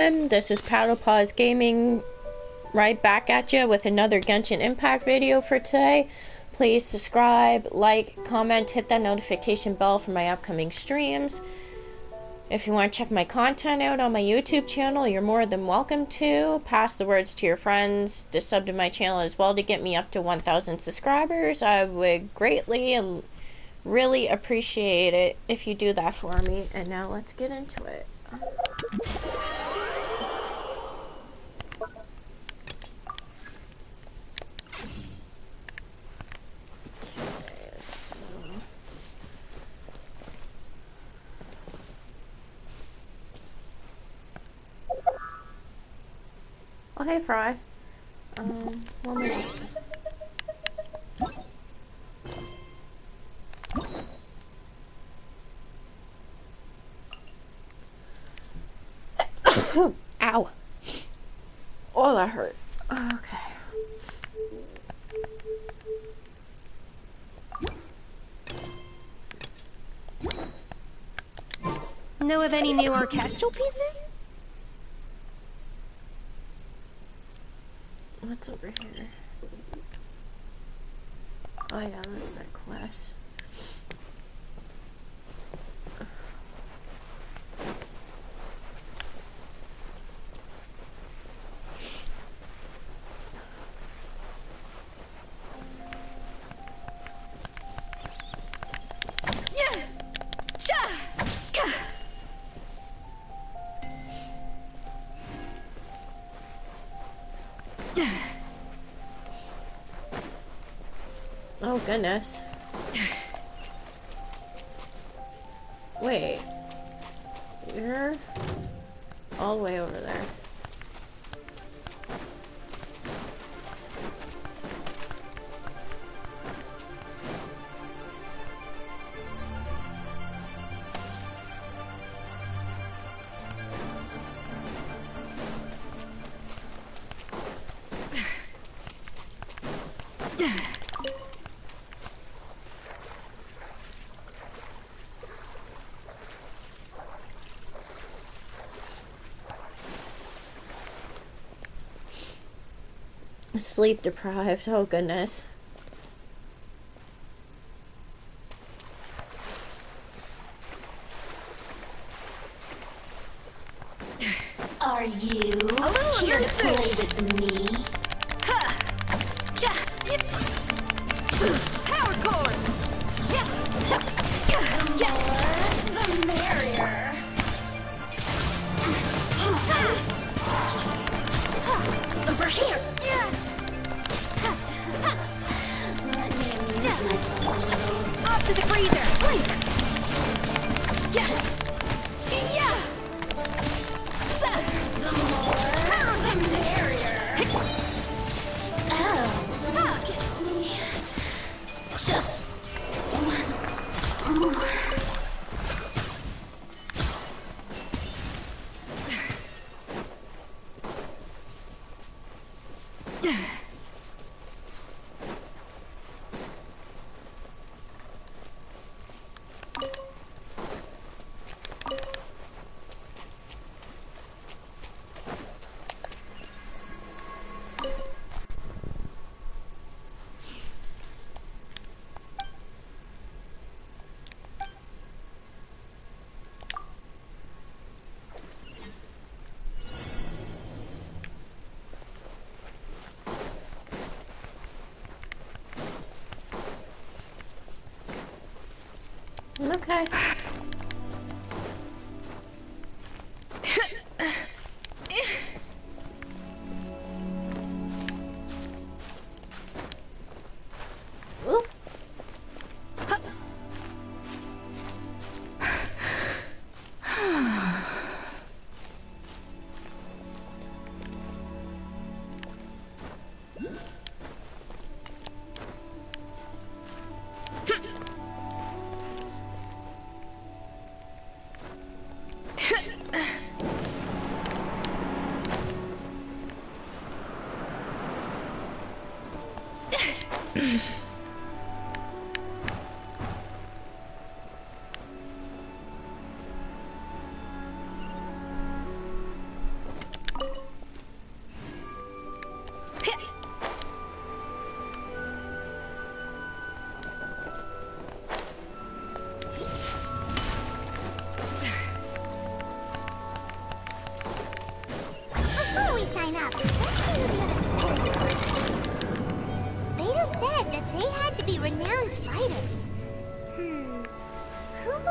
This is Paddlepause Gaming right back at you with another Genshin Impact video for today. Please subscribe, like, comment, hit that notification bell for my upcoming streams. If you want to check my content out on my YouTube channel, you're more than welcome to. Pass the words to your friends to sub to my channel as well to get me up to 1,000 subscribers. I would greatly and really appreciate it if you do that for me. And now let's get into it. Oh, hey, Fry. One minute. Ow. Oh, that hurt. Okay. Know of any new orchestral pieces? What's over here? Oh yeah, that's that quest. Oh goodness. Wait. You're all the way over there. Sleep deprived. Oh goodness. Are you here to play with me? Power cord! The more, the merrier. Over here. Let me amuse myself a little. Off to the freezer! Blink! The more, the merrier. Oh, look at me. Just once more. Okay. Oop.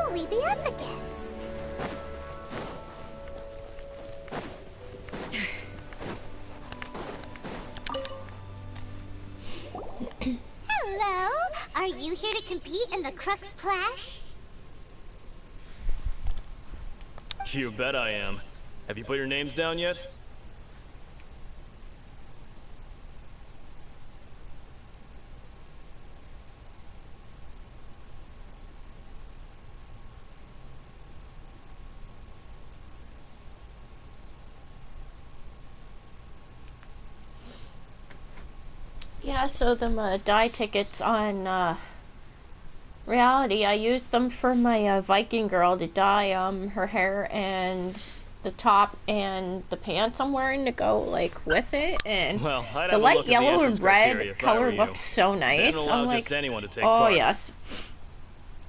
will we be up against? Hello? Are you here to compete in the Crux Clash? You bet I am. Have you put your names down yet? Yeah, so the dye tickets on reality, I used them for my Viking girl to dye her hair and the top and the pants I'm wearing to go like with it, and Well, I'd the have a light look at the yellow entrance and red criteria if I color were you. looks so They nice. don't allow I'm like, just anyone to take oh part. yes.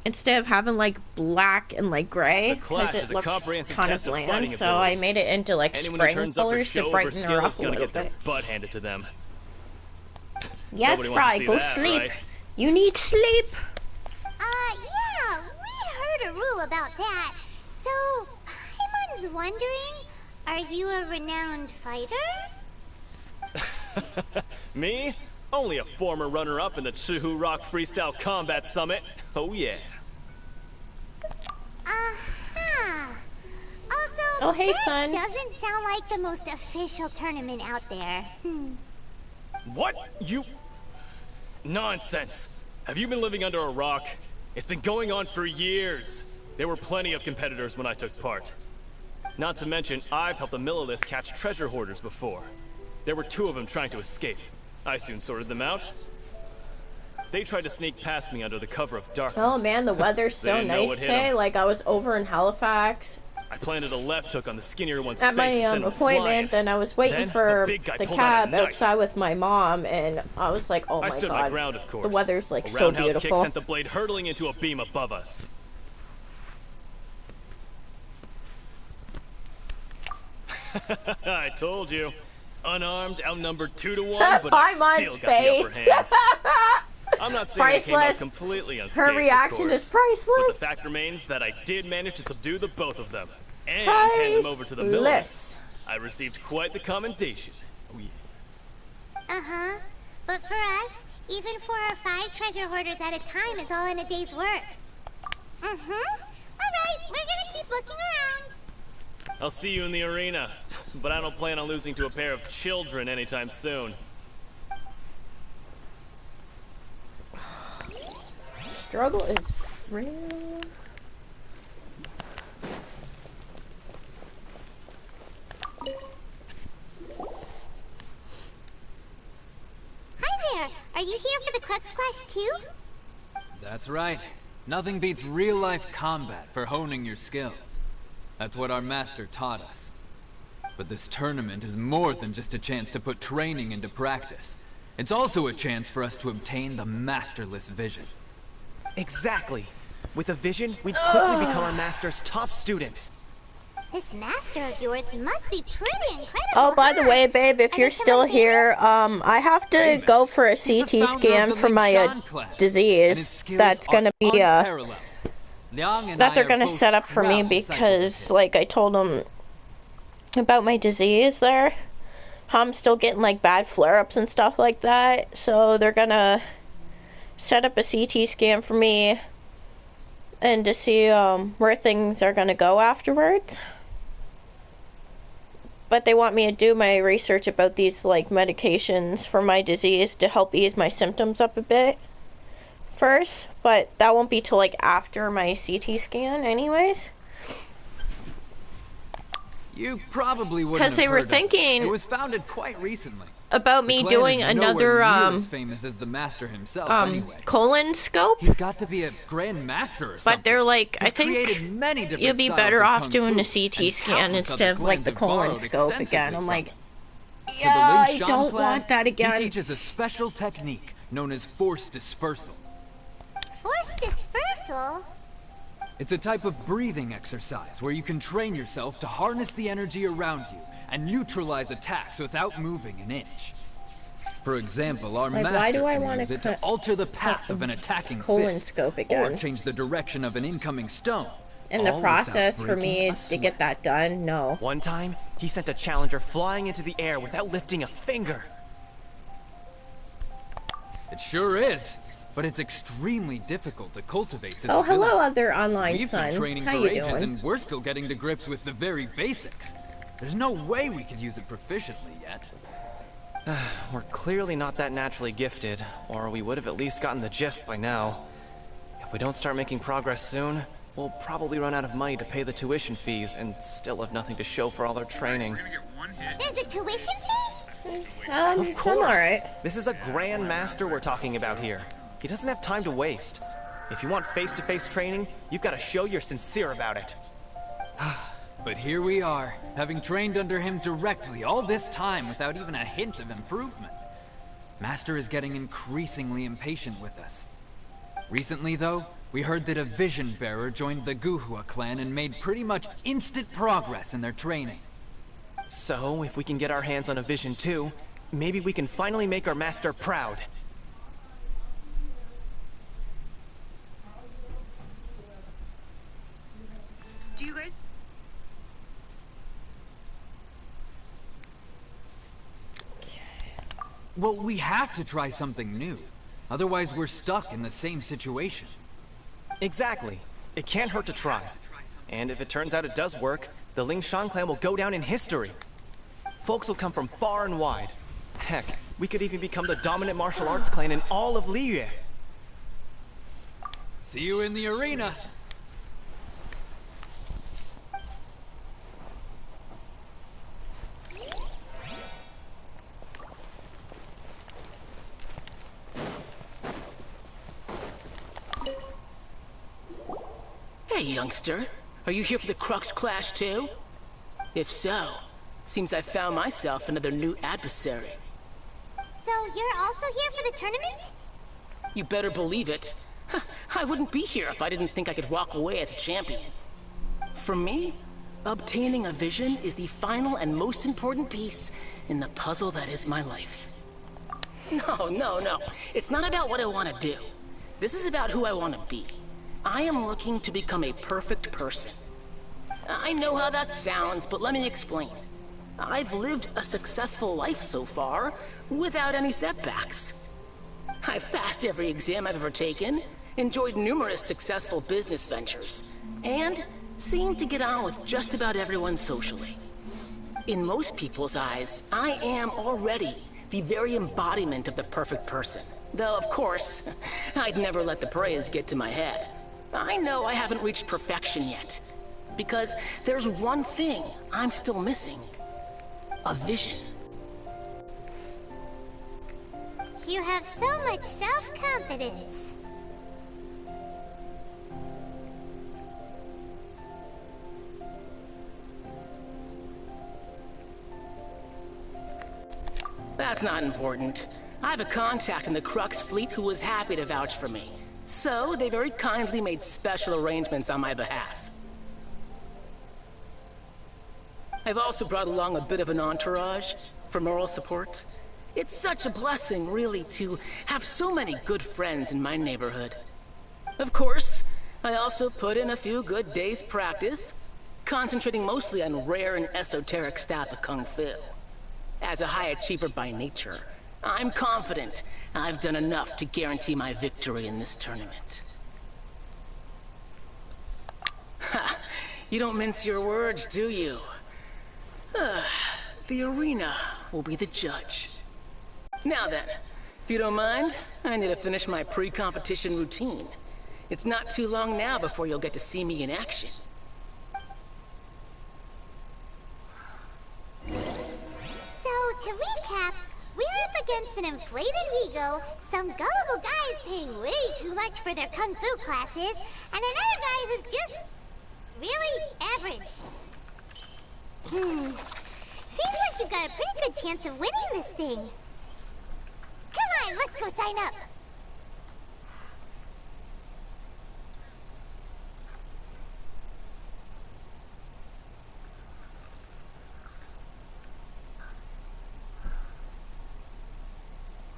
Instead of having like black and like gray, The Clash because is it a looks comprehensive kind of test of bland, fighting so ability. I made it into like Anyone who spring turns up their colors show to over brighten skill her is up a gonna little get their bit. butt handed to them. Yes, Nobody wants to Fry, see go that, sleep. right? You need sleep. Yeah, we heard a rule about that. So, Paimon's wondering, are you a renowned fighter? Me? Only a former runner-up in the Chihu Rock Freestyle Combat Summit. Oh yeah. Also, Oh, hey, that son. doesn't sound like the most official tournament out there. What? You... Nonsense. Have you been living under a rock? It's been going on for years. There were plenty of competitors when I took part. Not to mention, I've helped the Millilith catch treasure hoarders before. There were 2 of them trying to escape. I soon sorted them out. They tried to sneak past me under the cover of darkness. Oh man, the weather's so didn't know nice what hit today. 'em. Like I was over in Halifax I planted a left hook on the skinnier one's at face my and sent him appointment, flying. and I was waiting Then, for the big guy the pulled out a cab knife. outside with my mom, and I was like, oh I my stood my god, ground, of course. the weather's like A so roundhouse kick beautiful. sent the blade hurtling into a beam above us. I told you. Unarmed, outnumbered 2 to 1, but I Paimon's still got the upper face. hand. I'm not saying I came out Priceless. completely unscathed, Her reaction of course, is priceless. But the fact remains that I did manage to subdue the both of them and hand them over to the Millers. Priceless. I received quite the commendation. Oh, yeah. Uh-huh. But for us, even 4 or 5 treasure hoarders at a time is all in a day's work. Mm-hmm. Alright, we're gonna keep looking around. I'll see you in the arena, but I don't plan on losing to a pair of children anytime soon. Struggle is real. Hi there. Are you here for the Crux Clash too? That's right. Nothing beats real-life combat for honing your skills. That's what our master taught us. But this tournament is more than just a chance to put training into practice. It's also a chance for us to obtain the masterless vision. Exactly. With a vision, we'd quickly become our master's top students. This master of yours must be pretty incredible. Oh, by the huh? way, babe, if Are you're there some still other here, favorites? I have to Famous. go for a He's the CT founder of scan the for my Lingshan clan, and his disease. skills That's are gonna be unparalleled. Liang and that I they're are gonna both set up for me proud disciples of because, his. like, I told them about my disease there. How I'm still getting like bad flare-ups and stuff like that. So they're gonna set up a CT scan for me and to see where things are gonna go afterwards. But they want me to do my research about these like medications for my disease to help ease my symptoms up a bit first, but that won't be till like after my CT scan anyways. You probably wouldn't 'Cause have they were heard of it. thinking- It was founded quite recently. About The me clan doing is another nowhere near as famous as the master himself anyway. colon scope, He's got to be a grand master or something. but they're like, I He's created think many different you'll be styles better of off kung doing fu, a CT and scan countless instead other of like clans the have colon borrowed scope again. extensively I'm from like, him. For the yeah, I Lingshan don't clan, want that again. He teaches a special technique known as force dispersal. Force dispersal? It's a type of breathing exercise where you can train yourself to harness the energy around you and neutralize attacks without moving an inch. For example, our Like, why master do I can wanna use it to cut- alter the path of an attacking colon fist, scope or again? change the direction of an incoming stone. In the all without process, for breaking me a to get sweat. that done, no. One time, he sent a challenger flying into the air without lifting a finger. It sure is, but it's extremely difficult to cultivate this Oh, ability. hello, other online We've son. been training How for you ages, doing? and we're still getting to grips with the very basics. There's no way we could use it proficiently yet. We're clearly not that naturally gifted, or we would have at least gotten the gist by now. If we don't start making progress soon, we'll probably run out of money to pay the tuition fees and still have nothing to show for all our training. There's a tuition fee? Of I'm course! alright. This is a Grand Master we're talking about here. He doesn't have time to waste. If you want face-to-face training, you've got to show you're sincere about it. But here we are, having trained under him directly all this time without even a hint of improvement. Master is getting increasingly impatient with us. Recently, though, we heard that a Vision Bearer joined the Guhua clan and made pretty much instant progress in their training. So, if we can get our hands on a Vision too, maybe we can finally make our master proud. Do you guys? Well, we have to try something new. Otherwise, we're stuck in the same situation. Exactly. It can't hurt to try. And if it turns out it does work, the Ling Shan clan will go down in history. Folks will come from far and wide. Heck, we could even become the dominant martial arts clan in all of Liyue. See you in the arena. Hey, youngster. Are you here for the Crux Clash too? If so, seems I found myself another new adversary. So you're also here for the tournament? You better believe it. I wouldn't be here if I didn't think I could walk away as a champion. For me, obtaining a vision is the final and most important piece in the puzzle that is my life. No. It's not about what I want to do. This is about who I want to be. I am looking to become a perfect person. I know how that sounds, but let me explain. I've lived a successful life so far, without any setbacks. I've passed every exam I've ever taken, enjoyed numerous successful business ventures, and seemed to get on with just about everyone socially. In most people's eyes, I am already the very embodiment of the perfect person. Though, of course, I'd never let the praise get to my head. I know I haven't reached perfection yet, because there's one thing I'm still missing. A vision. You have so much self-confidence. That's not important. I have a contact in the Crux fleet who was happy to vouch for me. So, they very kindly made special arrangements on my behalf. I've also brought along a bit of an entourage for moral support. It's such a blessing, really, to have so many good friends in my neighborhood. Of course, I also put in a few good days' practice, concentrating mostly on rare and esoteric styles of Kung Fu. As a high achiever by nature, I'm confident I've done enough to guarantee my victory in this tournament. Ha! You don't mince your words, do you? The arena will be the judge. Now then, if you don't mind, I need to finish my pre-competition routine. It's not too long now before you'll get to see me in action. So, to recap, we're up against an inflated ego, some gullible guys paying way too much for their kung fu classes, and another guy who's just really average. Seems like you've got a pretty good chance of winning this thing. Come on, let's go sign up.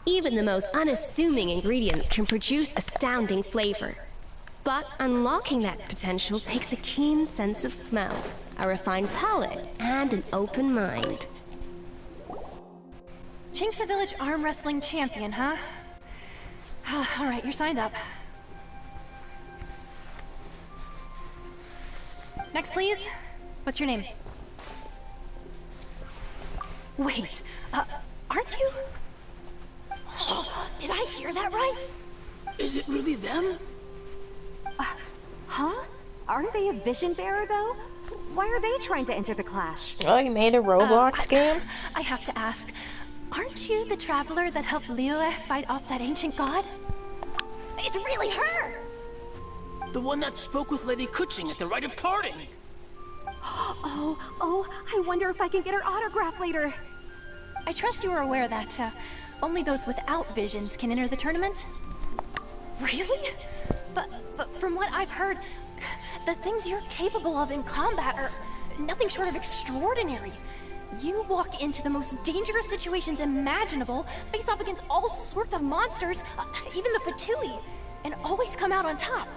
Even the most unassuming ingredients can produce astounding flavor. But unlocking that potential takes a keen sense of smell, a refined palate, and an open mind. Chinksa Village arm wrestling champion, huh? Alright, you're signed up. Next, please. What's your name? Wait, aren't you? Did I hear that right? Is it really them? Huh? Aren't they a vision bearer, though? Why are they trying to enter the clash? Oh, you made a Roblox game? I have to ask, aren't you the traveler that helped Liyue fight off that ancient god? It's really her! The one that spoke with Lady Kuching at the rite of parting. Oh, I wonder if I can get her autograph later. I trust you are aware that only those without visions can enter the tournament? Really? But from what I've heard, the things you're capable of in combat are nothing short of extraordinary. You walk into the most dangerous situations imaginable, face off against all sorts of monsters, even the Fatui, and always come out on top.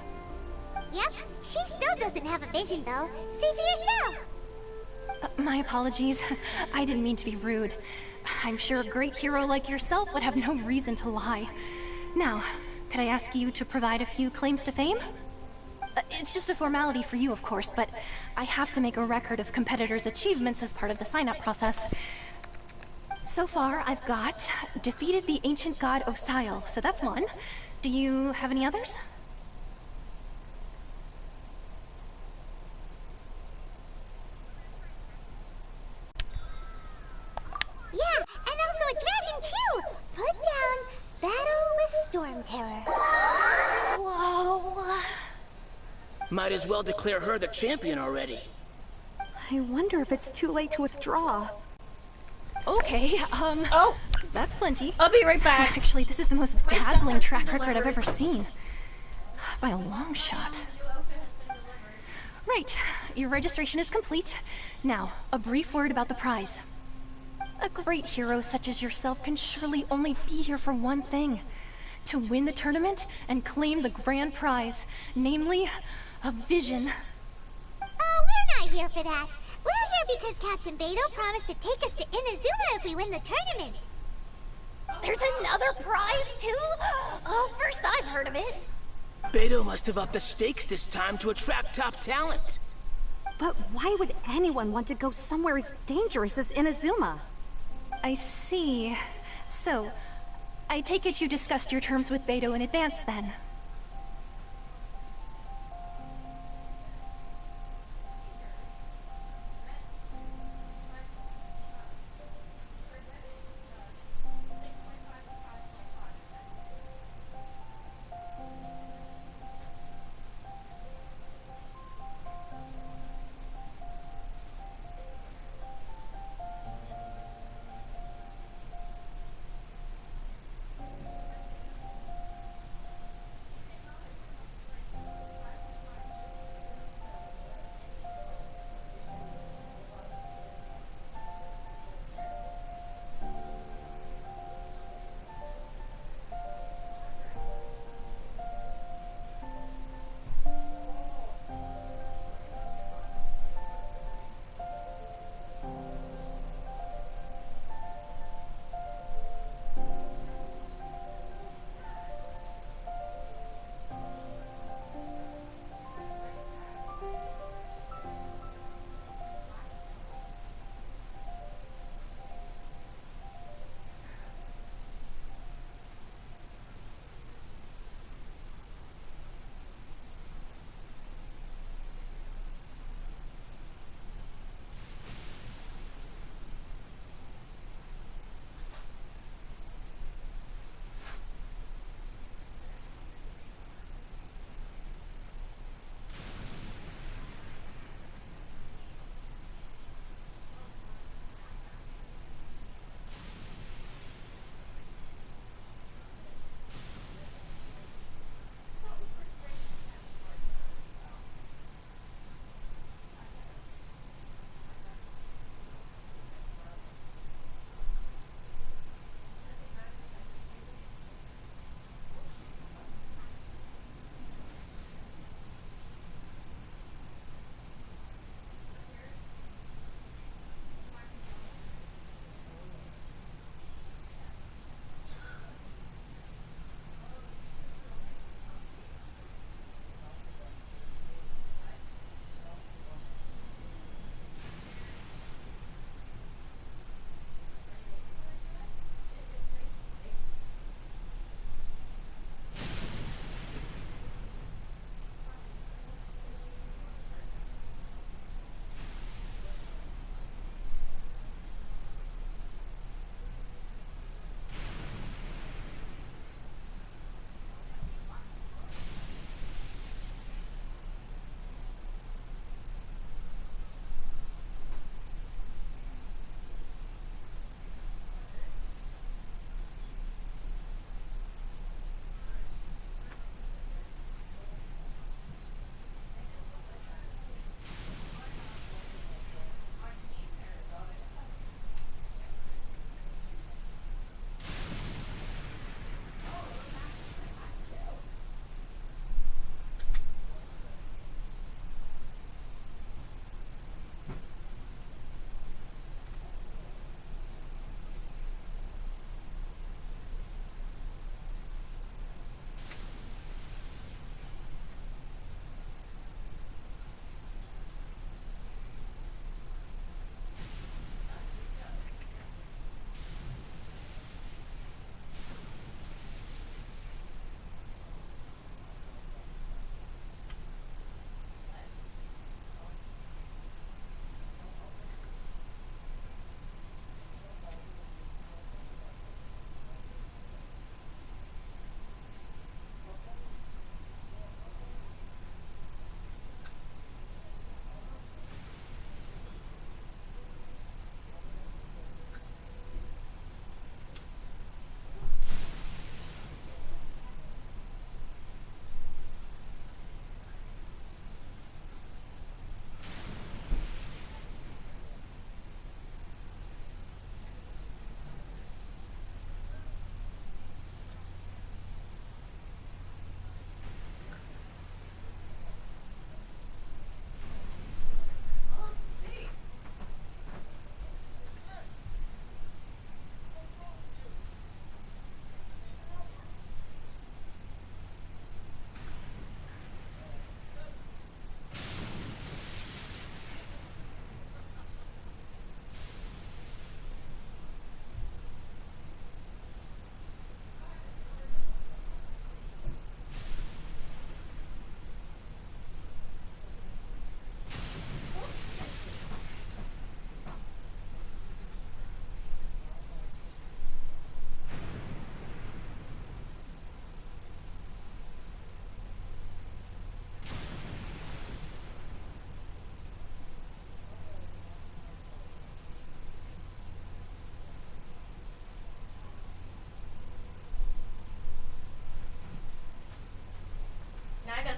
Yep, she still doesn't have a vision though. See for yourself. My apologies. I didn't mean to be rude. I'm sure a great hero like yourself would have no reason to lie. Now, could I ask you to provide a few claims to fame? It's just a formality for you, of course, but I have to make a record of competitors' achievements as part of the sign-up process. So far, I've got defeated the ancient god Osail, so that's one. Do you have any others? Yeah, and also a dragon too! Put down Battle with Storm Terror. Whoa. Might as well declare her the champion already. I wonder if it's too late to withdraw. Okay, Oh, that's plenty. I'll be right back. Actually, this is the most dazzling track record I've ever seen. By a long shot. Right, your registration is complete. Now, a brief word about the prize. A great hero such as yourself can surely only be here for one thing. To win the tournament and claim the grand prize, namely, a vision. Oh, we're not here for that. We're here because Captain Beidou promised to take us to Inazuma if we win the tournament. There's another prize, too? Oh, first I've heard of it. Beidou must have upped the stakes this time to attract top talent. But why would anyone want to go somewhere as dangerous as Inazuma? I see. So, I take it you discussed your terms with Beidou in advance, then?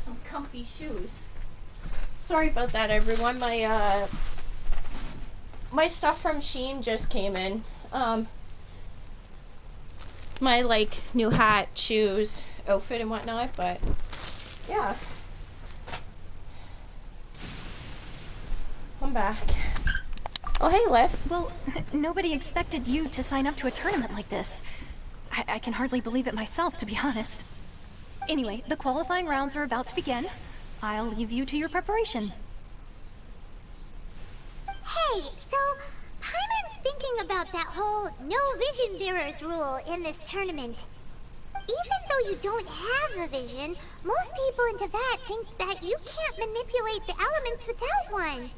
some comfy shoes. Sorry about that, everyone. My stuff from Shein just came in. My like new hat, shoes, outfit, and whatnot. But yeah, I'm back. Oh, hey, Liv. Well, nobody expected you to sign up to a tournament like this. I can hardly believe it myself, to be honest. Anyway, the qualifying rounds are about to begin. I'll leave you to your preparation. Hey, so Paimon's thinking about that whole no vision bearers rule in this tournament. Even though you don't have a vision, most people in Teyvat think that you can't manipulate the elements without one.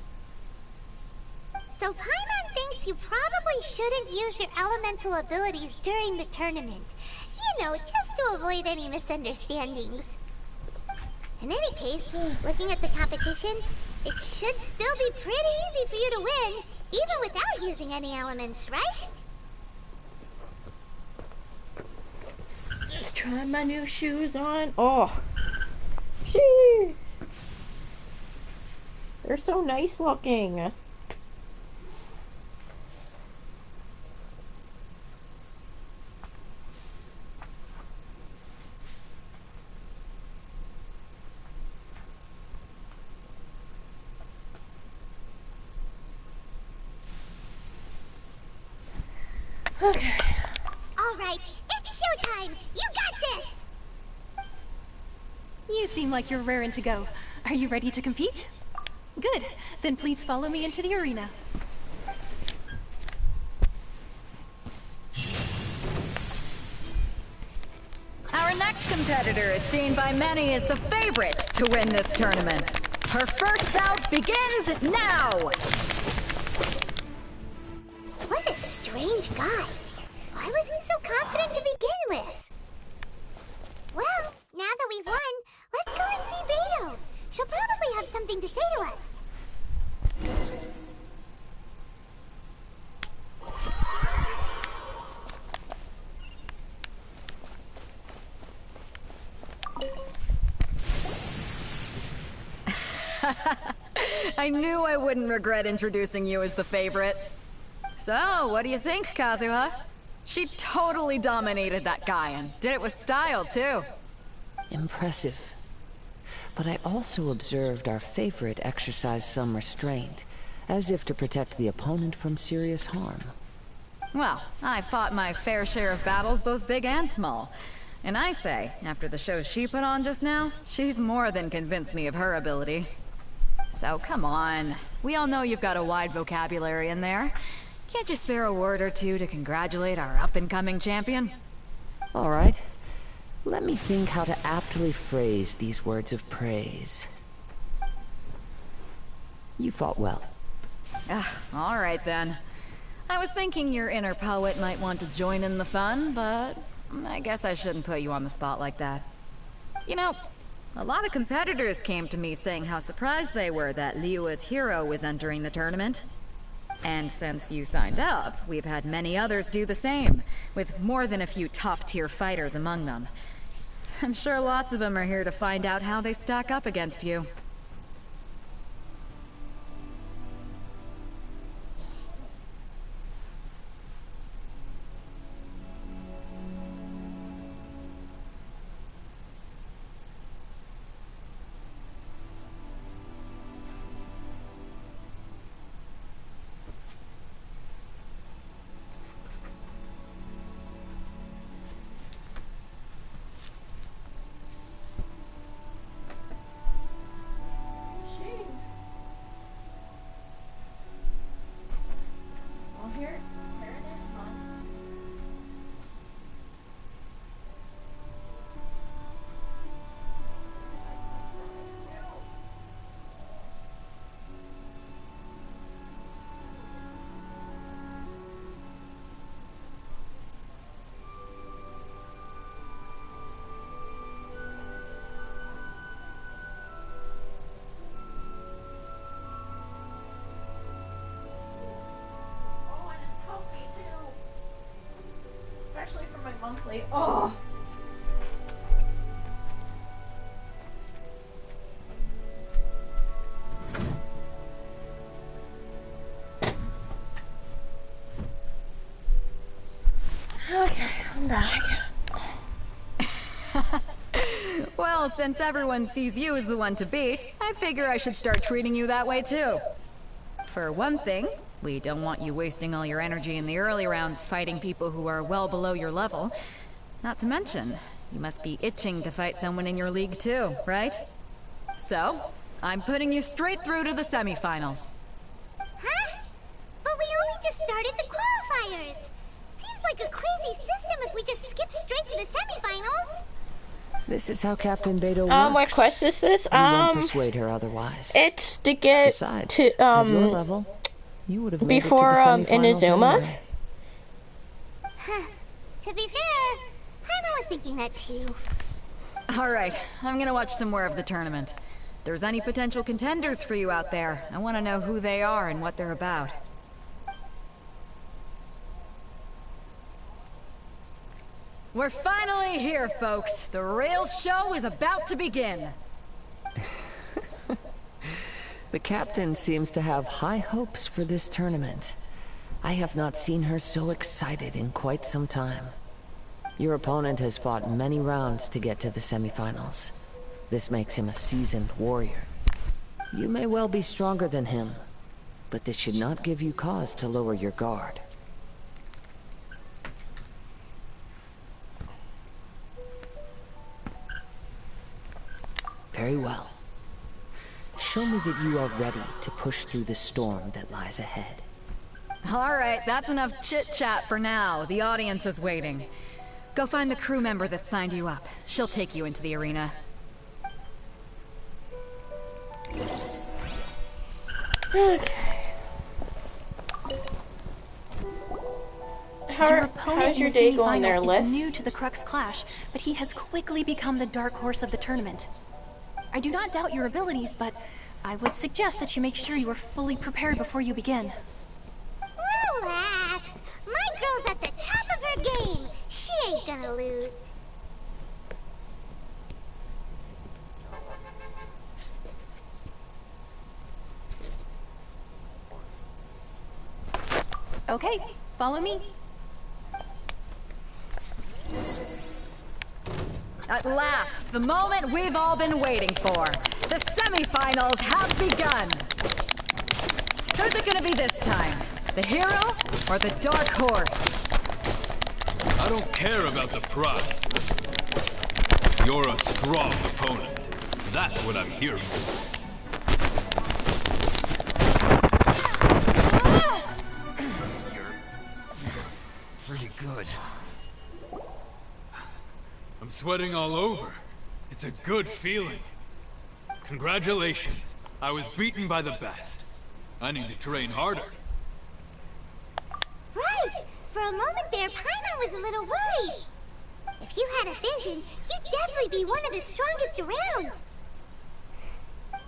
So Paimon thinks you probably shouldn't use your elemental abilities during the tournament. You know, just to avoid any misunderstandings. In any case, looking at the competition, it should still be pretty easy for you to win, even without using any elements, right? Just trying my new shoes on. Oh, jeez. They're so nice looking. Okay. All right, it's showtime. You got this. You seem like you're raring to go. Are you ready to compete? Good. Then please follow me into the arena. Our next competitor is seen by many as the favorite to win this tournament. Her first bout begins now! What a strange guy. Why was he so confident to begin with? Well, now that we've won, let's go and see Beto. She'll probably have something to say to us. I knew I wouldn't regret introducing you as the favorite. So, what do you think, Kazuha? She totally dominated that guy and did it with style, too. Impressive. But I also observed our favorite exercise some restraint, as if to protect the opponent from serious harm. Well, I fought my fair share of battles, both big and small. And I say, after the show she put on just now, she's more than convinced me of her ability. So come on. We all know you've got a wide vocabulary in there. Can't you spare a word or two to congratulate our up-and-coming champion? All right. Let me think how to aptly phrase these words of praise. You fought well. All right then. I was thinking your inner poet might want to join in the fun, but I guess I shouldn't put you on the spot like that. You know, a lot of competitors came to me saying how surprised they were that Liyue's hero was entering the tournament. And since you signed up, we've had many others do the same, with more than a few top-tier fighters among them. I'm sure lots of them are here to find out how they stack up against you. For my monthly. Oh. I'm back. Well, since everyone sees you as the one to beat, I figure I should start treating you that way too. For one thing, we don't want you wasting all your energy in the early rounds fighting people who are well below your level. Not to mention, you must be itching to fight someone in your league too, right? So, I'm putting you straight through to the semifinals. Huh? But we only just started the qualifiers. Seems like a crazy system if we just skip straight to the semifinals. This is how Captain Beto works. What quest is this? You won't persuade her otherwise. It's to get Besides, to at your level, you would have made before it to the semifinals Inazuma. anyway. Huh. To be fair, Paimon was thinking that too. Alright, I'm gonna watch some more of the tournament. If there's any potential contenders for you out there, I want to know who they are and what they're about. We're finally here, folks. The real show is about to begin. The captain seems to have high hopes for this tournament. I have not seen her so excited in quite some time. Your opponent has fought many rounds to get to the semifinals. This makes him a seasoned warrior. You may well be stronger than him, but this should not give you cause to lower your guard. Very well. Show me that you are ready to push through the storm that lies ahead. Alright, that's enough chit-chat for now. The audience is waiting. Go find the crew member that signed you up. She'll take you into the arena. Okay. Your opponent how's your in the day going there, semifinals Liv? is new to the Crux Clash, but he has quickly become the dark horse of the tournament. I do not doubt your abilities, but I would suggest that you make sure you are fully prepared before you begin. Relax. My girl's at the top of her game. She ain't gonna lose. Okay, follow me. At last, the moment we've all been waiting for. The semifinals have begun. Who's it gonna be this time? The hero or the dark horse? I don't care about the prize. You're a strong opponent. That's what I'm here for. You're pretty good. I'm sweating all over. It's a good feeling. Congratulations. I was beaten by the best. I need to train harder. Right! For a moment there, Paimon was a little worried. If you had a vision, you'd definitely be one of the strongest around.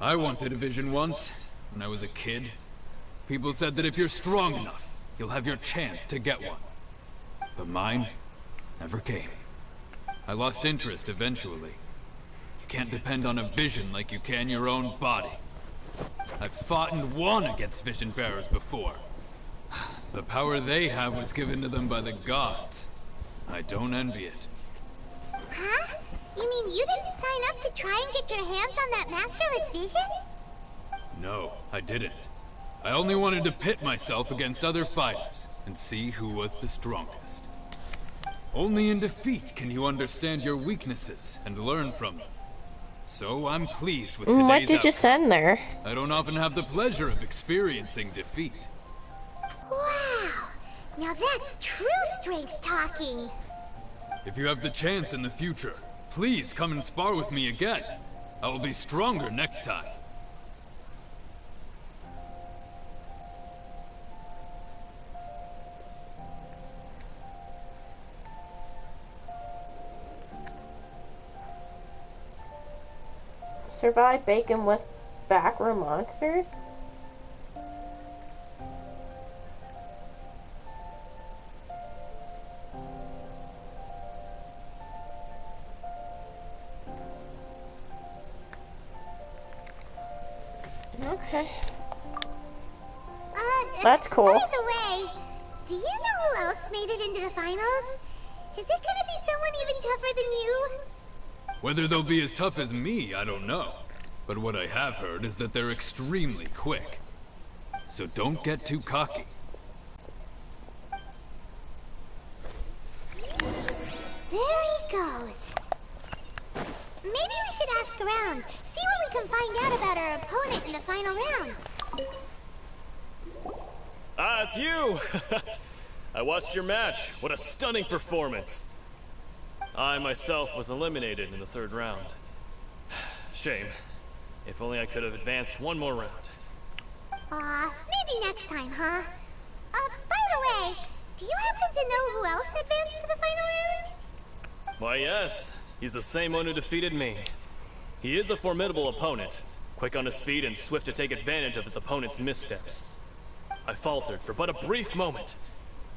I wanted a vision once, when I was a kid. People said that if you're strong enough, you'll have your chance to get one. But mine never came. I lost interest eventually. You can't depend on a vision like you can your own body. I've fought and won against vision bearers before. The power they have was given to them by the gods. I don't envy it. Huh? You mean you didn't sign up to try and get your hands on that masterless vision? No, I didn't. I only wanted to pit myself against other fighters and see who was the strongest. Only in defeat can you understand your weaknesses and learn from them. So I'm pleased with today's What did you send there? I don't often have the pleasure of experiencing defeat. Wow! Now that's true strength talking. If you have the chance in the future, please come and spar with me again. I will be stronger next time. Survive bacon with backroom monsters? Okay. That's cool. By the way, do you know who else made it into the finals? Is it gonna be someone even tougher than you? Whether they'll be as tough as me, I don't know. But what I have heard is that they're extremely quick. So don't get too cocky. There he goes. Maybe we should ask around, see what we can find out about our opponent in the final round. Ah, it's you! I watched your match. What a stunning performance. I myself was eliminated in the 3rd round. Shame. If only I could have advanced one more round. Maybe next time, huh? By the way, do you happen to know who else advanced to the final round? Why, yes. He's the same one who defeated me. He is a formidable opponent, quick on his feet and swift to take advantage of his opponent's missteps. I faltered for but a brief moment,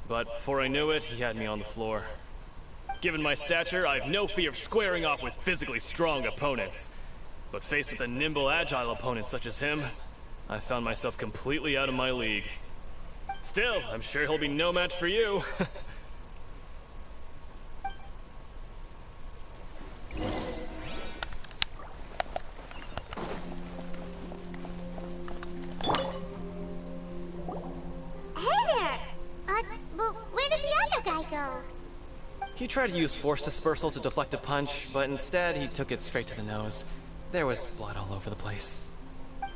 but before I knew it, he had me on the floor. Given my stature, I have no fear of squaring off with physically strong opponents. But faced with a nimble, agile opponent such as him, I found myself completely out of my league. Still, I'm sure he'll be no match for you. Where did the other guy go? He tried to use force dispersal to deflect a punch, but instead he took it straight to the nose. There was blood all over the place.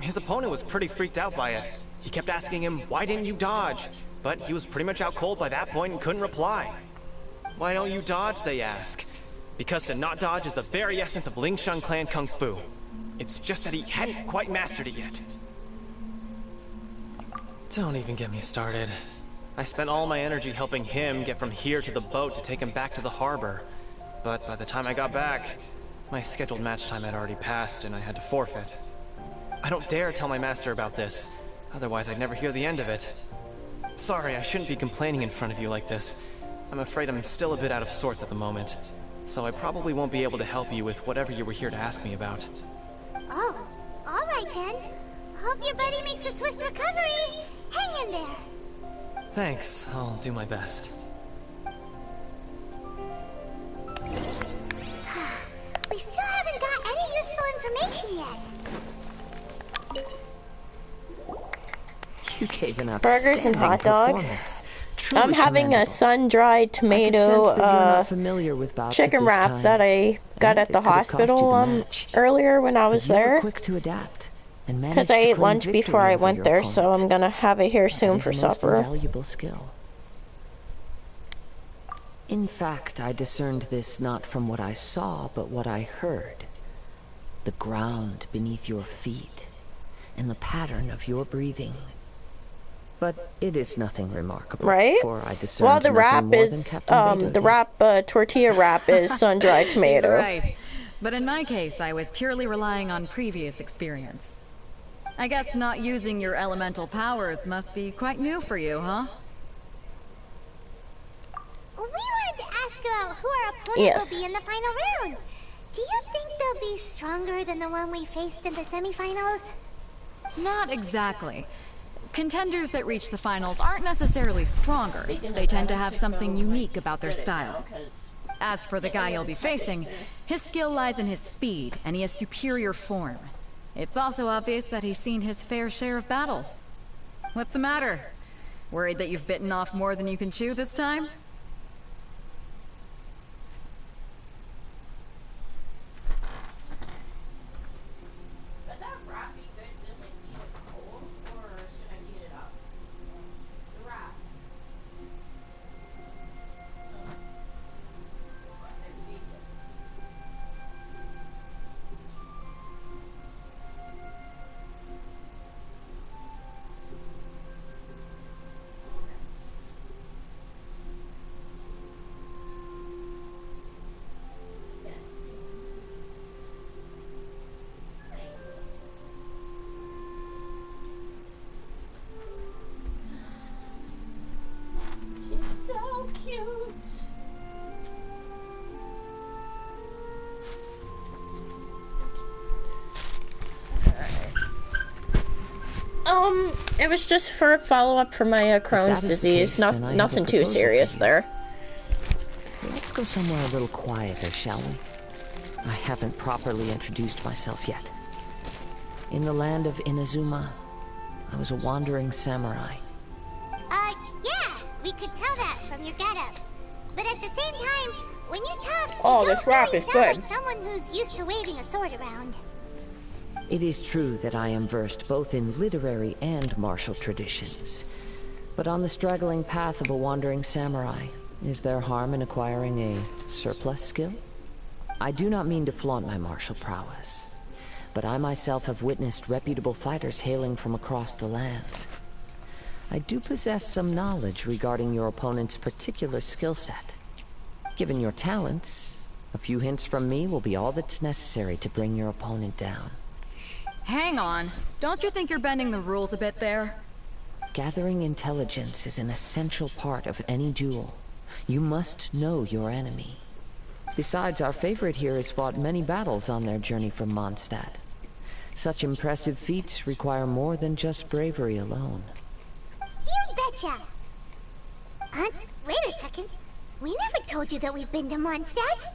His opponent was pretty freaked out by it. He kept asking him, "Why didn't you dodge?" But he was pretty much out cold by that point and couldn't reply. "Why don't you dodge?" they ask. Because to not dodge is the very essence of Lingshan clan kung fu. It's just that he hadn't quite mastered it yet. Don't even get me started. I spent all my energy helping him get from here to the boat to take him back to the harbor. But by the time I got back, my scheduled match time had already passed and I had to forfeit. I don't dare tell my master about this, otherwise I'd never hear the end of it. Sorry, I shouldn't be complaining in front of you like this. I'm afraid I'm still a bit out of sorts at the moment, so I probably won't be able to help you with whatever you were here to ask me about. Oh, alright then. Hope your buddy makes a swift recovery. Hang in there. Thanks, I'll do my best. We still haven't got any useful information yet. You gave an Burgers and hot dogs. Truly I'm having a sun-dried tomato chicken wrap that I got at the hospital earlier when I was there. Because I ate lunch before I went there, so I'm gonna have it here soon for supper. In fact, I discerned this not from what I saw, but what I heard. The ground beneath your feet, and the pattern of your breathing. But it is nothing remarkable. Right? For I discerned well, the wrap more is, tortilla wrap is sun-dried tomato. Right. But in my case, I was purely relying on previous experience. I guess not using your elemental powers must be quite new for you, huh? We wanted to ask about who our opponent will be in the final round. Do you think they'll be stronger than the one we faced in the semifinals? Not exactly. Contenders that reach the finals aren't necessarily stronger. They tend to have something unique about their style. As for the guy you'll be facing, his skill lies in his speed, and he has superior form. It's also obvious that he's seen his fair share of battles. What's the matter? Worried that you've bitten off more than you can chew this time? So cute. It was just for a follow-up for my Crohn's disease. Nothing too serious there. Let's go somewhere a little quieter, shall we? I haven't properly introduced myself yet. In the land of Inazuma, I was a wandering samurai. Yeah, we could tell that from your getup. But at the same time, when you talk, Oh, you this don't rap really is sound good. like someone who's used to waving a sword around. It is true that I am versed both in literary and martial traditions. But on the straggling path of a wandering samurai, is there harm in acquiring a surplus skill? I do not mean to flaunt my martial prowess, but I myself have witnessed reputable fighters hailing from across the lands. I do possess some knowledge regarding your opponent's particular skill set. Given your talents, a few hints from me will be all that's necessary to bring your opponent down. Hang on. Don't you think you're bending the rules a bit there? Gathering intelligence is an essential part of any duel. You must know your enemy. Besides, our favorite here has fought many battles on their journey from Mondstadt. Such impressive feats require more than just bravery alone. You betcha! Wait a second. We never told you that we've been to Mondstadt.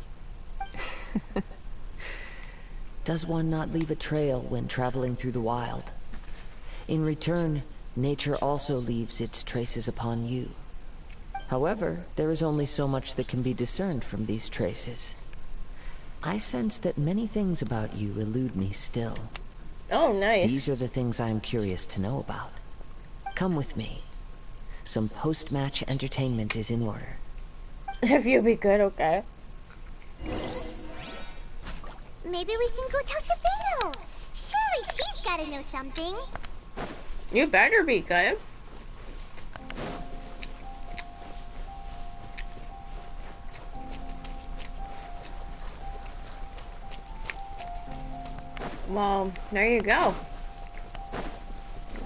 Does one not leave a trail when traveling through the wild? In return, nature also leaves its traces upon you. However, there is only so much that can be discerned from these traces. I sense that many things about you elude me still. Oh, nice. These are the things I am curious to know about. Come with me. Some post-match entertainment is in order. If you be good, okay. Maybe we can go talk to Beto. Surely she's gotta know something. You better be good. Well, there you go.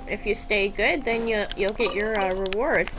If you stay good, then you'll get your reward.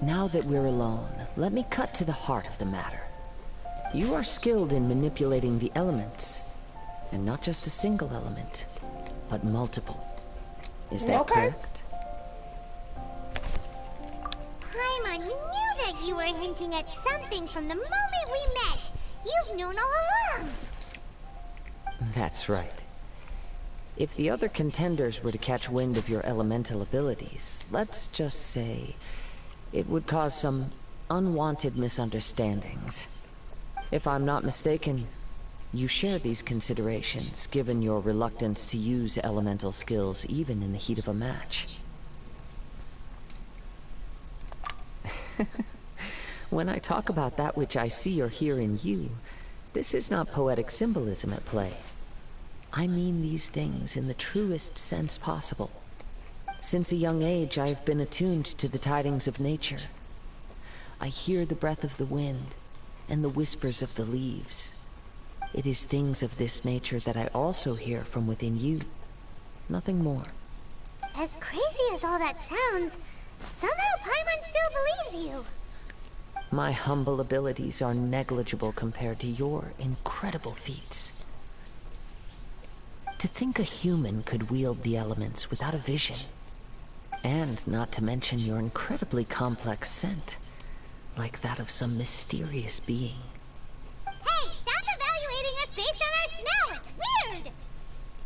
Now that we're alone, let me cut to the heart of the matter. You are skilled in manipulating the elements. And not just a single element, but multiple. Is that correct? Paimon knew that you were hinting at something from the moment we met. You've known all along. That's right. If the other contenders were to catch wind of your elemental abilities, let's just say, it would cause some unwanted misunderstandings. If I'm not mistaken, you share these considerations, given your reluctance to use elemental skills even in the heat of a match. When I talk about that which I see or hear in you, this is not poetic symbolism at play. I mean these things in the truest sense possible. Since a young age, I have been attuned to the tidings of nature. I hear the breath of the wind and the whispers of the leaves. It is things of this nature that I also hear from within you. Nothing more. As crazy as all that sounds, somehow Paimon still believes you. My humble abilities are negligible compared to your incredible feats. To think a human could wield the elements without a vision. And not to mention your incredibly complex scent, like that of some mysterious being. Hey, stop evaluating us based on our smell! It's weird!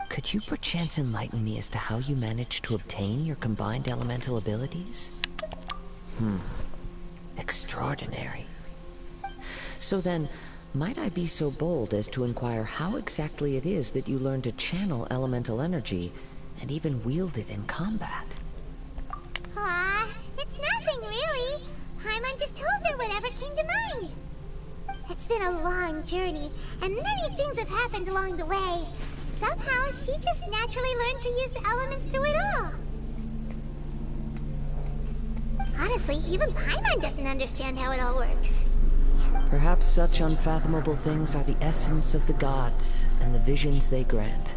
Could you perchance enlighten me as to how you managed to obtain your combined elemental abilities? Extraordinary. So then, might I be so bold as to inquire how exactly it is that you learned to channel elemental energy and even wield it in combat? Aw, it's nothing really. Paimon just told her whatever came to mind. It's been a long journey, and many things have happened along the way. Somehow, she just naturally learned to use the elements through it Honestly, even Paimon doesn't understand how it all works. Perhaps such unfathomable things are the essence of the gods and the visions they grant.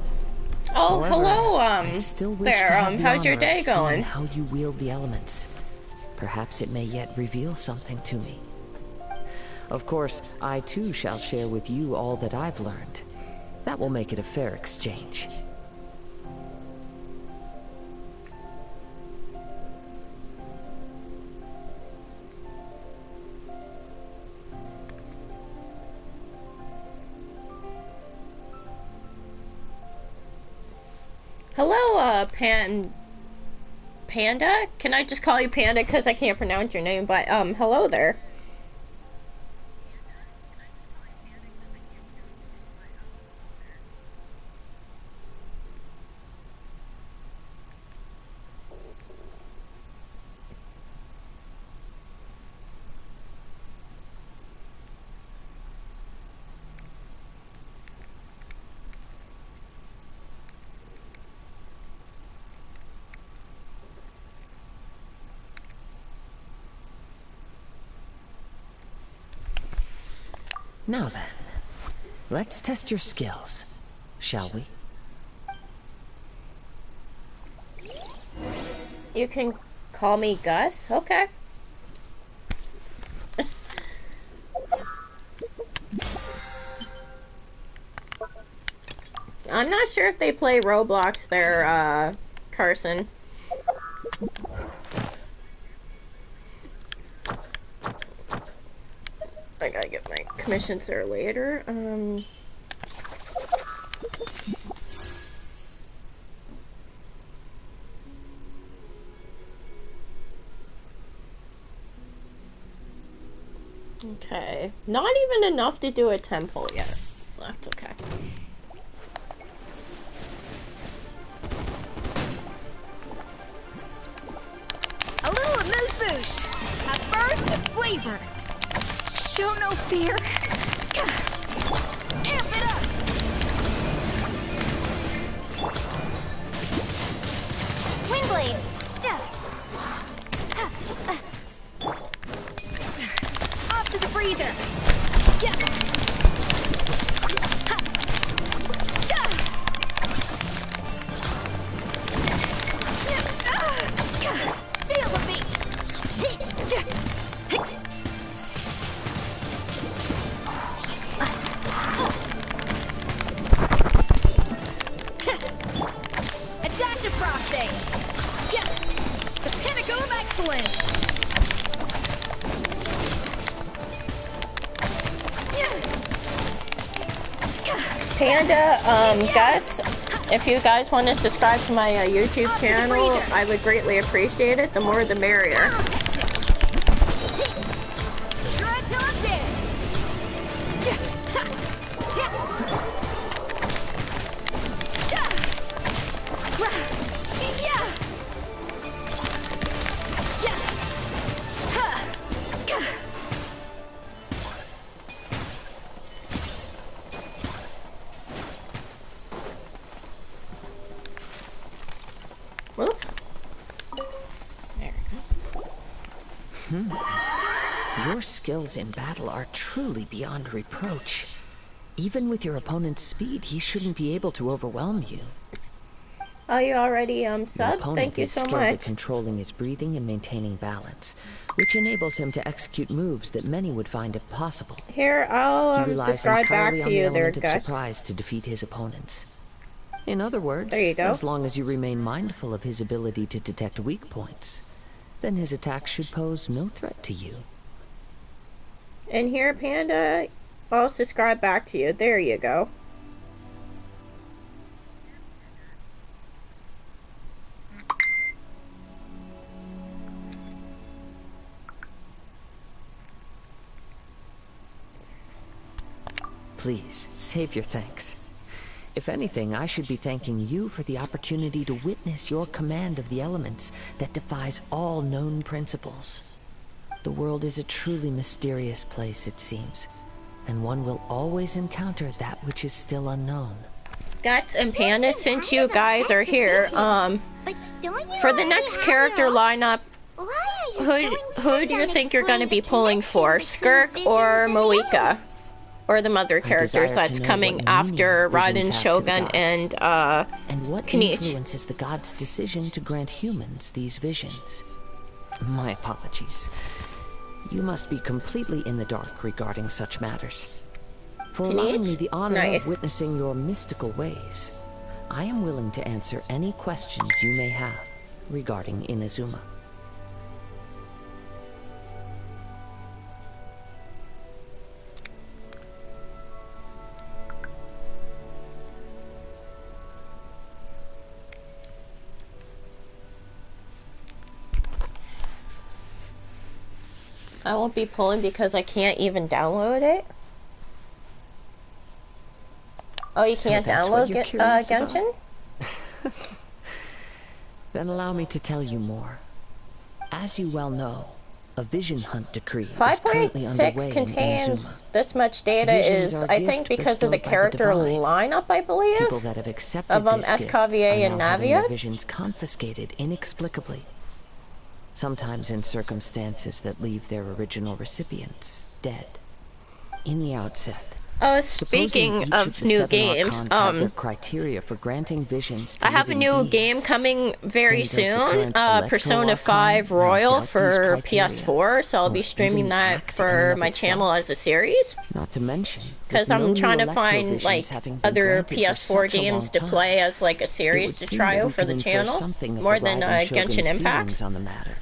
Oh, However, hello, I still wish there, to have the how's your honor day of seeing going? how you wield the elements. Perhaps it may yet reveal something to me. Of course, I too shall share with you all that I've learned. That will make it a fair exchange. Hello, Panda? Can I just call you Panda because I can't pronounce your name, but, hello there. Now then, let's test your skills, shall we? You can call me Gus? Okay. I'm not sure if they play Roblox there, Carson. I gotta get my commissions there later. Okay. Not even enough to do a temple yet. That's okay. A little amuse-bouche. A burst of flavor. Show no fear. Amp it up. Windblade! Off to the freezer. Feel the beat. A dash of frosting. The pinnacle of excellence. Panda, Gus, if you guys want to subscribe to my YouTube channel, I would greatly appreciate it. The more the merrier. Try till I'm dead. Whoop. There we go. Your skills in battle are truly beyond reproach. Even with your opponent's speed, he shouldn't be able to overwhelm you. Oh, you already Your subbed? opponent Thank you is so skilled at much. controlling his breathing and maintaining balance, which enables him to execute moves that many would find impossible. Here, He I'll relies subscribe back entirely to on the you there, element of Gus. surprise to defeat his opponents. In other words, There you go. as long as you remain mindful of his ability to detect weak points, then his attacks should pose no threat to you. And here, Panda, I'll subscribe back to you. There you go. Please, save your thanks. If anything, I should be thanking you for the opportunity to witness your command of the elements that defies all known principles. The world is a truly mysterious place, it seems, and one will always encounter that which is still unknown. Guts and Panda, since you guys are here, But don't you for the already next have character your own? lineup, Why are you Who do you think you're going to be pulling for, Skirk or Moika? Or the mother characters that's coming after Raiden, Shogun, and what Knight? influences the gods' decision to grant humans these visions? My apologies. You must be completely in the dark regarding such matters. For allowing me the honor of witnessing your mystical ways, I am willing to answer any questions you may have regarding Inazuma. I won't be pulling because I can't even download it. Oh, you can't download Genshin? Then allow me to tell you more. As you well know, a vision hunt decree is currently underway 5.6 contains in this much data Visions is, are I gift think, because of the bestowed by character divine. lineup, I believe, People that have accepted of this gift Escavier are and now having their Navia. visions confiscated inexplicably. Sometimes in circumstances that leave their original recipients dead. In the outset, Oh, supposing speaking each of the new 7 games, archons have their criteria for granting visions to I have a living new beings, game coming very then does the soon, current Persona Electro 5 Archon now Royal doubt these for criteria, PS4, so I'll or be streaming even the that act in for and my of channel itself? as a series. Not to mention, Because with I'm no trying new to find, Electrovisions like, having been other granted for PS4 such a games long to time, play as, like, a it series would to seem try that out we for can the infer channel, something of more the than Raiden Shogun's Genshin Impact. feelings on the matter.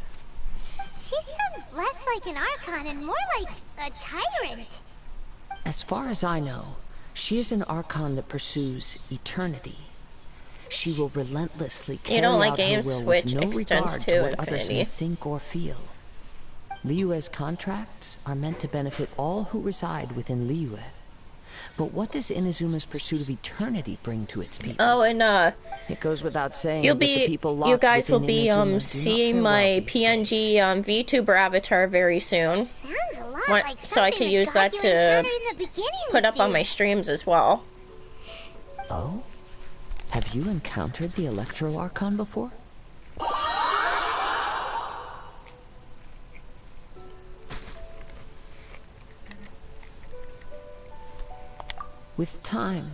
She sounds less like an Archon and more like a tyrant. As far as I know, she is an Archon that pursues eternity. She will relentlessly carry like out her games will with which no extends regard to to what others may infinity. think or feel. Liyue's contracts are meant to benefit all who reside within Liyue. But what does Inazuma's pursuit of eternity bring to its people? Oh, and It goes without saying you'll that the be, people you locked guys will within be Inazuma do not seeing fare my well these days. PNG VTuber avatar very soon. Sounds a lot What- like so I something could the use god that you to encountered in the beginning put would up on do. my streams as well. Oh? Have you encountered the Electro Archon before? With time,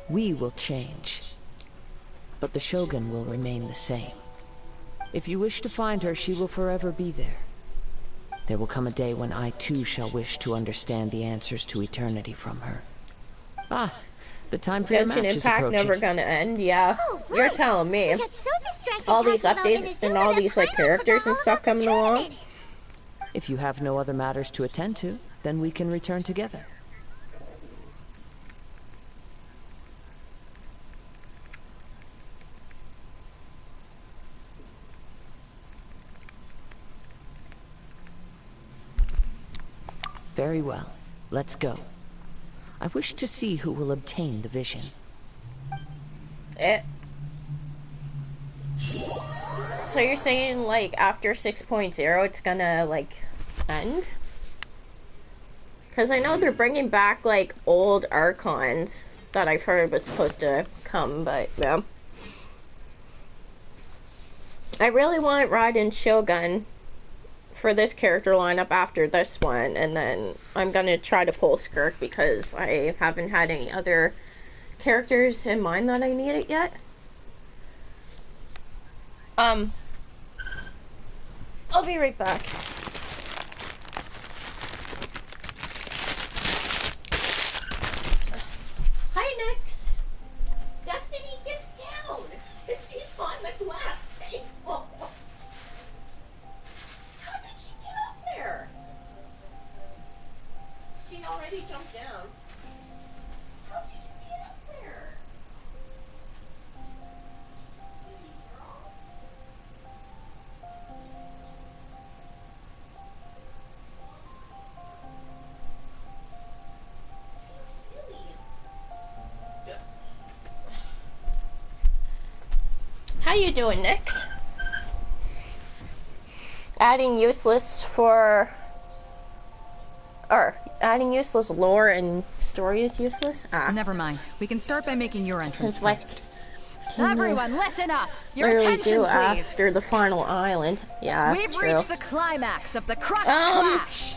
we will change. But the Shogun will remain the same. If you wish to find her, she will forever be there. There will come a day when I too shall wish to understand the answers to eternity from her. Ah, the time for your Genshin match is Impact approaching. never gonna end, yeah. Oh, right. You're telling me. I got so distracted All these talking about updates Inazuma and all that these, like, I characters forgot and all stuff about the coming along. tournament. If you have no other matters to attend to, then we can return together. Very well. Let's go. I wish to see who will obtain the vision. So you're saying, like, after 6.0 it's gonna, like, end? Because I know they're bringing back, like, old Archons that I've heard was supposed to come, but, yeah. I really want Raiden Shogun for this character lineup after this one, and then I'm gonna try to pull Skirk because I haven't had any other characters in mind that I need it yet. I'll be right back. Hi, Nix. Destiny, get down. She's on the glass table. How did she get up there? She already jumped down. How did you get up there? Silly girl. How you doing, Nix? Adding useless lore and story is useless? Ah. Never mind. We can start by making your entrance Since why? first. Everyone, listen up. Your Where do we attention, do please. after the final island? Yeah, We've true. reached the climax of the Crux Clash.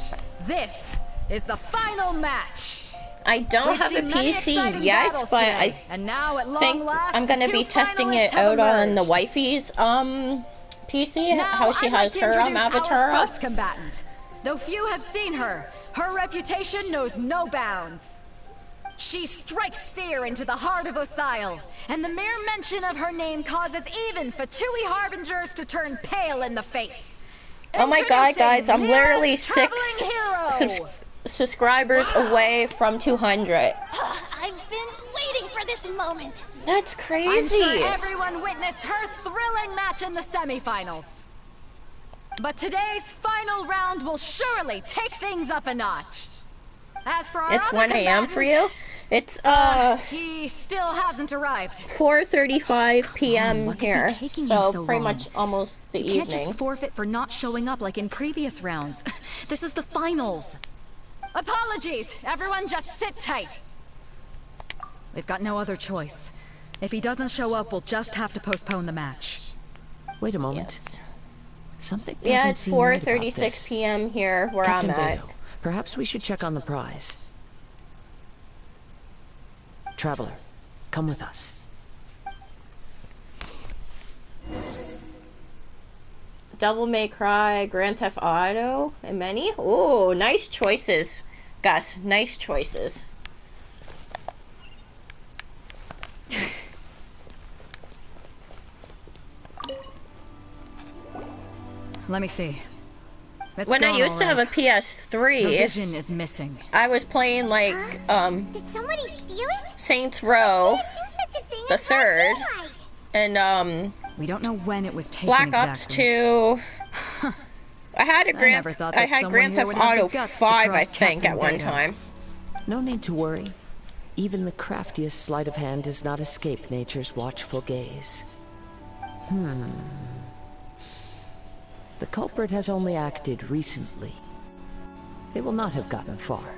This is the final match. I don't have a PC yet, but I and now at long think last, I'm gonna be testing it out on the wifey's PC. Now, How she I'd has like to her introduce avatar our up. first combatant. Though few have seen her, her reputation knows no bounds. She strikes fear into the heart of Osile, and the mere mention of her name causes even Fatui Harbingers to turn pale in the face. Oh my god, guys, I'm Lyra's literally traveling hero. subscribers away from 200. I've been waiting for this moment. That's I'm crazy. sure everyone witnessed her thrilling match in the semifinals. But today's final round will surely take things up a notch. As for our It's other 1 a.m. for you? It's he still hasn't arrived. 4:35 p.m. what could be here, taking him so so pretty long? much almost the You can't evening. just forfeit for not showing up like in previous rounds. This is the finals. Apologies, everyone just sit tight. We've got no other choice. If he doesn't show up, we'll just have to postpone the match. Wait a moment. Yes. Something doesn't Yeah, it's seem right about 4:36 this. p.m. here where Captain I'm at. Beto, perhaps we should check on the prize. Traveler, come with us. Devil May Cry, Grand Theft Auto, and many. Ooh, nice choices, Gus. Nice choices. Let me see. It's When I gone used to all have a right. PS3, The vision is missing. I was playing like Did somebody steal it? Saints Row, Do such a thing the in broad third, daylight. and We don't know when it was taken Black Ops exactly. 2. I had a never thought that had someone Grand here Theft would have the Auto guts to 5, I cross think, Captain at one Beto. time. No need to worry. Even the craftiest sleight of hand does not escape nature's watchful gaze. The culprit has only acted recently. They will not have gotten far.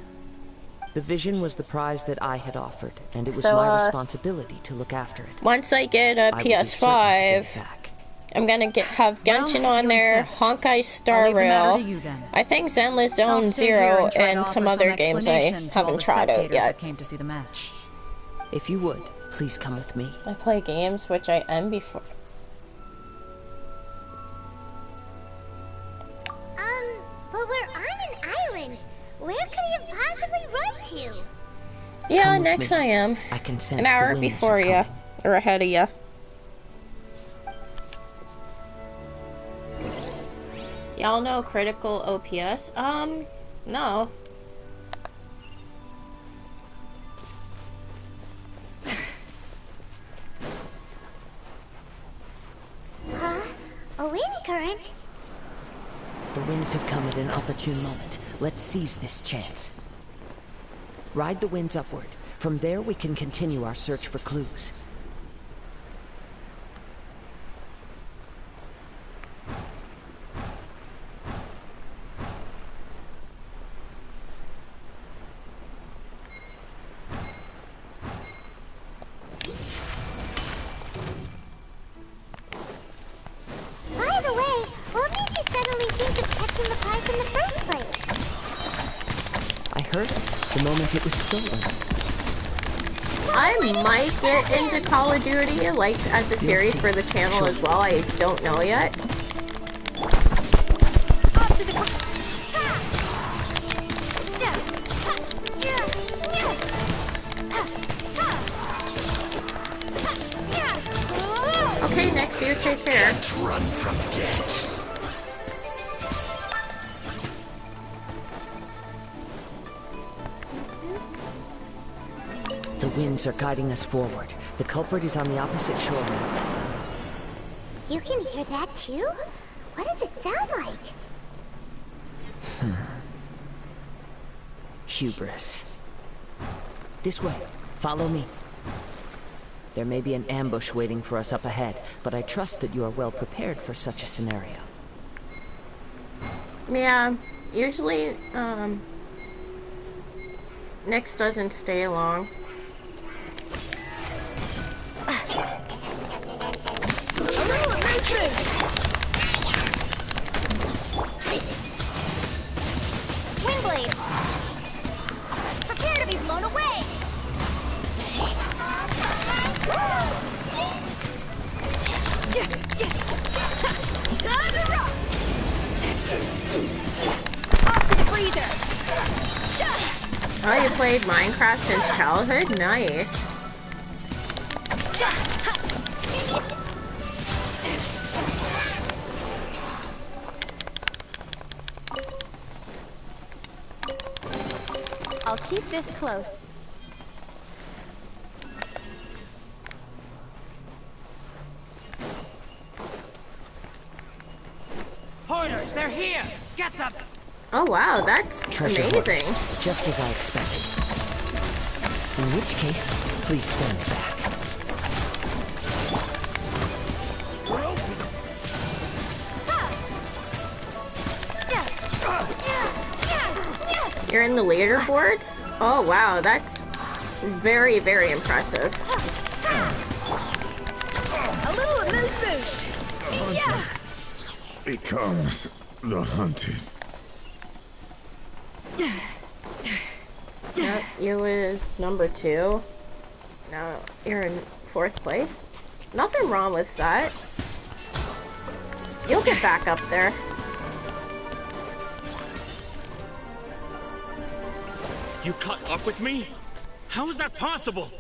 The vision was the prize that I had offered, and it was So, my responsibility to look after it. Once I get a I will be certain to get PS5, it back. I'm gonna have Genshin Well, if on you there, insist. Honkai Star I'll leave the matter Rail, to you, then. I think Zenless I'll Zone stay here Zero, and try to and offer some other games I explanation to all haven't the tried out spectators yet. that came to see the match. If you would, please come with me. I play games which I end before. But we're on an island. Where could he have possibly run to? Yeah, Come with next me. I am. I can sense An the hour winds before are you, coming. or ahead of you. Y'all know critical OPS? No. Huh? A wind current? The winds have come at an opportune moment. Let's seize this chance. Ride the winds upward. From there, we can continue our search for clues. By the way, what made you suddenly think of checking the prize in the first place? I heard it the moment it was stolen. I might get into Call of Duty, like, as a series for the channel as well. I don't know yet. Up to the Okay, next year, take care. Run from death. The winds are guiding us forward. The culprit is on the opposite shore now. You can hear that too? What does it sound like? Hubris. This way. Follow me. There may be an ambush waiting for us up ahead, but I trust that you are well prepared for such a scenario. Yeah, usually, Nyx doesn't stay long. Off to the freezer. Oh, you played Minecraft since childhood? Nice. I'll keep this close. Hoarders, they're here! Get them! Oh wow, that's Treasure amazing. hoarders, just as I expected. In which case, please stand back. You're in the leaderboards? Oh wow, that's very, very impressive. A little amuse-bouche. Yeah. Becomes the hunted. Yep, you was number 2. Now you're in 4th place. Nothing wrong with that. You'll get back up there. You caught up with me? How is that possible?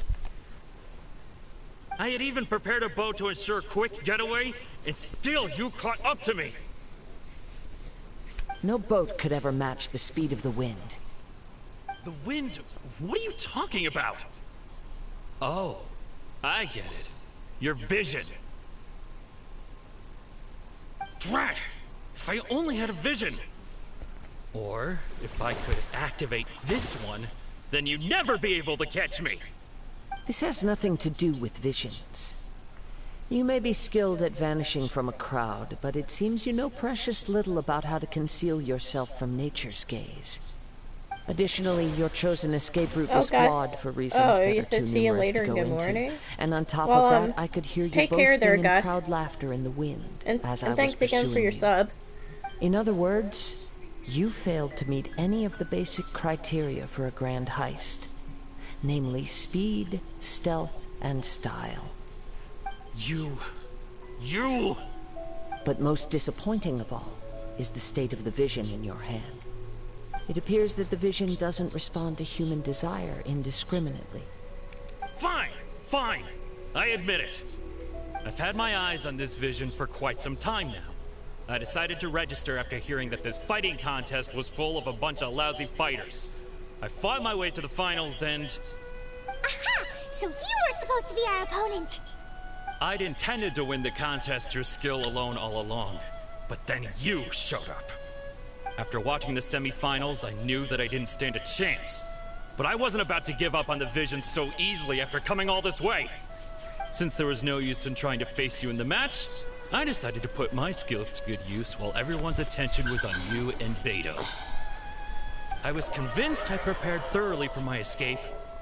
I had even prepared a boat to ensure a quick getaway, and still you caught up to me. No boat could ever match the speed of the wind. The wind? What are you talking about? Oh, I get it. Your vision. Drat! If I only had a vision. Or, if I could activate this one, then you'd never be able to catch me. This has nothing to do with visions. You may be skilled at vanishing from a crowd, but it seems you know precious little about how to conceal yourself from nature's gaze. Additionally, your chosen escape route was flawed for reasons that are too numerous to go into. And on top of that, I could hear you boasting in proud laughter in the wind as I was pursuing you. In other words, you failed to meet any of the basic criteria for a grand heist. Namely speed, stealth, and style. You... But most disappointing of all is the state of the vision in your hand. It appears that the vision doesn't respond to human desire indiscriminately. Fine, fine. I admit it. I've had my eyes on this vision for quite some time now. I decided to register after hearing that this fighting contest was full of a bunch of lousy fighters. I fought my way to the finals and... Aha! So you were supposed to be our opponent! I'd intended to win the contest through skill alone all along. But then you showed up. After watching the semi-finals, I knew that I didn't stand a chance. But I wasn't about to give up on the vision so easily after coming all this way. Since there was no use in trying to face you in the match, I decided to put my skills to good use while everyone's attention was on you and Beto. I was convinced I prepared thoroughly for my escape,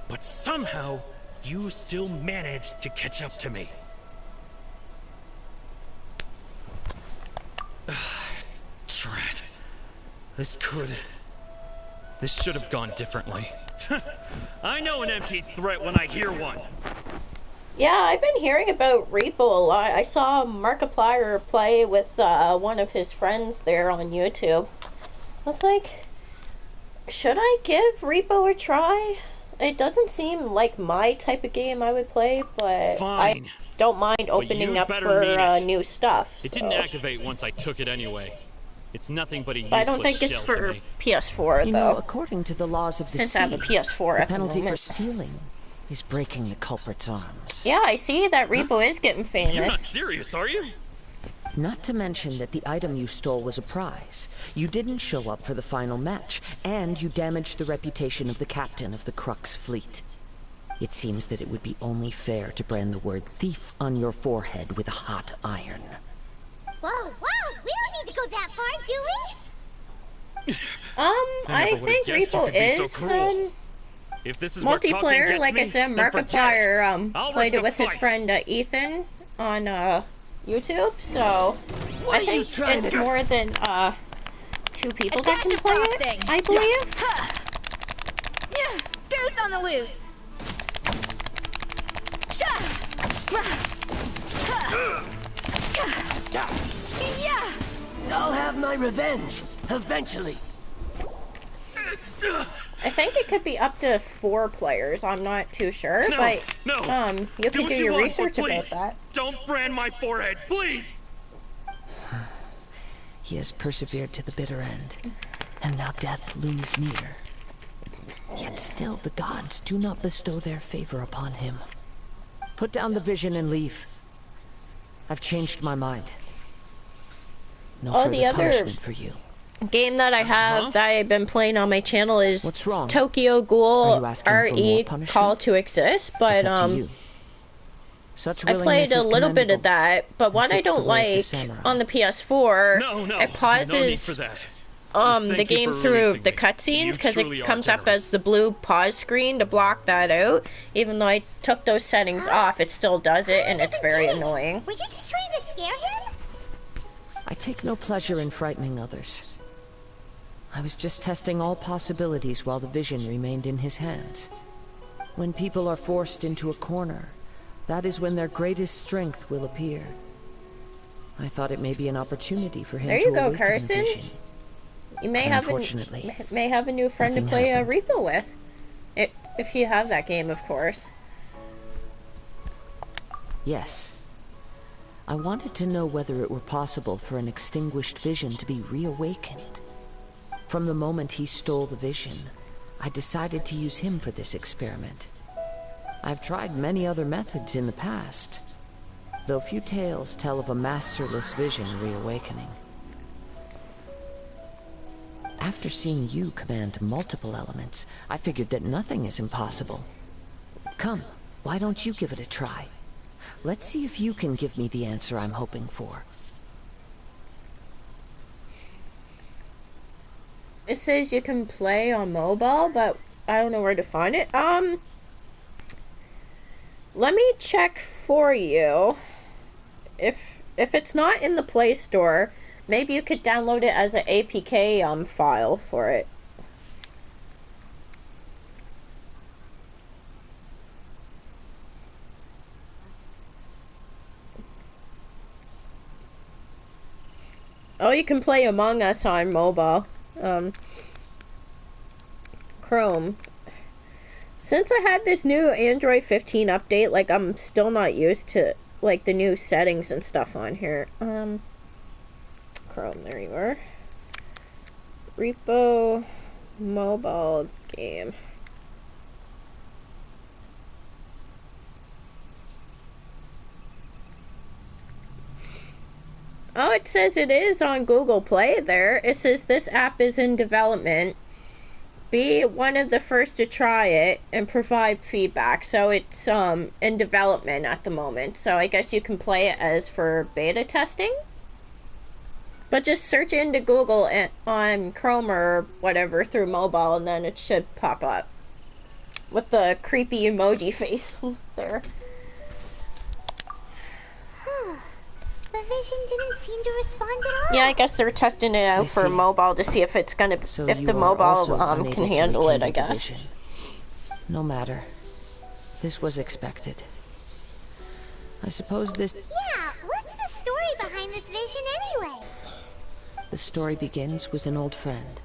but somehow, you still managed to catch up to me. Drat. This should have gone differently. I know an empty threat when I hear one. Yeah, I've been hearing about Repo a lot. I saw Markiplier play with one of his friends there on YouTube. I was like, should I give Repo a try? It doesn't seem like my type of game I would play, but Fine. I don't mind opening up for new stuff. It didn't activate once I took it anyway. It's nothing but a useless I don't think it's shell for to me. PS4 You though. know, according to the laws of the Since sea, I have a PS4 the at the penalty for moment. stealing is breaking the culprit's arms. Yeah, I see that Repo is getting famous. You're not serious, are you? Not to mention that the item you stole was a prize. You didn't show up for the final match, and you damaged the reputation of the captain of the Crux fleet. It seems that it would be only fair to brand the word thief on your forehead with a hot iron. Whoa, we don't need to go that far, do we? I think Repo is if this is where talking multiplayer. gets Like me, I said, then forget Markiplier I'll played risk it a with his fight. friend Ethan on YouTube. So I think it's more than 2 people that can play it. I believe. Goose on the loose. my revenge, eventually. I think it could be up to 4 players. I'm not too sure, No, but no. you can what do you your want, research but about please, that. Don't brand my forehead, please. He has persevered to the bitter end, and now death looms near. Yet still the gods do not bestow their favor upon him. Put down the vision and leave. I've changed my mind. No further punishment for you. Game that I have that I've been playing on my channel is What's wrong? Tokyo Ghoul RE punishment? Call to Exist, but It's up to you. Such I played willingness a is little bit of commendable. that, but what I Fix the don't way of the like samurai. on the PS4, No, it no need pauses for that. the Thank you game for through releasing the me. cutscenes You because truly it are comes up generous. as the blue pause screen to block that out. Even though I took those settings off, it still does it, and it's very annoying. Were you just trying to scare him? I take no pleasure in frightening others. I was just testing all possibilities while the vision remained in his hands. When people are forced into a corner, that is when their greatest strength will appear. I thought it may be an opportunity for him There to you go, awaken the Carson. vision. You may But have unfortunately, a new friend to nothing play happened. Repo with, if you have that game, of course. Yes. I wanted to know whether it were possible for an extinguished vision to be reawakened. From the moment he stole the vision, I decided to use him for this experiment. I've tried many other methods in the past, though few tales tell of a masterless vision reawakening. After seeing you command multiple elements, I figured that nothing is impossible. Come, why don't you give it a try? Let's see if you can give me the answer I'm hoping for. It says you can play on mobile, but I don't know where to find it. Let me check for you. If it's not in the Play Store, maybe you could download it as an APK file for it. Oh, you can play Among Us on mobile. Chrome. Since I had this new Android 15 update, like, I'm still not used to, like, the new settings and stuff on here. Chrome, there you are. Repo mobile game. Oh, it says it is on Google Play there. It says this app is in development. Be one of the first to try it and provide feedback. So it's in development at the moment. So I guess you can play it as for beta testing. But just search into Google on Chrome or whatever through mobile, and then it should pop up with the creepy emoji face there. The vision didn't seem to respond at all. Yeah, I guess they're testing it out for mobile to see if it's gonna, if the mobile can handle it, I guess. No matter. This was expected. I suppose this... Yeah, what's the story behind this vision anyway? The story begins with an old friend.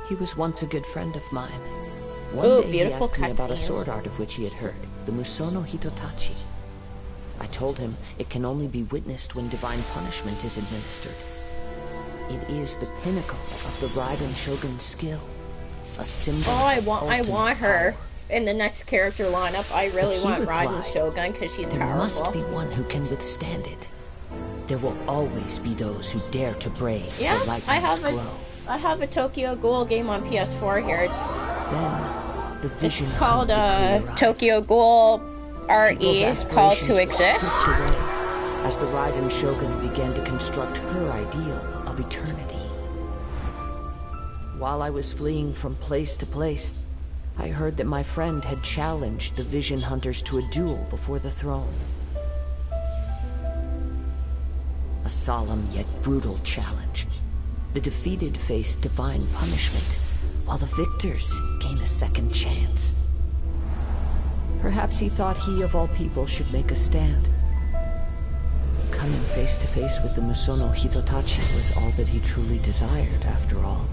He was once a good friend of mine. One day he asked me about a sword art of which he had heard, the Musono Hitotachi. I told him it can only be witnessed when divine punishment is administered. It is the pinnacle of the Raiden Shogun's skill, a symbol. Oh, I want her in the next character lineup. I really want Raiden Shogun because she's there powerful. Must be one who can withstand it. There will always be those who dare to brave the I lightning's glow. I have a Tokyo Ghoul game on PS4 here. Then the vision it's called Tokyo Ghoul RE Call to Exist. Away as the Raiden Shogun began to construct her ideal of eternity. While I was fleeing from place to place, I heard that my friend had challenged the Vision Hunters to a duel before the throne. A solemn yet brutal challenge. The defeated face divine punishment, while the victors gain a second chance. Perhaps he thought he of all people should make a stand. Coming face to face with the Musono Hitotachi was all that he truly desired, after all.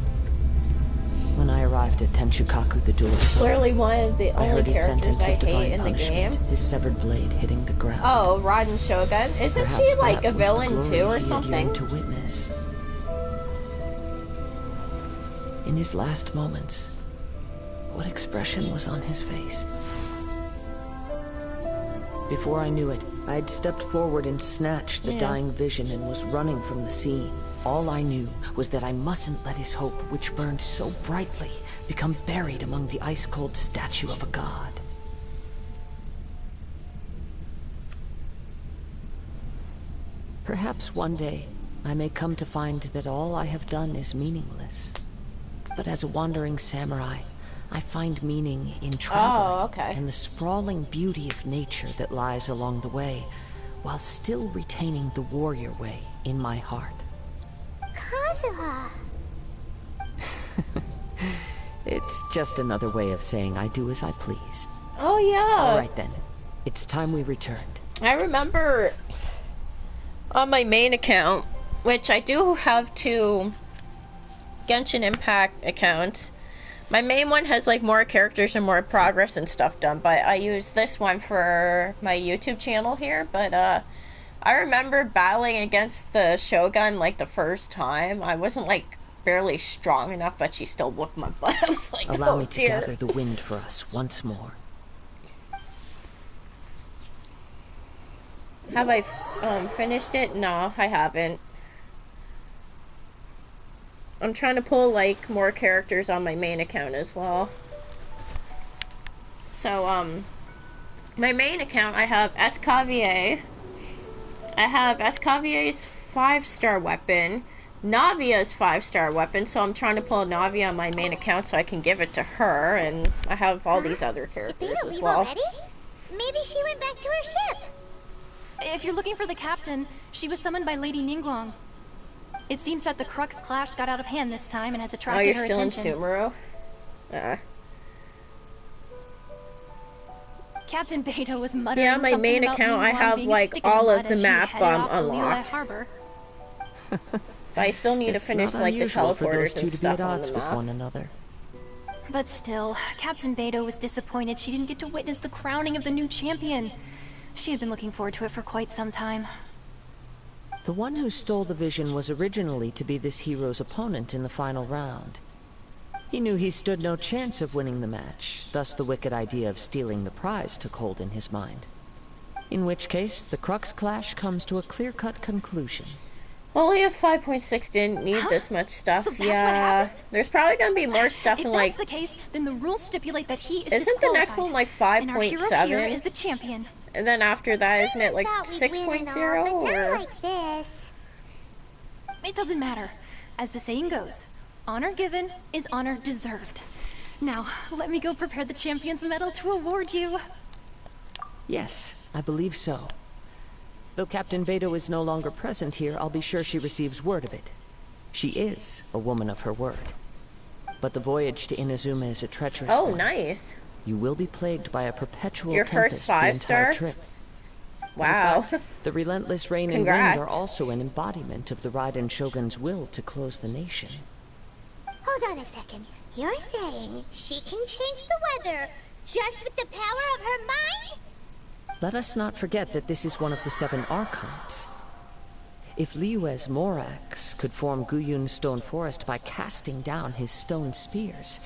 When I arrived at Tenchukaku the Duel, Literally one of the I only heard his characters sentence I of hate divine in the punishment, game. his severed blade hitting the ground. Oh, Raden Shogun. Isn't Perhaps she like that a was the villain glory too, or he had something? yearned to witness. In his last moments, what expression was on his face? Before I knew it, I had stepped forward and snatched the dying vision and was running from the scene. All I knew was that I mustn't let his hope, which burned so brightly, become buried among the ice-cold statue of a god. Perhaps one day, I may come to find that all I have done is meaningless. But as a wandering samurai, I find meaning in traveling and the sprawling beauty of nature that lies along the way, while still retaining the warrior way in my heart. Kazuha. It's just another way of saying I do as I please. Oh yeah. All right then, it's time we returned. I remember on my main account, which I do have two Genshin Impact accounts. My main one has like more characters and more progress and stuff done, but I use this one for my YouTube channel here. But I remember battling against the Shogun like the first time. I wasn't like barely strong enough, but she still whooped my butt. I was like, Allow oh, me to dear. gather the wind for us once more. Have I finished it? No, I haven't. I'm trying to pull like more characters on my main account as well. So my main account, I have Escavier. I have Escavier's 5-star weapon, Navia's 5-star weapon, so I'm trying to pull Navia on my main account so I can give it to her, and I have all these other characters as Leave well. already? Maybe she went back to her ship. If you're looking for the captain, she was summoned by Lady Ningguang. It seems that the Crux clash got out of hand this time and has attracted Oh, you're her still attention. in Sumeru? Captain Beidou was muttering Yeah, my something main about account, I Ningguang have being a like stick in all mud of the as she map headed off to Liyue unlocked. Harbor. But I still need to It's finish not like the unusual for those teleporters two and to be at stuff on odds the with map. one another. But still, Captain Beidou was disappointed she didn't get to witness the crowning of the new champion. She had been looking forward to it for quite some time. The one who stole the vision was originally to be this hero's opponent in the final round. He knew he stood no chance of winning the match, thus the wicked idea of stealing the prize took hold in his mind. In which case, the Crux clash comes to a clear-cut conclusion. Only a 5.6 didn't need this much stuff. Yeah, there's probably gonna be more stuff If in that's like. the case, then the rules stipulate that he is Isn't the next one like and our hero here 5.7? is the champion. And then after that, isn't it like Thought we'd win and all, 6.0? but not Or like this. It doesn't matter. As the saying goes, honor given is honor deserved. Now, let me go prepare the champion's medal to award you. Yes, I believe so. Though Captain Beidou is no longer present here, I'll be sure she receives word of it. She is a woman of her word. But the voyage to Inazuma is a treacherous oh, one. nice. You will be plagued by a perpetual Your first tempest the entire 5-star? trip. Wow. In fact, the relentless rain and Congrats. wind are also an embodiment of the Raiden Shogun's will to close the nation. Hold on a second. You're saying she can change the weather just with the power of her mind? Let us not forget that this is one of the 7 Archons. If Liyue's Morax could form Guyun's stone forest by casting down his stone spears,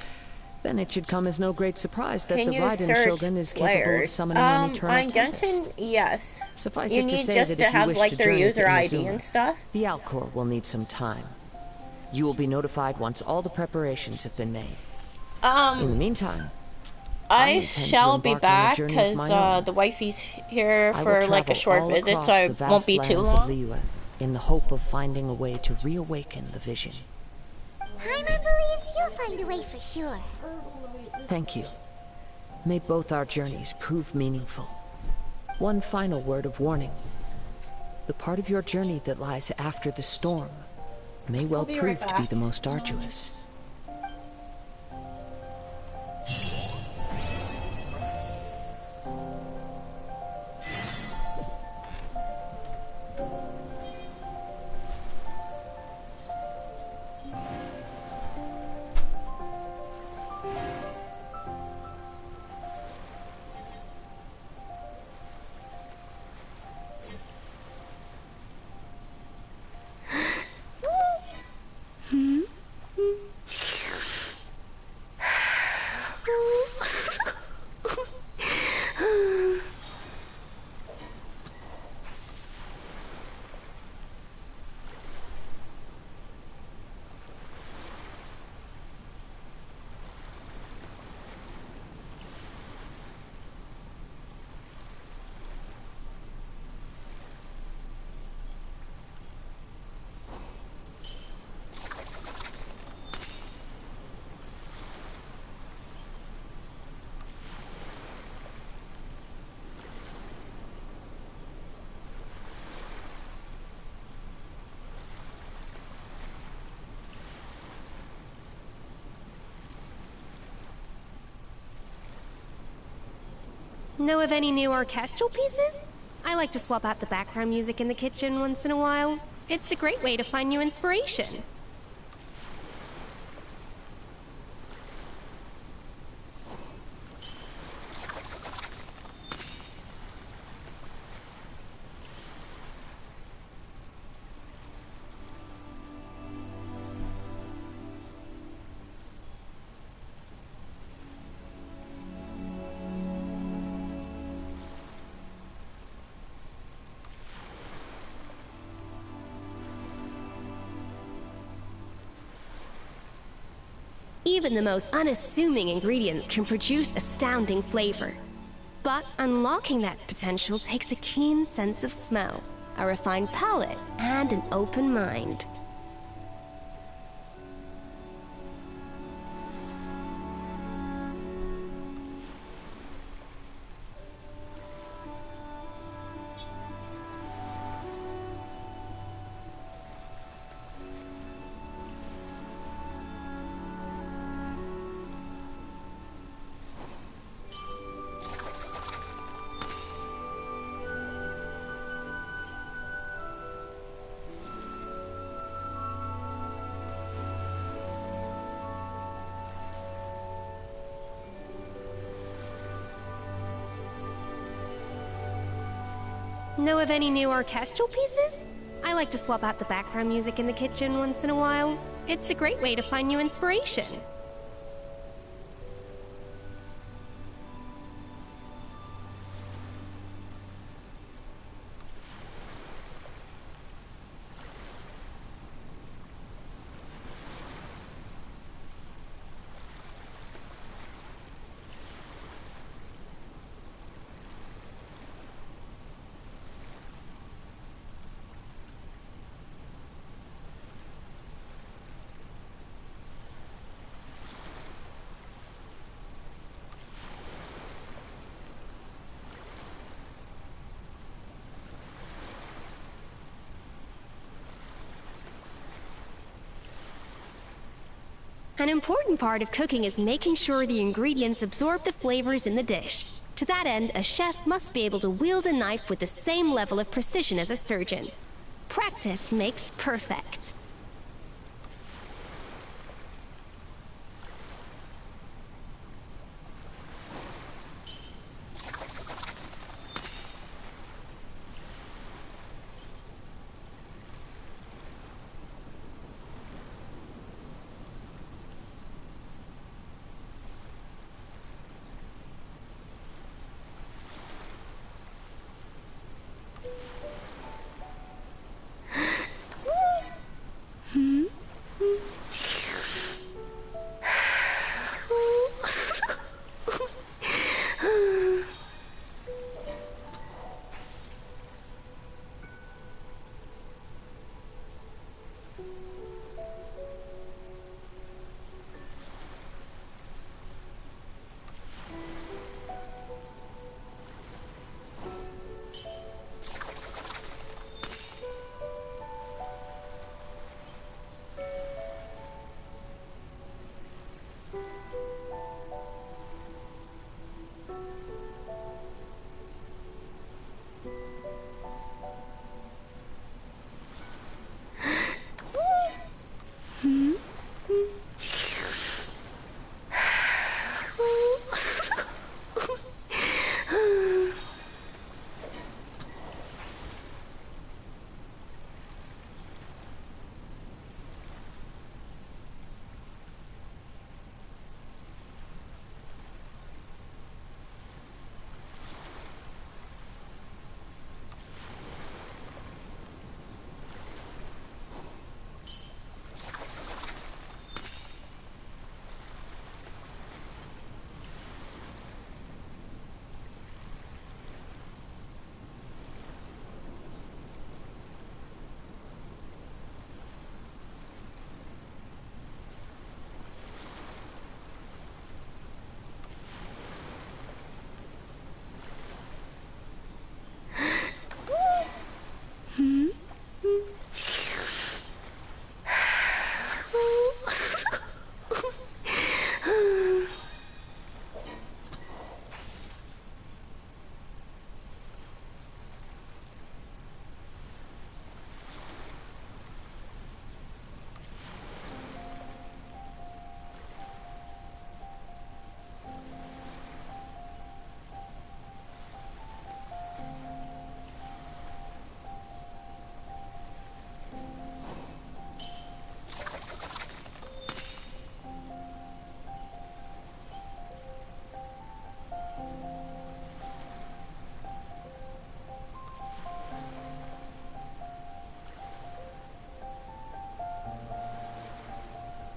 then it should come as no great surprise that Can the you Raiden search Shogun is capable of players? summoning an On eternal tempest. Genshin, yes. Suffice You it to need say just that to if you have wish like to their journey user to ID Inazuma, and stuff. the Alcor will need some time. You will be notified once all the preparations have been made. In the meantime, I intend to shall be embark on a back journey of because my own. the wifey's here I will for like a travel short all visit, across so I the vast won't be too lands of long. Liyue, in the hope of finding a way to reawaken the vision. Paimon believes you'll find a way for sure. Thank you. May both our journeys prove meaningful. One final word of warning. The part of your journey that lies after the storm may well be prove right to be back. the most arduous. Know of any new orchestral pieces? I like to swap out the background music in the kitchen once in a while. It's a great way to find new inspiration. Even the most unassuming ingredients can produce astounding flavor. But unlocking that potential takes a keen sense of smell, a refined palate, and an open mind. Know of any new orchestral pieces? I like to swap out the background music in the kitchen once in a while. It's a great way to find new inspiration. An important part of cooking is making sure the ingredients absorb the flavors in the dish. To that end, a chef must be able to wield a knife with the same level of precision as a surgeon. Practice makes perfect.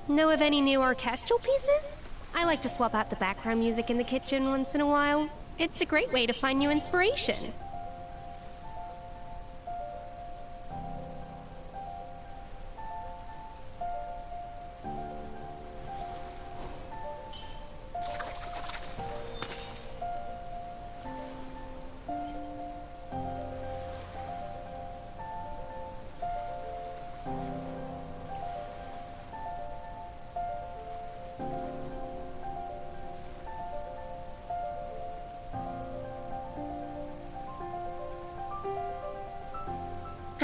Know of any new orchestral pieces? I like to swap out the background music in the kitchen once in a while. It's a great way to find new inspiration.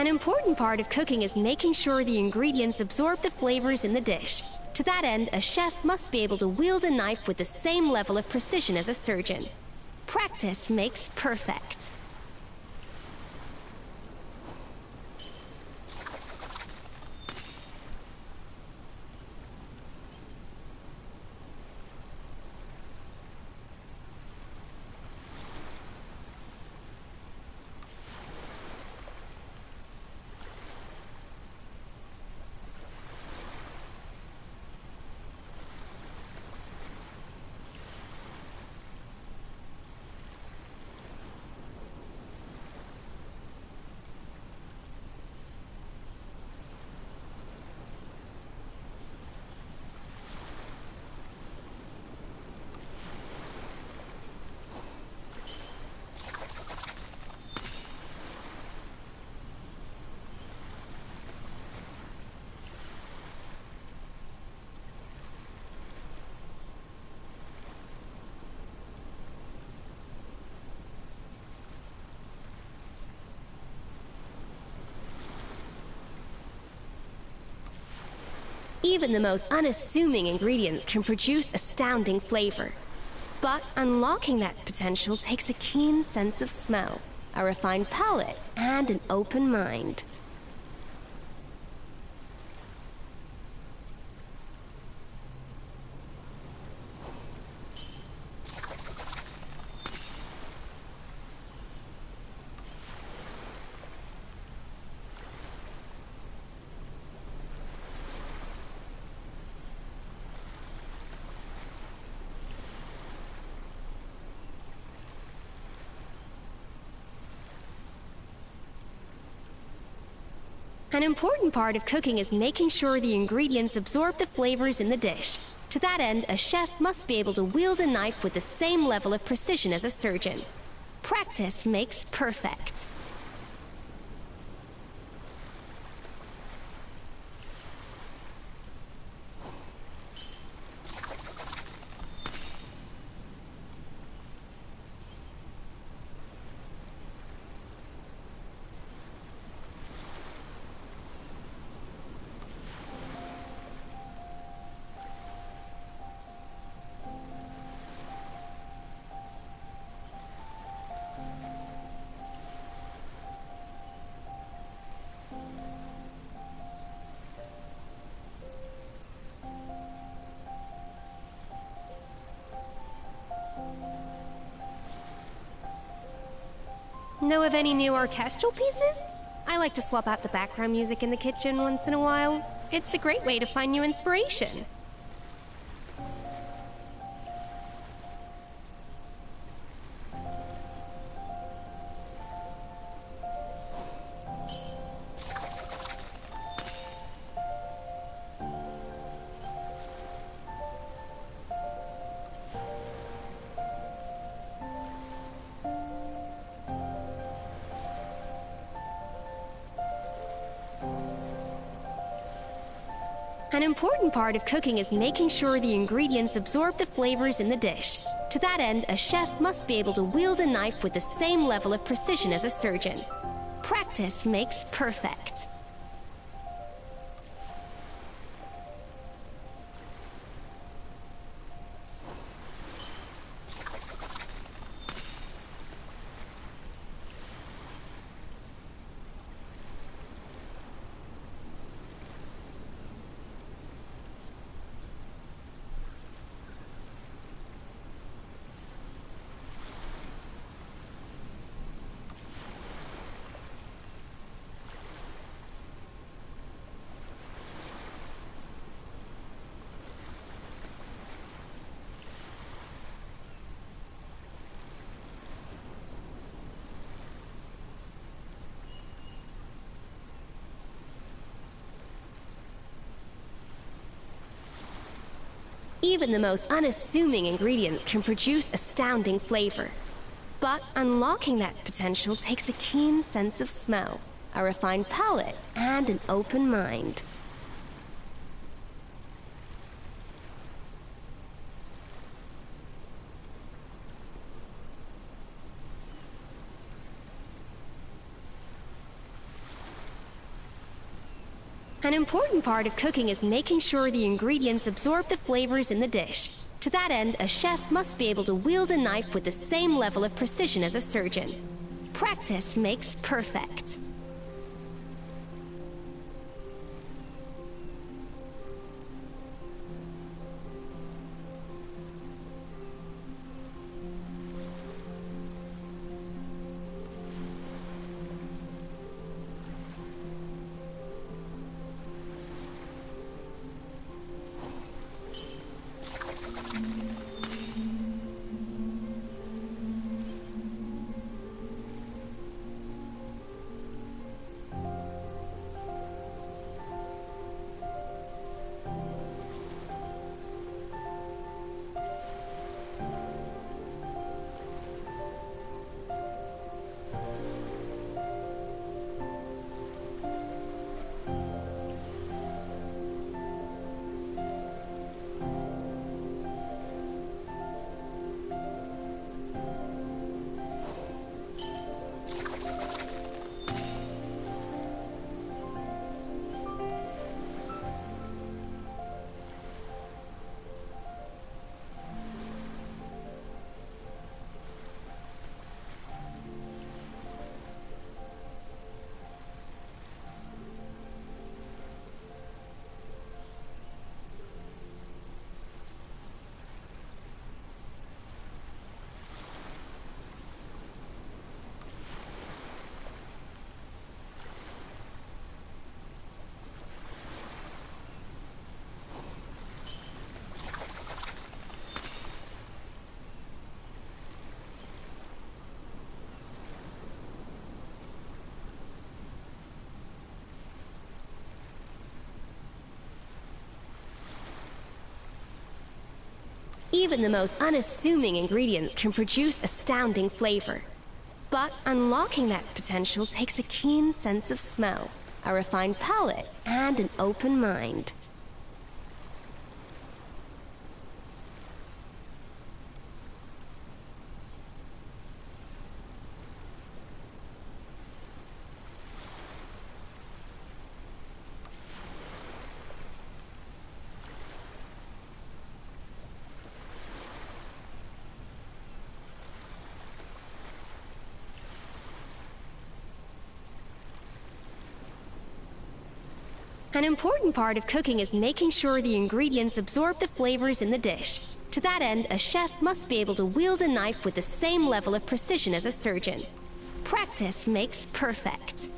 An important part of cooking is making sure the ingredients absorb the flavors in the dish. To that end, a chef must be able to wield a knife with the same level of precision as a surgeon. Practice makes perfect. Even the most unassuming ingredients can produce astounding flavor. But unlocking that potential takes a keen sense of smell, a refined palate, and an open mind. An important part of cooking is making sure the ingredients absorb the flavors in the dish. To that end, a chef must be able to wield a knife with the same level of precision as a surgeon. Practice makes perfect. Know of any new orchestral pieces? I like to swap out the background music in the kitchen once in a while. It's a great way to find new inspiration. An important part of cooking is making sure the ingredients absorb the flavors in the dish. To that end, a chef must be able to wield a knife with the same level of precision as a surgeon. Practice makes perfect. Even the most unassuming ingredients can produce astounding flavor. But unlocking that potential takes a keen sense of smell, a refined palate, and an open mind. An important part of cooking is making sure the ingredients absorb the flavors in the dish. To that end, a chef must be able to wield a knife with the same level of precision as a surgeon. Practice makes perfect. Even the most unassuming ingredients can produce astounding flavor. But unlocking that potential takes a keen sense of smell, a refined palate, and an open mind. An important part of cooking is making sure the ingredients absorb the flavors in the dish. To that end, a chef must be able to wield a knife with the same level of precision as a surgeon. Practice makes perfect.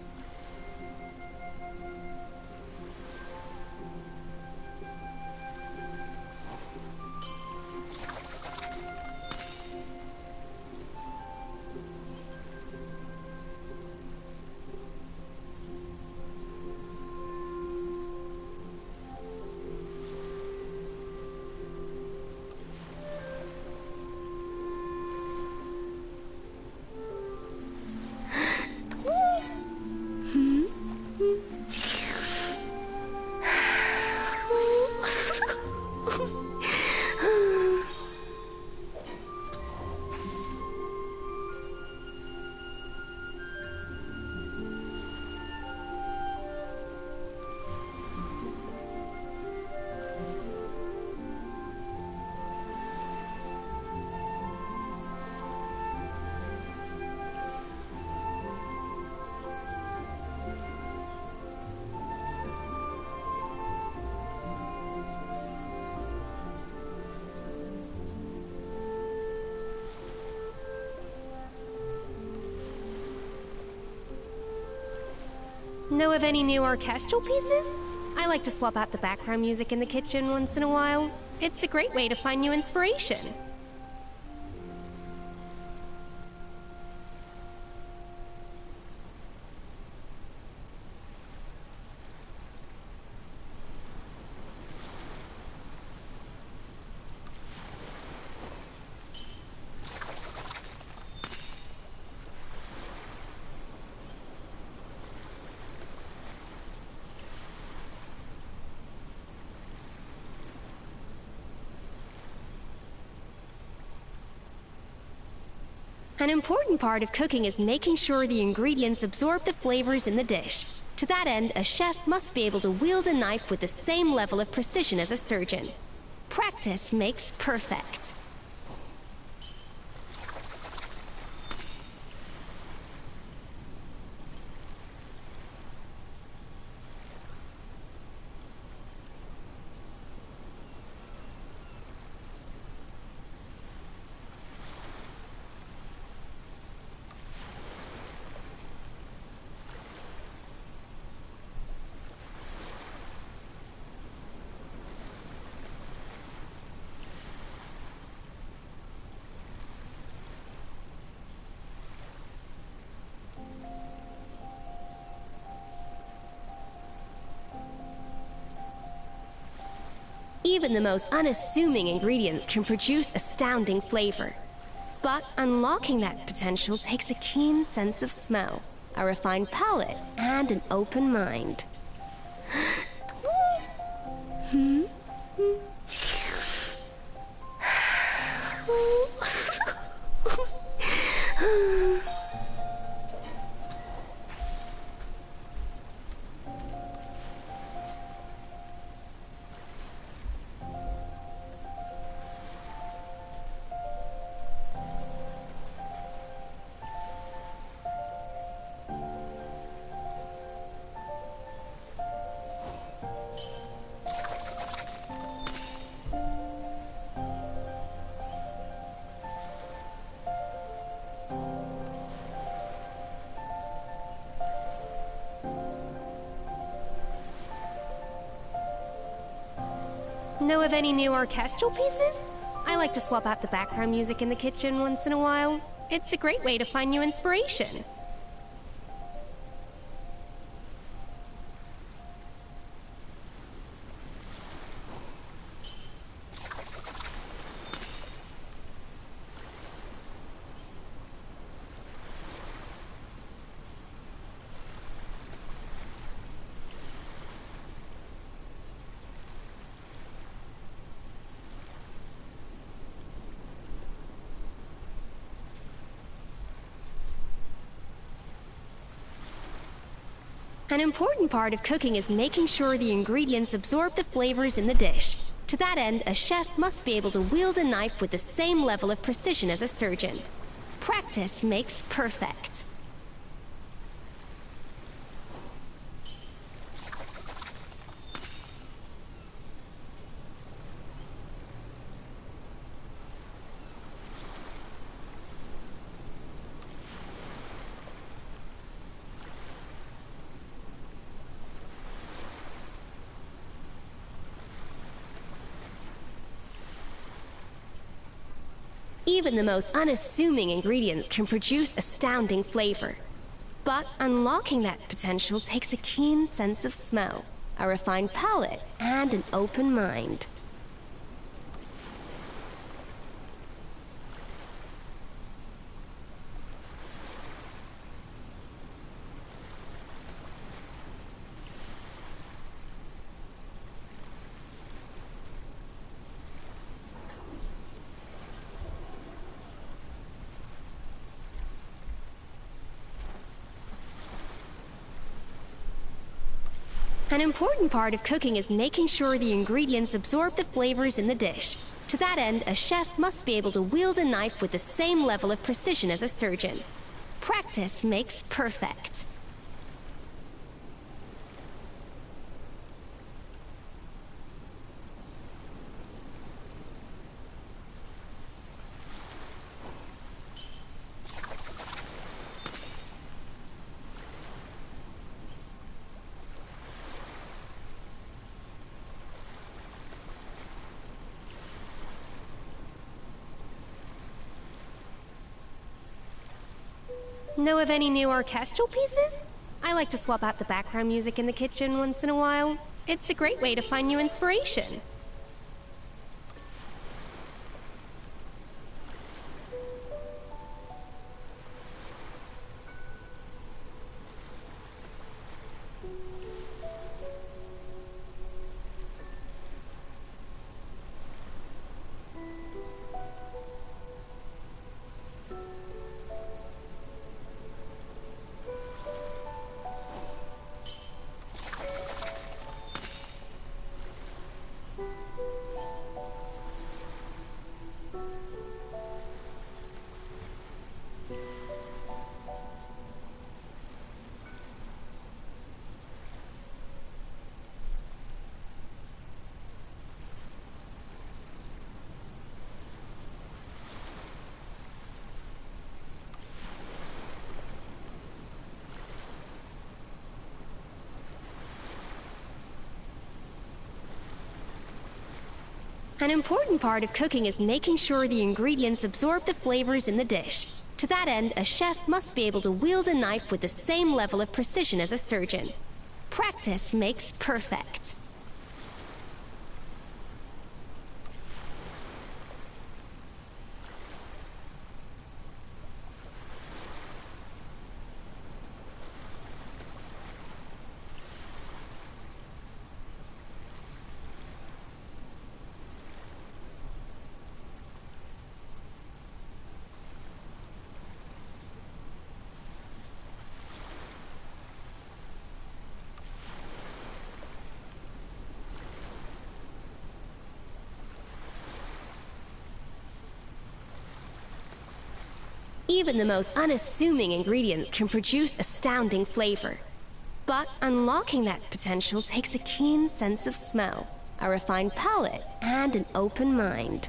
Know of any new orchestral pieces? I like to swap out the background music in the kitchen once in a while. It's a great way to find new inspiration. An important part of cooking is making sure the ingredients absorb the flavors in the dish. To that end, a chef must be able to wield a knife with the same level of precision as a surgeon. Practice makes perfect. Even the most unassuming ingredients can produce astounding flavor. But unlocking that potential takes a keen sense of smell, a refined palate, and an open mind. Know of any new orchestral pieces? I like to swap out the background music in the kitchen once in a while. It's a great way to find new inspiration. An important part of cooking is making sure the ingredients absorb the flavors in the dish. To that end, a chef must be able to wield a knife with the same level of precision as a surgeon. Practice makes perfect. Even the most unassuming ingredients can produce astounding flavor. But unlocking that potential takes a keen sense of smell, a refined palate, and an open mind. An important part of cooking is making sure the ingredients absorb the flavors in the dish. To that end, a chef must be able to wield a knife with the same level of precision as a surgeon. Practice makes perfect. Know of any new orchestral pieces? I like to swap out the background music in the kitchen once in a while. It's a great way to find new inspiration. An important part of cooking is making sure the ingredients absorb the flavors in the dish. To that end, a chef must be able to wield a knife with the same level of precision as a surgeon. Practice makes perfect. Even the most unassuming ingredients can produce astounding flavor. But unlocking that potential takes a keen sense of smell, a refined palate, and an open mind.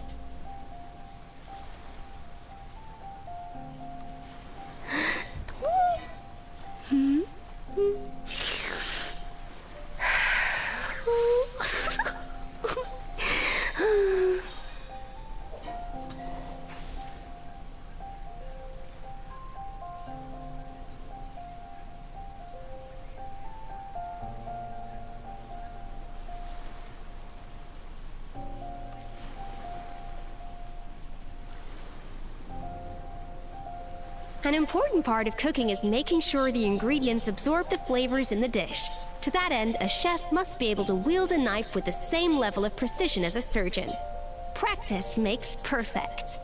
An important part of cooking is making sure the ingredients absorb the flavors in the dish. To that end, a chef must be able to wield a knife with the same level of precision as a surgeon. Practice makes perfect.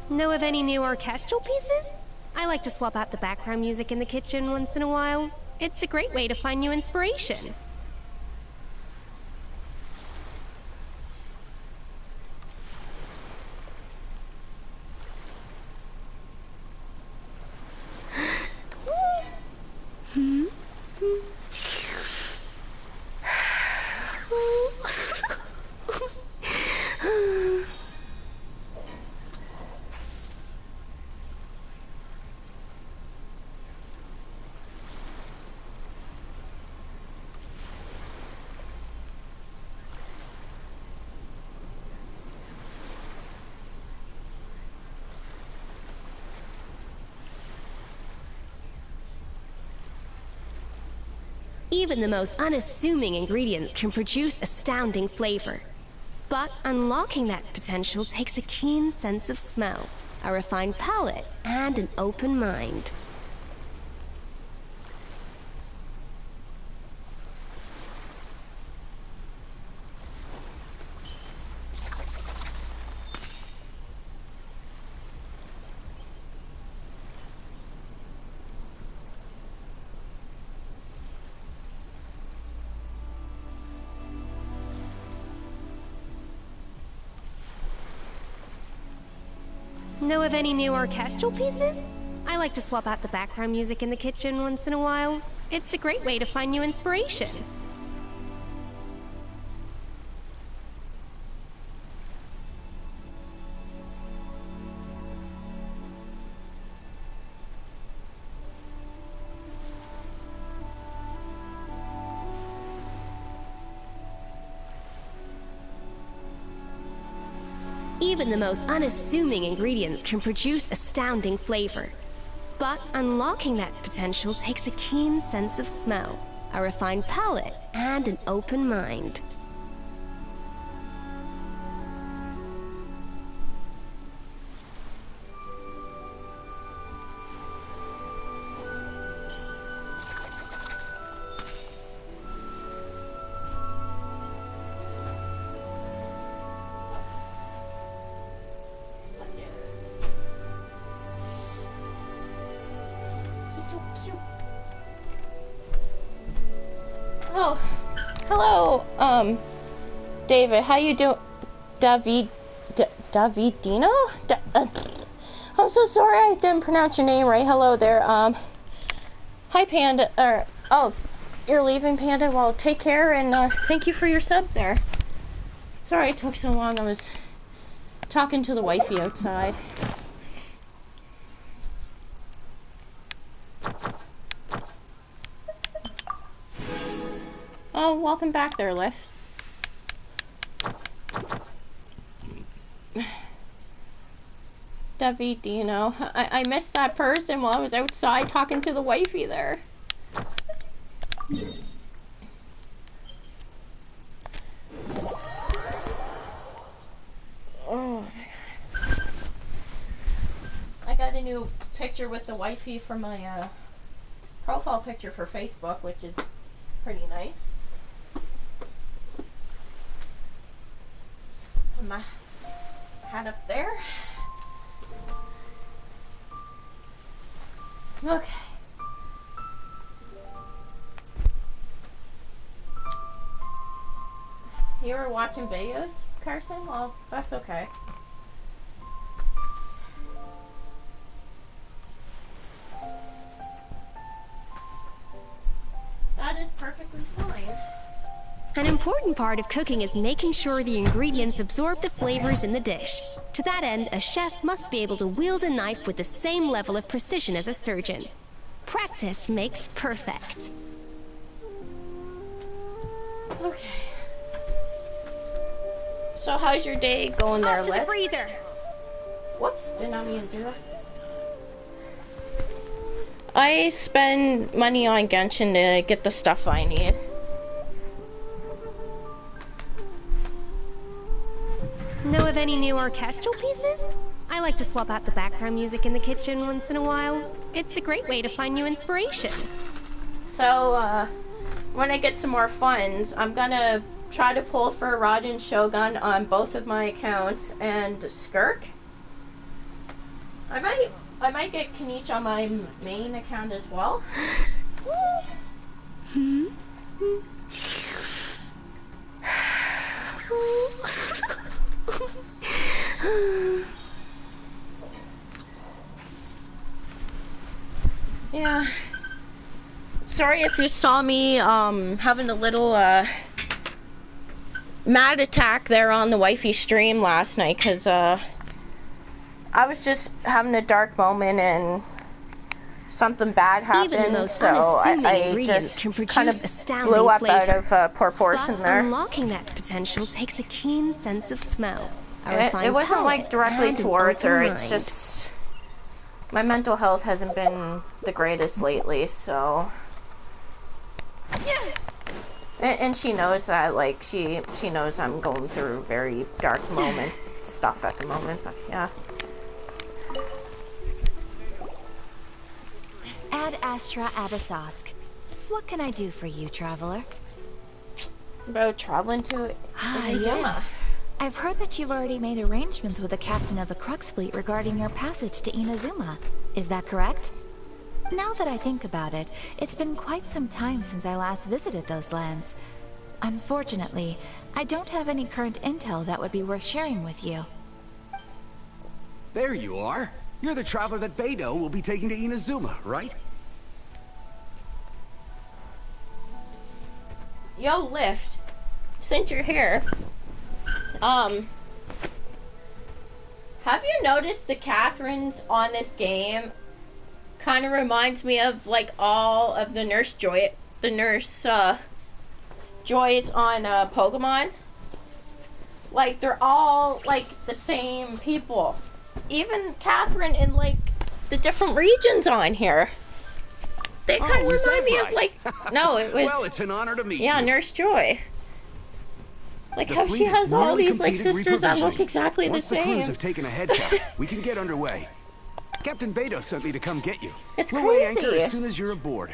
Know of any new orchestral pieces? I like to swap out the background music in the kitchen once in a while. It's a great way to find new inspiration. Even the most unassuming ingredients can produce astounding flavor. But unlocking that potential takes a keen sense of smell, a refined palate, and an open mind. Know of any new orchestral pieces? I like to swap out the background music in the kitchen once in a while. It's a great way to find new inspiration. Even the most unassuming ingredients can produce astounding flavor. But unlocking that potential takes a keen sense of smell, a refined palate, and an open mind. Oh, hello, David. How you doing? Davidino? I'm so sorry I didn't pronounce your name right. Hello there. Hi, Panda. you're leaving, Panda. Well, take care, and thank you for your sub there. Sorry it took so long. I was talking to the wifey outside. Oh, welcome back there, Lift. David Dino. I missed that person while I was outside talking to the wifey there. Oh, I got a new picture with the wifey for my profile picture for Facebook, which is pretty nice. Put my hat up there. Okay. You were watching videos, Carson? Well, that's okay. That is perfectly fine. An important part of cooking is making sure the ingredients absorb the flavors in the dish. To that end, a chef must be able to wield a knife with the same level of precision as a surgeon. Practice makes perfect. Okay. So how's your day going there, Off to the Liv? freezer. Whoops, did not mean to do that. I spend money on Genshin to get the stuff I need. Know of any new orchestral pieces? I like to swap out the background music in the kitchen once in a while. It's a great way to find new inspiration. So, when I get some more funds, I'm gonna try to pull for Raiden Shogun on both of my accounts and Skirk. I might get Kenichi on my main account as well. Yeah. Sorry if you saw me having a little mad attack there on the wifey stream last night, because I was just having a dark moment and something bad happened. Even the most so unassuming I ingredients just can produce kind of astounding blew up flavor. out of proportion But there. unlocking that potential takes a keen sense of smell. It wasn't like directly towards her. It's mind. just my mental health hasn't been the greatest lately, so. And she knows that, like, she knows I'm going through very dark moment stuff at the moment, but yeah. Ad Astra Abyssosque. What can I do for you, traveler? About traveling to Inazuma. Yes. I've heard that you've already made arrangements with the captain of the Crux fleet regarding your passage to Inazuma. Is that correct? Now that I think about it, it's been quite some time since I last visited those lands. Unfortunately, I don't have any current intel that would be worth sharing with you. There you are. You're the traveler that Beidou will be taking to Inazuma, right? Yo, Lift, since you're here, have you noticed the Catherines on this game kind of reminds me of, like, all of the Nurse Joys on Pokemon? Like, they're all, like, the same people. Even Catherine in, like, the different regions on here. They kind of remind me of, like, no, it was... Well, it's an honor to meet you. Yeah, Nurse Joy. Like, The how fleet she has has all nearly these, like, completed sisters that look reprovisioning. exactly Once the the crews same. have taken a head count, we can get underway. Captain Beidou sent me to come get you. It's we'll weigh crazy. anchor as soon as you're aboard.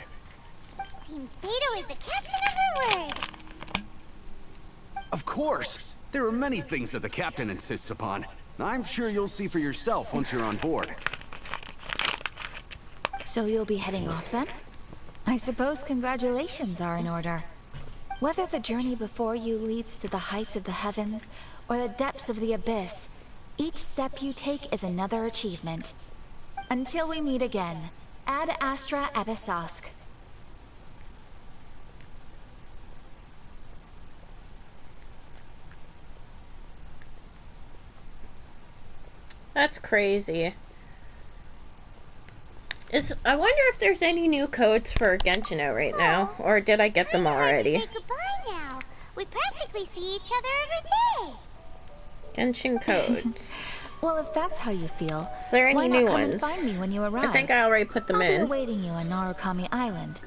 Seems Beidou is the captain of her word. Of course. There are many things that the captain insists upon. I'm sure you'll see for yourself once you're on board. So you'll be heading off then? I suppose congratulations are in order. Whether the journey before you leads to the heights of the heavens or the depths of the abyss, each step you take is another achievement. Until we meet again, Ad Astra Abyssosque. That's crazy. I wonder if there's any new codes for Genshin out right now, or did I get them already? Say goodbye now. We practically see each other every day. Genshin codes. Well, if that's how you feel, Is there any why new not come ones? and find me when you arrive? I think I already put them I'll in. be awaiting you on Narukami Island.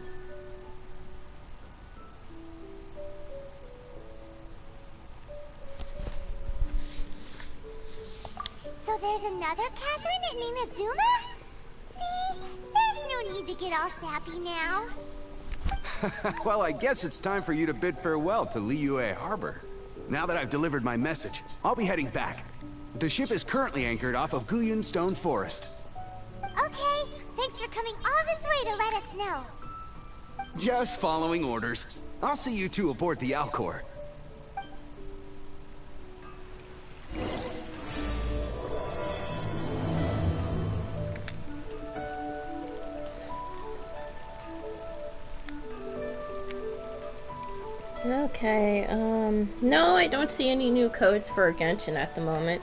So there's another Catherine at Ninazuma? See? There's no need to get all sappy now. Well, I guess it's time for you to bid farewell to Liyue Harbor. Now that I've delivered my message, I'll be heading back. The ship is currently anchored off of Guyun Stone Forest. Okay, thanks for coming all this way to let us know. Just following orders. I'll see you two aboard the Alcor. Okay, no, I don't see any new codes for Genshin at the moment.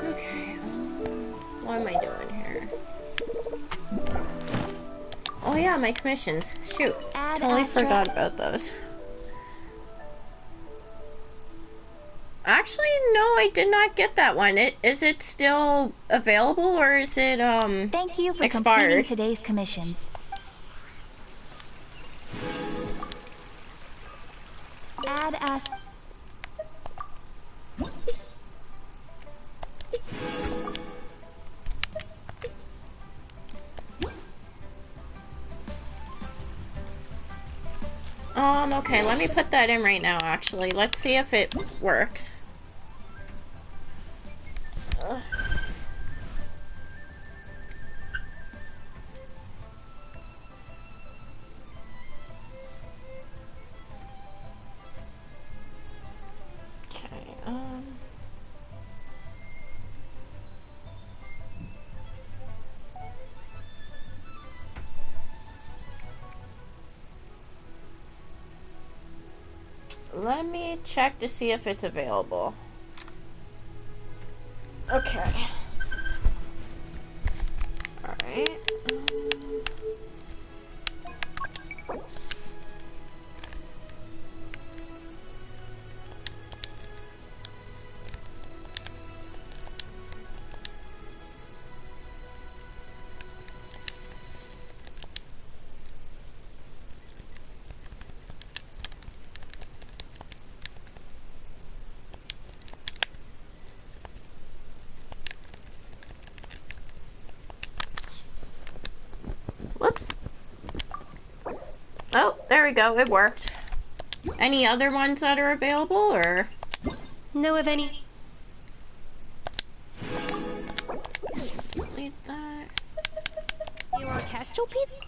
Okay, what am I doing here? Oh yeah, my commissions. Shoot, totally forgot about those. Actually, no, I did not get that one. Is it still available, or is it Thank you for expired? completing today's commissions. Add Ast. Okay, let me put that in right now, actually. Let's see if it works. Okay, let me check to see if it's available. Okay. Alright. Whoops. Oh, there we go. It worked. Any other ones that are available, or? Know of any? Delete that. Your orchestral people?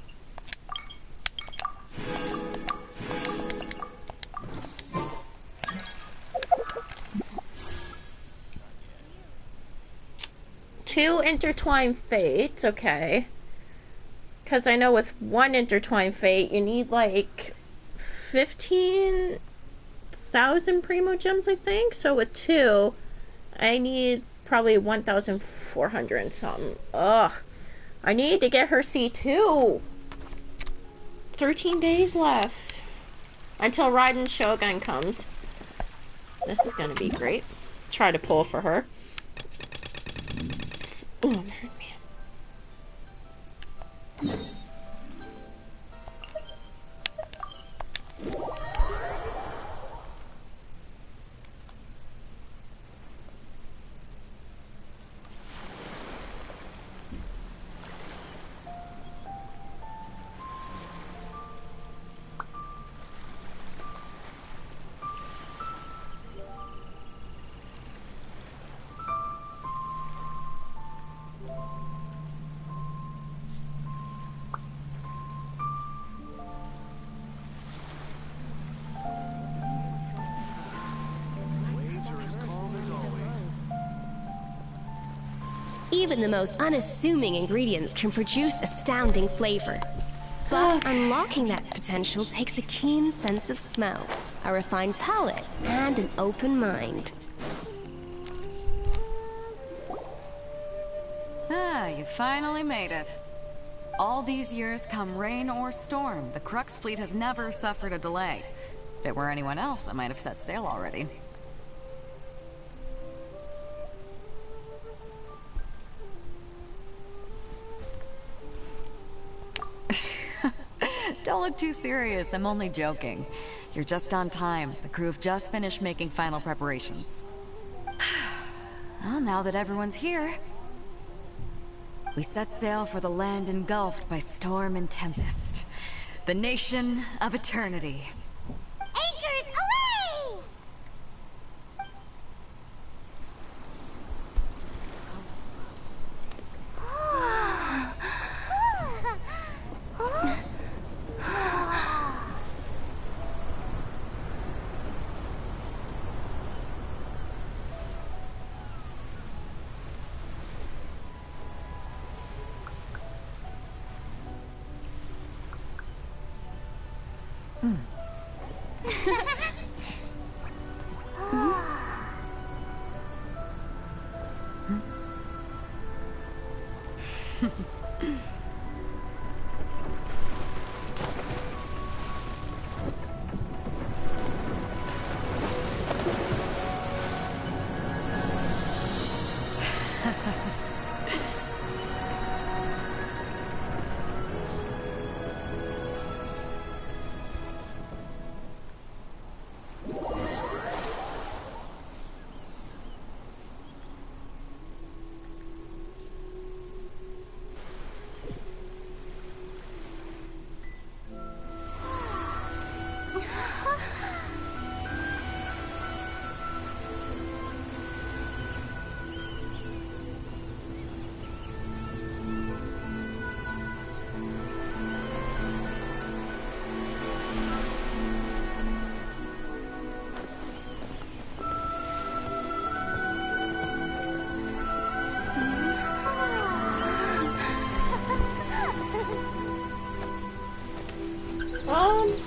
Two intertwined fates, okay. Because I know with one intertwined fate, you need like 15,000 primo gems, I think. So with two, I need probably 1,400 and something. Ugh. I need to get her C2. 13 days left. Until Raiden Shogun comes. This is going to be great. Try to pull for her. Oh, man. Even the most unassuming ingredients can produce astounding flavor. But unlocking that potential takes a keen sense of smell, a refined palate, and an open mind. Ah, you finally made it. All these years, come rain or storm, the Crux fleet has never suffered a delay. If it were anyone else, I might have set sail already. Don't look too serious, I'm only joking. You're just on time. The crew have just finished making final preparations. Well, now that everyone's here, we set sail for the land engulfed by storm and tempest. The nation of eternity. Anchors away!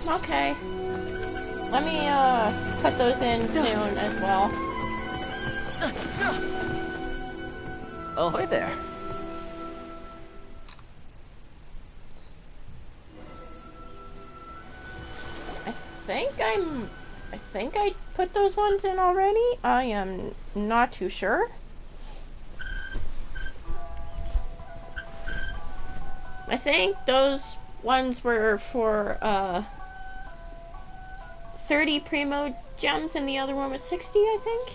Okay. Let me, put those in soon as well. Oh, hi there. I think I put those ones in already. I am not too sure. I think those ones were for, 30 primo gems and the other one was 60, I think.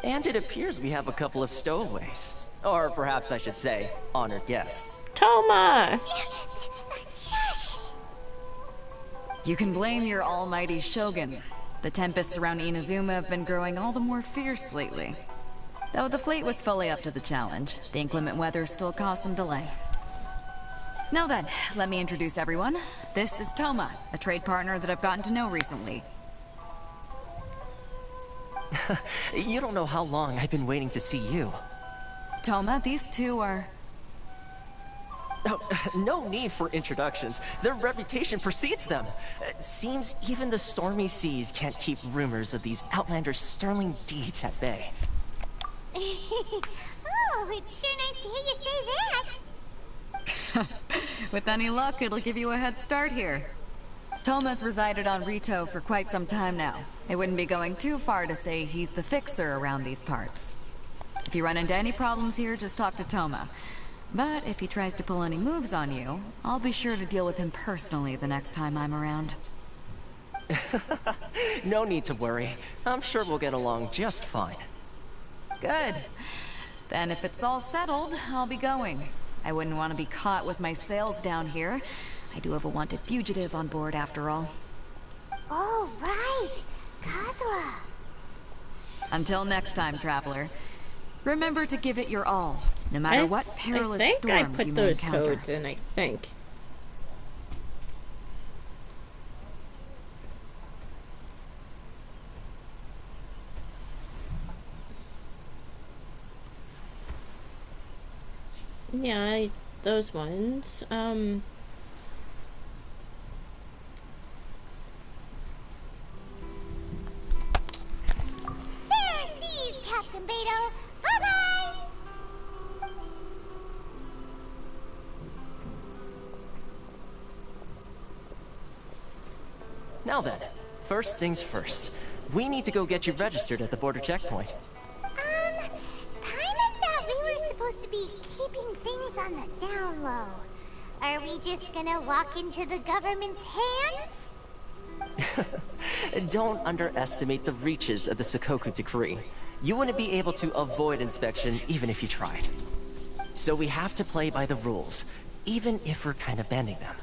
And it appears we have a couple of stowaways. Or perhaps I should say, honored guests. Toma! Shush! You can blame your almighty Shogun. The tempests around Inazuma have been growing all the more fierce lately. Though the fleet was fully up to the challenge, the inclement weather still caused some delay. Now then, let me introduce everyone. This is Toma, a trade partner that I've gotten to know recently. You don't know how long I've been waiting to see you. Toma, these two are... Oh, no need for introductions. Their reputation precedes them. It seems even the stormy seas can't keep rumors of these outlanders' sterling deeds at bay. Oh, it's sure nice to hear you say that. With any luck, it'll give you a head start here. Toma's resided on Rito for quite some time now. It wouldn't be going too far to say he's the fixer around these parts. If you run into any problems here, just talk to Toma. But if he tries to pull any moves on you, I'll be sure to deal with him personally the next time I'm around. No need to worry. I'm sure we'll get along just fine. Good. Then if it's all settled, I'll be going. I wouldn't want to be caught with my sails down here. I do have a wanted fugitive on board after all. Oh, right. Kazuha. Until next time, traveler. Remember to give it your all, no matter what perilous storms you may encounter. I put those codes in, I think. Yeah, those ones. Now then, first things first. We need to go get you registered at the border checkpoint. Paimon thought we were supposed to be keeping things on the down low. Are we just gonna walk into the government's hands? Don't underestimate the reaches of the Sakoku decree. You wouldn't be able to avoid inspection even if you tried. So we have to play by the rules, even if we're kind of bending them.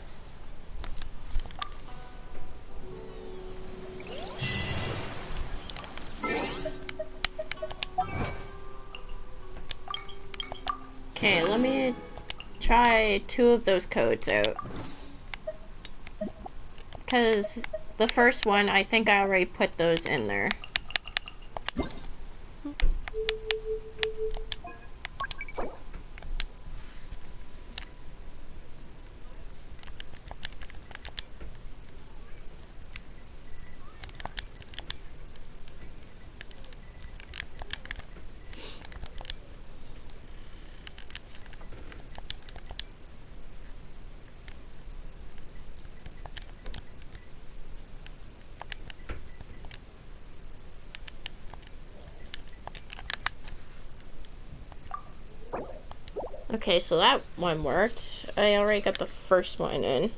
Okay, let me try 2 of those codes out. Because the first one, I think I already put those in there. Okay, so that one worked. I already got the first one in.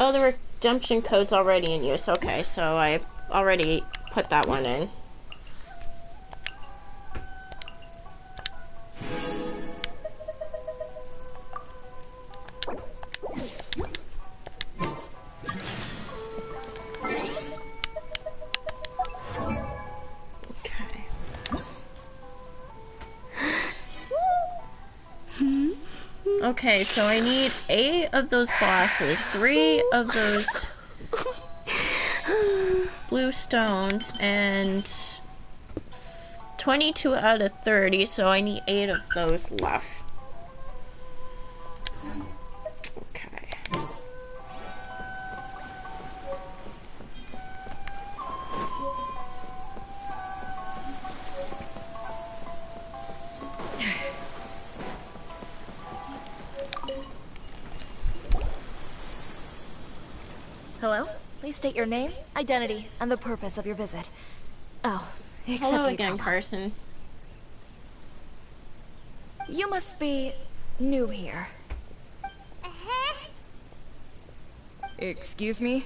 Oh, the redemption code's already in use. Okay, so I already put that one in. Okay, so I need 8 of those bosses, 3 of those blue stones, and 22 out of 30, so I need 8 of those left. Okay. Hello? Please state your name, identity, and the purpose of your visit. Oh, except Hello you, again, Tama. Carson. You must be new here. Excuse me?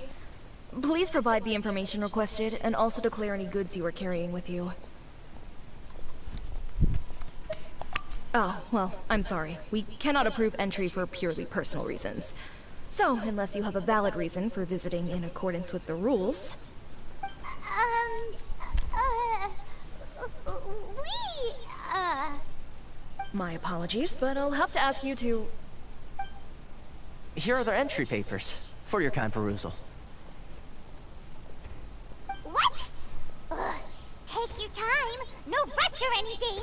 Please provide the information requested and also declare any goods you are carrying with you. Oh, well, I'm sorry. We cannot approve entry for purely personal reasons. So, unless you have a valid reason for visiting in accordance with the rules... My apologies, but I'll have to ask you to... Here are their entry papers, for your kind perusal. What? Ugh, take your time. No rush or anything.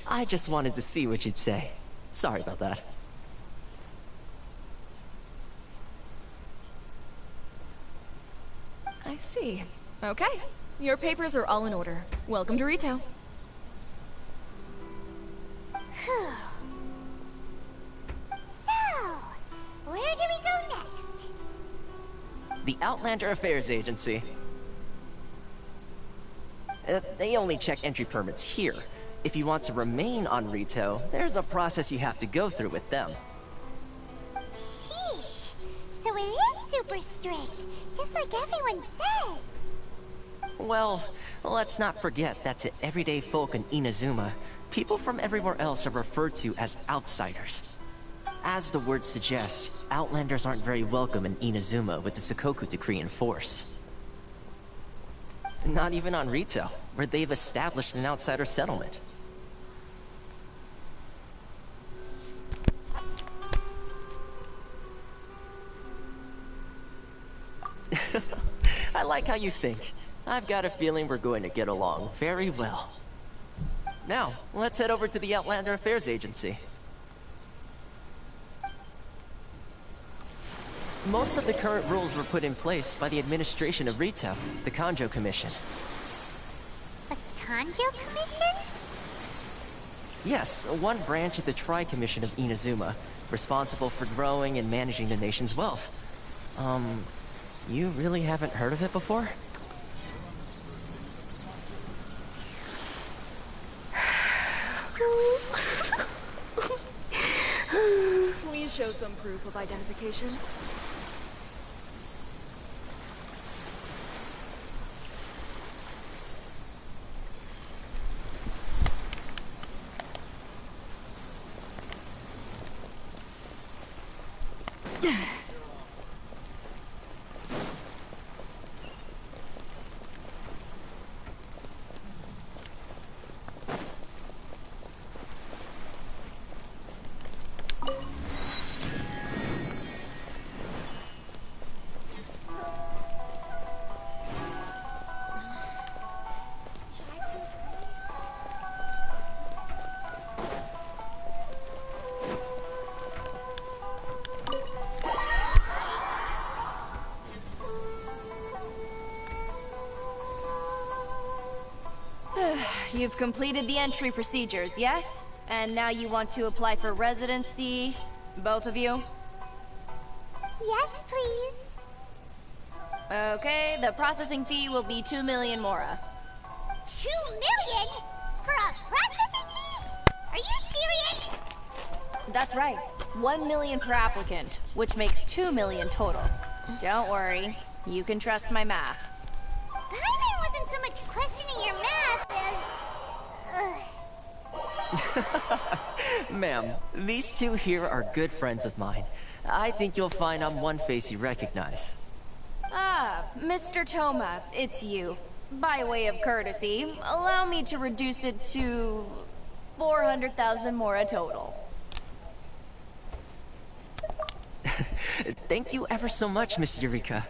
I just wanted to see what you'd say. Sorry about that. I see. Okay. Your papers are all in order. Welcome to Rito. So, where do we go next? The Outlander Affairs Agency. They only check entry permits here. If you want to remain on Rito, there's a process you have to go through with them. Sheesh. So it is super strict, just like everyone says. Well, let's not forget that to everyday folk in Inazuma, people from everywhere else are referred to as outsiders. As the word suggests, Outlanders aren't very welcome in Inazuma with the Sakoku decree in force. Not even on Rito, where they've established an outsider settlement. I like how you think. I've got a feeling we're going to get along very well. Now, let's head over to the Outlander Affairs Agency. Most of the current rules were put in place by the administration of Rito, the Kanjo Commission. The Kanjo Commission? Yes, one branch of the Tri-Commission of Inazuma, responsible for growing and managing the nation's wealth. You really haven't heard of it before? Please show some proof of identification. You've completed the entry procedures, yes? And now you want to apply for residency? Both of you? Yes, please. Okay, the processing fee will be 2 million mora. 2 million? For a processing fee? Are you serious? That's right. 1 million per applicant, which makes 2 million total. Don't worry, you can trust my math. Paimon wasn't so much questioning your math as... Ma'am, these two here are good friends of mine. I think you'll find I'm one face you recognize. Ah, Mr. Toma, it's you. By way of courtesy, allow me to reduce it to 400,000 mora total. Thank you ever so much, Miss Eureka.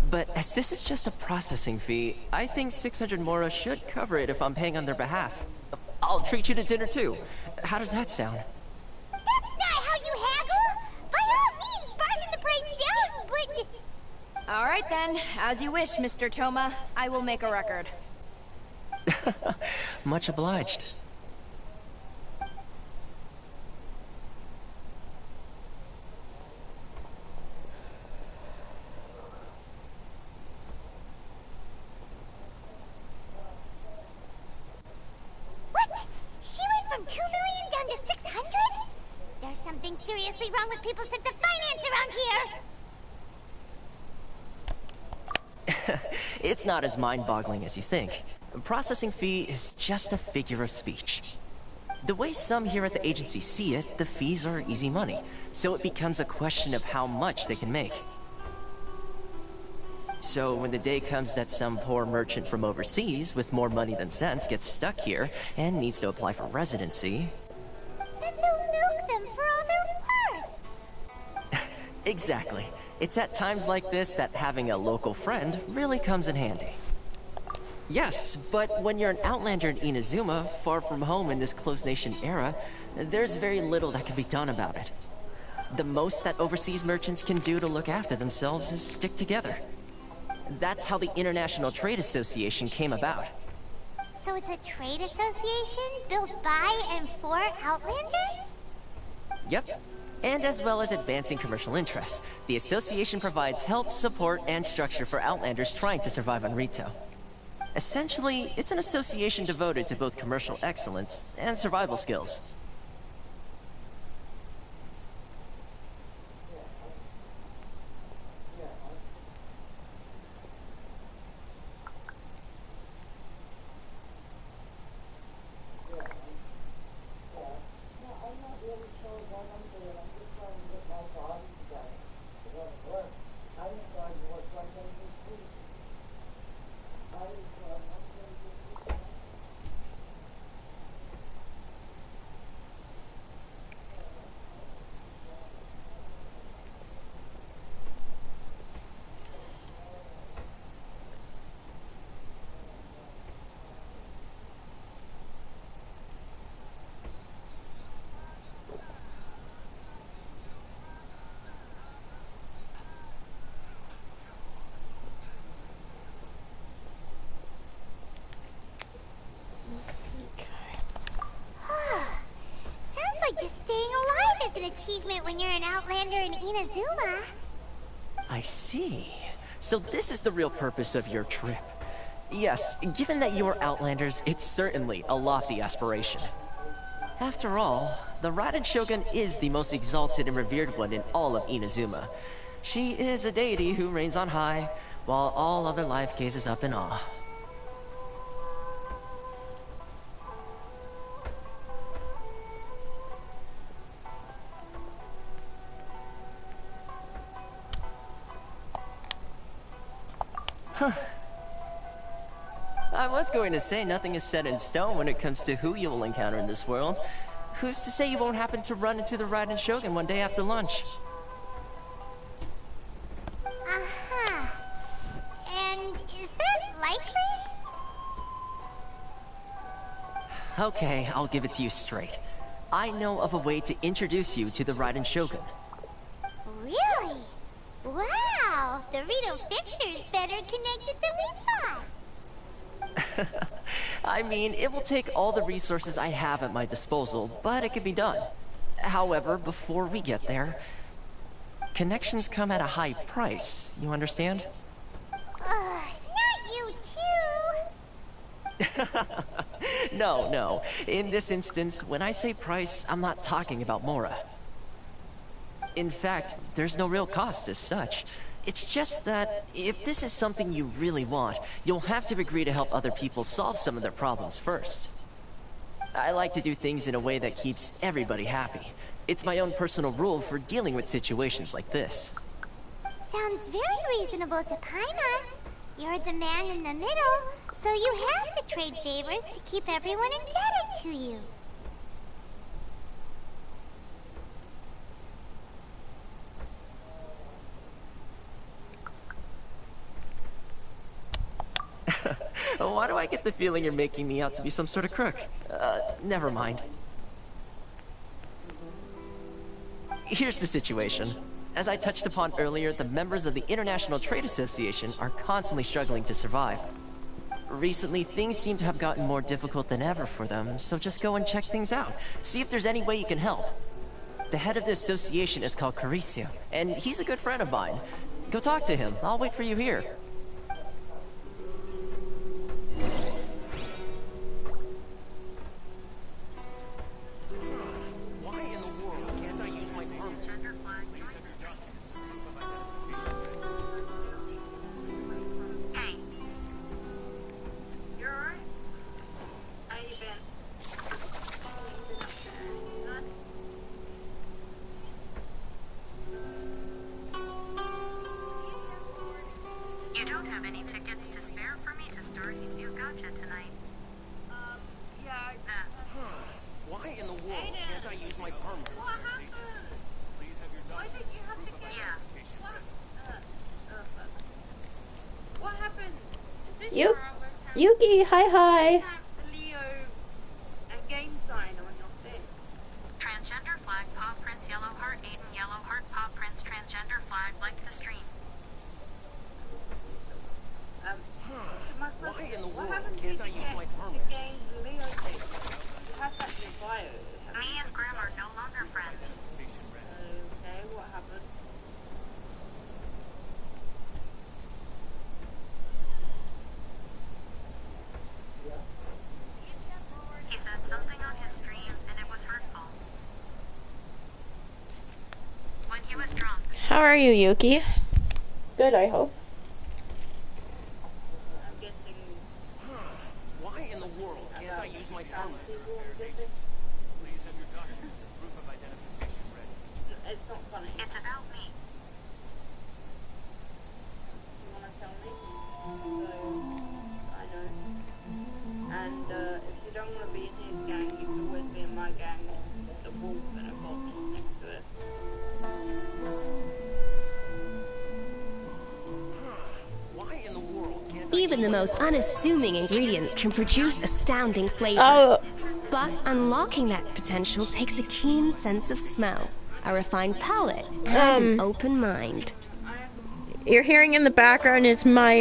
But as this is just a processing fee, I think 600 mora should cover it if I'm paying on their behalf. I'll treat you to dinner too. How does that sound? That's not how you haggle! By all means, bargain the price down, but... Alright then, as you wish, Mr. Toma. I will make a record. Much obliged. What? She went from 2 million down to 600? There's something seriously wrong with people's sense of finance around here! It's not as mind-boggling as you think. A processing fee is just a figure of speech. The way some here at the agency see it, the fees are easy money, so it becomes a question of how much they can make. So when the day comes that some poor merchant from overseas with more money than sense gets stuck here and needs to apply for residency... Then they'll milk them for all they're worth! Exactly. It's at times like this that having a local friend really comes in handy. Yes, but when you're an outlander in Inazuma, far from home in this closed nation era, there's very little that can be done about it. The most that overseas merchants can do to look after themselves is stick together. That's how the International Trade Association came about. So it's a trade association built by and for Outlanders? Yep. And as well as advancing commercial interests, the association provides help, support, and structure for Outlanders trying to survive on Rito. Essentially, it's an association devoted to both commercial excellence and survival skills. as an achievement when you're an Outlander in Inazuma. I see. So this is the real purpose of your trip. Yes, given that you are Outlanders, it's certainly a lofty aspiration. After all, the Raiden Shogun is the most exalted and revered one in all of Inazuma. She is a deity who reigns on high, while all other life gazes up in awe. Huh. I was going to say nothing is set in stone when it comes to who you will encounter in this world. Who's to say you won't happen to run into the Raiden Shogun one day after lunch? Uh-huh. And is that likely? Okay, I'll give it to you straight. I know of a way to introduce you to the Raiden Shogun. Really? Wow! The Rito Fixer's better connected than we thought! I mean, it will take all the resources I have at my disposal, but it can be done. However, before we get there, connections come at a high price, you understand? Not you too! No. In this instance, when I say price, I'm not talking about Mora. In fact, there's no real cost as such. It's just that, if this is something you really want, you'll have to agree to help other people solve some of their problems first. I like to do things in a way that keeps everybody happy. It's my own personal rule for dealing with situations like this. Sounds very reasonable to Paimon. You're the man in the middle, so you have to trade favors to keep everyone indebted to you. Why do I get the feeling you're making me out to be some sort of crook? Never mind. Here's the situation. As I touched upon earlier, the members of the International Trade Association are constantly struggling to survive. Recently, things seem to have gotten more difficult than ever for them, so just go and check things out. See if there's any way you can help. The head of the association is called Caricio, and he's a good friend of mine. Go talk to him. I'll wait for you here. You don't have any tickets to spare for me to start a new gotcha tonight. Yeah. Why in the world can't I use my permit? Please have your documents. What happened? Yuki, hi. Leo, a game sign on your thing. Transgender flag, paw prints, yellow heart, Aiden, yellow heart, paw prints, transgender flag, like the stream. Why in the world can't I use my permit? The game Leo thing. It has that in your bio. Me and Grim are no longer friends. Okay, what happened? He said something on his stream, and it was hurtful. When he was drunk. How are you, Yuki? Good, I hope. Why in the world can't I use my permit? Please have your documents and proof of identification ready. It's not funny. It's about me. You want to tell me? I know. And if you don't want to be in his gang, you can always be in my gang. It's a wolf and a box next to it. Even the most unassuming ingredients can produce astounding flavor. But unlocking that potential takes a keen sense of smell, a refined palate, and an open mind. you're hearing in the background is my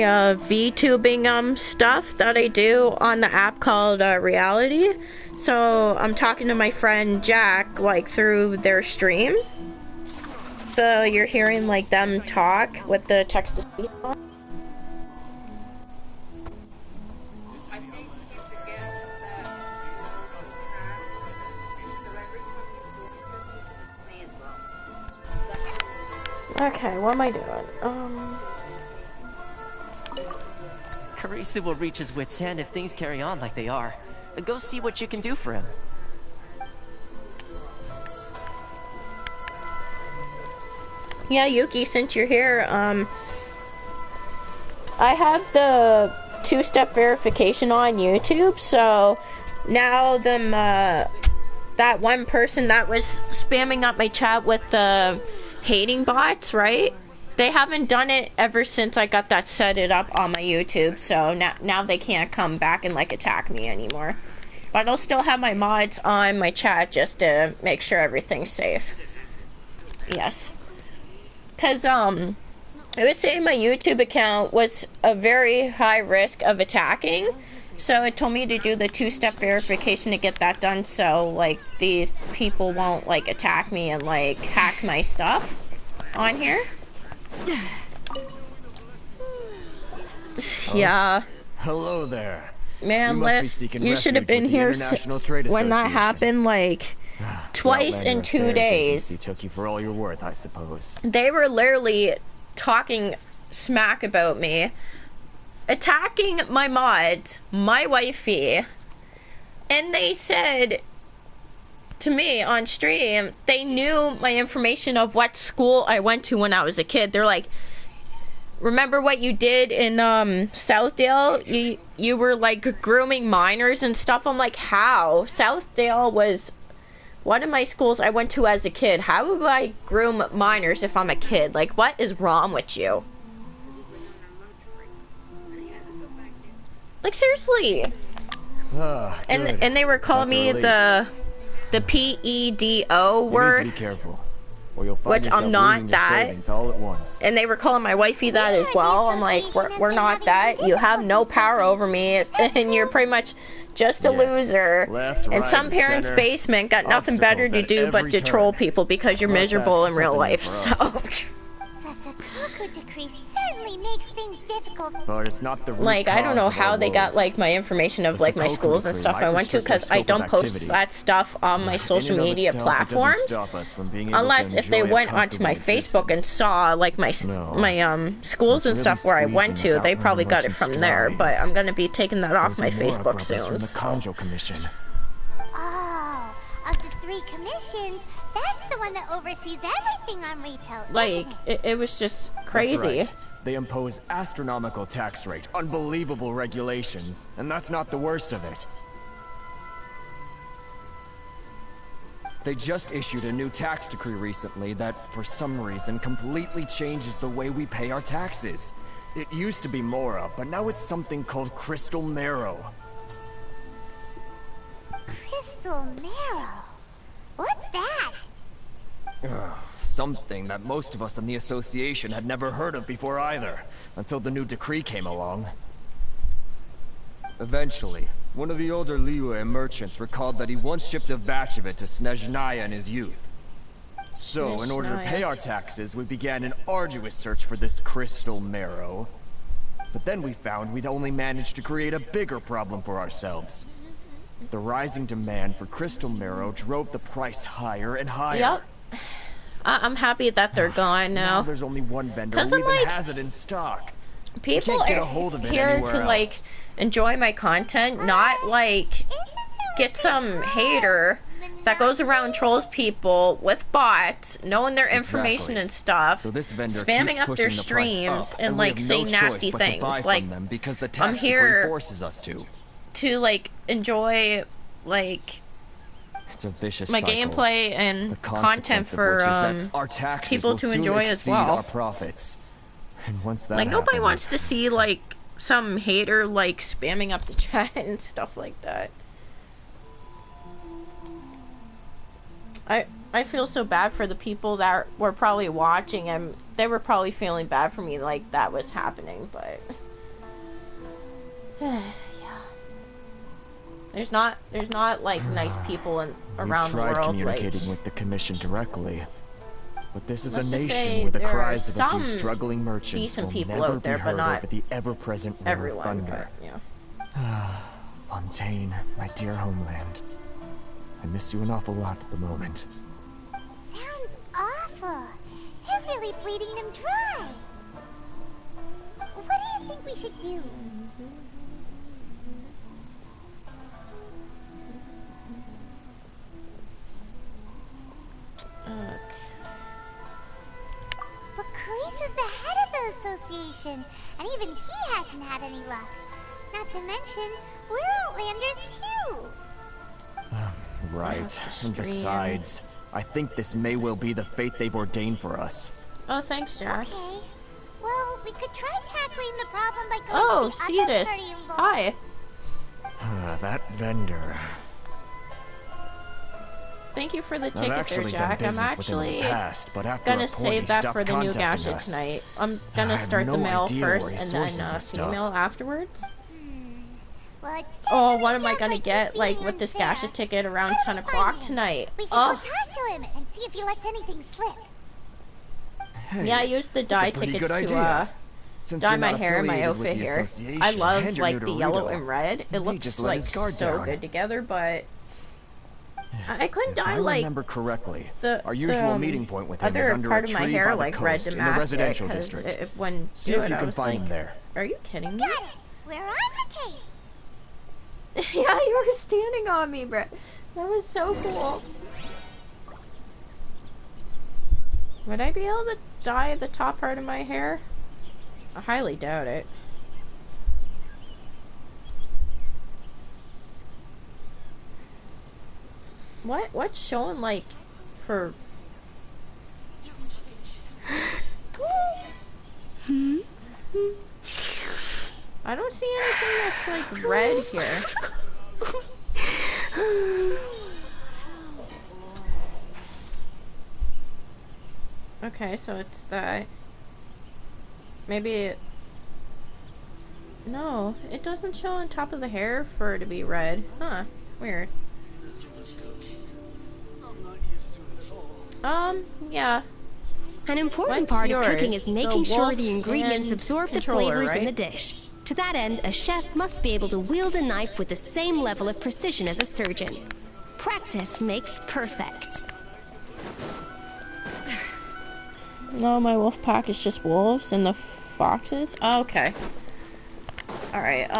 VTubing stuff that I do on the app called Reality. So I'm talking to my friend Jack like through their stream. So you're hearing like them talk with the text to speech on. Okay, what am I doing? Karisu will reach his wit's end if things carry on like they are. Go see what you can do for him. Yeah, Yuki, since you're here, I have the two-step verification on YouTube, so now that one person that was spamming up my chat with the hating bots, right? They haven't done it ever since I got that set it up on my YouTube, so now they can't come back and like attack me anymore. But I'll still have my mods on my chat just to make sure everything's safe. Yes. Cause it was saying my YouTube account was a very high risk of attacking, so it told me to do the two-step verification to get that done, so like these people won't like attack me and like hack my stuff on here. Yeah. Hello there. Man, you should have been here when that happened, like twice in 2 days. He took you for all you're worth, I suppose. They were literally talking smack about me, attacking my mods, my wifey, and they said to me on stream they knew my information of what school I went to when I was a kid. They're like, remember what you did in Southdale? You were like grooming minors and stuff. I'm like, how? Southdale was one of my schools I went to as a kid. How would I groom minors if I'm a kid? Like, what is wrong with you? Like, seriously. And they were calling me the PEDO word. You need to be careful, or you'll find which I'm not that. All at once. And they were calling my wifey that as well. I'm like, we're not that. You have no power over me, and you're pretty much just a loser. Left, and right, some parents' center. basement got nothing better to do but to troll people because you're miserable in real life. So. The Sakoku decree certainly makes things difficult. But it's not the root Like, I don't cause know of how our they got woes. like my information of The like my Sakoku schools and decree stuff I might went to, restrict our because I scope don't of post activity. that stuff on my In social and of media itself, it doesn't platforms. stop us from being able to Unless if they enjoy a went onto my comfortable Facebook and saw like my schools and really stuff where I squeezing went us to, out they when probably the got it merchants from there. strive. But I'm gonna be taking that off my Those Mora Facebook brothers soon. from the so. Kanjo Commission. Oh, of the 3 commissions, that's the one that oversees everything on retail. Like, it was just crazy. That's right. They impose astronomical tax rate, unbelievable regulations, and that's not the worst of it. They just issued a new tax decree recently that, for some reason, completely changes the way we pay our taxes. It used to be Mora, but now it's something called Crystal Marrow. Crystal Marrow? What's that? Something that most of us in the association had never heard of before either, until the new decree came along. Eventually, one of the older Liyue merchants recalled that he once shipped a batch of it to Snezhnaya in his youth. So, in order to pay our taxes, we began an arduous search for this Crystal Marrow. But then we found we'd only managed to create a bigger problem for ourselves. The rising demand for Crystal Marrow drove the price higher and higher. Yep. I'm happy that they're gone now. Now there's only one vendor who even like, has it in stock. People can't get are a hold of it here anywhere to else. like enjoy my content, not like get some hater that goes around trolls people with bots, knowing their information and stuff, So this vendor spamming keeps up their pushing the price streams up, and we like have saying no nasty choice but to things. buy from Like, them because the I'm tax decree here forces us to like enjoy like It's a vicious my cycle. gameplay and The content consequence of for which is that our taxes people will to soon enjoy as exceed well. our profits. And once that Like nobody happens, wants to see like some hater like spamming up the chat and stuff like that. I feel so bad for the people that were probably watching, and they were probably feeling bad for me like that was happening, but yeah. There's not like nice people around the We've tried world communicating like, with the Commission directly, but this is a let's just say nation where the there cries are of a few some struggling merchants decent will people never out there, be but heard not over the ever-present roar of everyone, thunder. but, yeah. Fontaine, my dear homeland. I miss you an awful lot at the moment. Sounds awful. They're really bleeding them dry. What do you think we should do? Okay. But Carice is the head of the association, and even he hasn't had any luck. Not to mention, we're Outlanders too. Right. And besides, I think this may well be the fate they've ordained for us. Oh, thanks, Jack. Okay. Well, we could try tackling the problem by going Oh, to the other Cetus. party involved. Hi. That vendor. Thank you for the I've ticket there, actually done Jack. I'm business with him in actually the past, but after gonna a point, save he that stopped for the new contacting Genshin us. tonight. I'm I gonna have start no the male idea where first he and sources then this stuff. female afterwards. Well, Oh, what am I gonna get, like, with this Gasha ticket around 10 o'clock tonight? We can Oh, go talk to him and see if he lets anything slip. Hey, yeah, I used the that's a dye pretty tickets good to, idea. Since dye you're my not hair and my affiliated with outfit the here. association I love, and you're like, new to the yellow Rito, and red. It he looks, just let like, his guard so down. good together, but I couldn't If dye, I like, remember correctly, our the, usual meeting point with him is other under part a of my tree hair, by the like, red coast to in the match residential it, 'cause district. when See do if it, you I can was find like, him there. are you kidding me? Got it. We're on the case. Yeah, you were standing on me, Brett. That was so cool. Would I be able to dye the top part of my hair? I highly doubt it. What's showing, like, for... I don't see anything that's, like, red here. Okay, so it's that. Maybe no, it doesn't show on top of the hair for it to be red. Huh, weird. Yeah. An important What's part yours? of cooking is making The sure wolf the ingredients and absorb the controller, flavors in right? the dish. To that end, a chef must be able to wield a knife with the same level of precision as a surgeon. Practice makes perfect. No, my wolf pack is just wolves and the foxes. Oh, okay. Alright,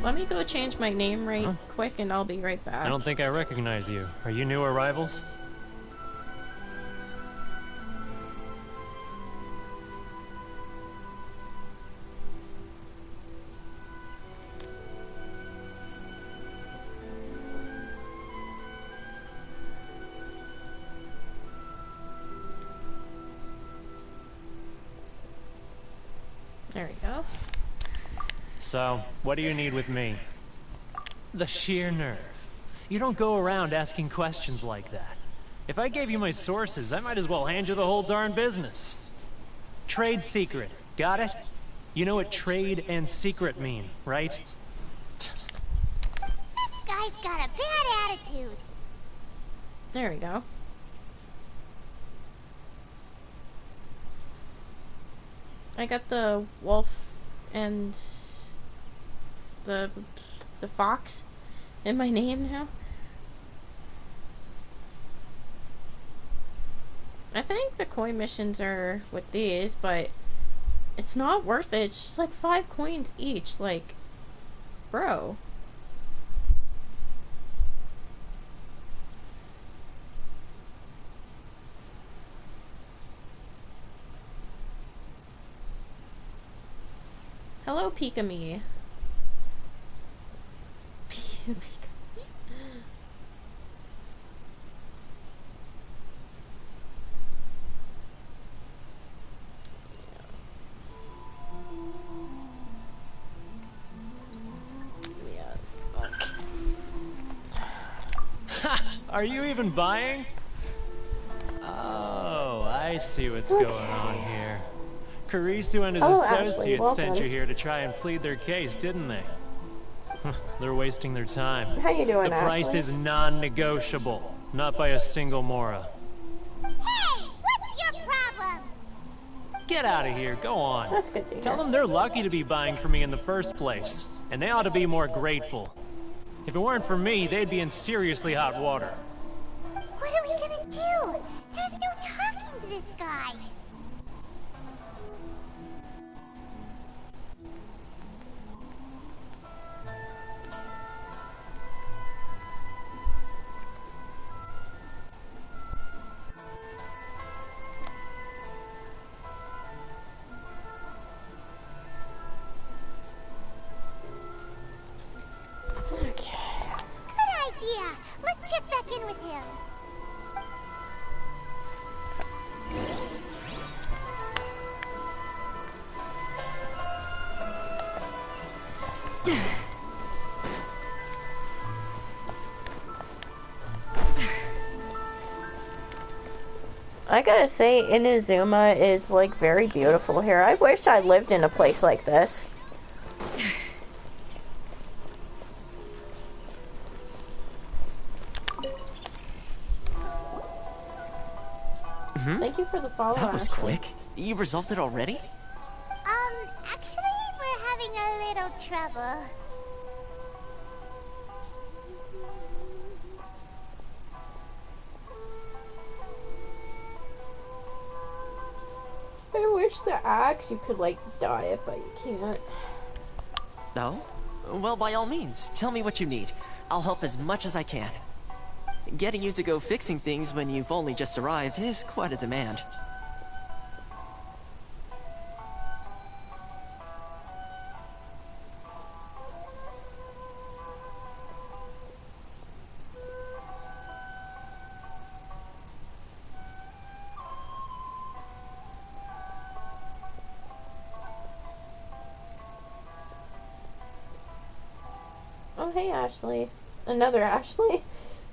let me go change my name right quick and I'll be right back. I don't think I recognize you. Are you new arrivals? There we go. So, what do you need with me? The sheer nerve. You don't go around asking questions like that. If I gave you my sources, I might as well hand you the whole darn business. Trade secret. Got it? You know what trade and secret mean, right? This guy's got a bad attitude. There we go. I got the wolf and the fox in my name now. I think the coin missions are with these, but it's not worth it. It's just like 5 coins each. Like, bro. Hello, Pika-me. Are you even buying? Oh, I see what's going on here. Karisu and his associates sent you here to try and plead their case, didn't they? They're wasting their time. How you doing, The price Ashley? is non-negotiable, not by a single Mora. Hey, what's your problem? Get out of here, go on. That's good to hear. Tell them they're lucky to be buying from me in the first place, and they ought to be more grateful. If it weren't for me, they'd be in seriously hot water. What are we gonna do? There's no talking to this guy. Good idea. Let's check back in with him. I gotta say, Inazuma is like very beautiful here. I wish I lived in a place like this. Thank you for the follow. That was Ashley. quick. You resolved it already? Actually, we're having a little trouble. I wish the axe you could like dye it, but you can't. No? Well, by all means, tell me what you need. I'll help as much as I can. Getting you to go fixing things when you've only just arrived is quite a demand. Oh, hey, Ashley. Another Ashley.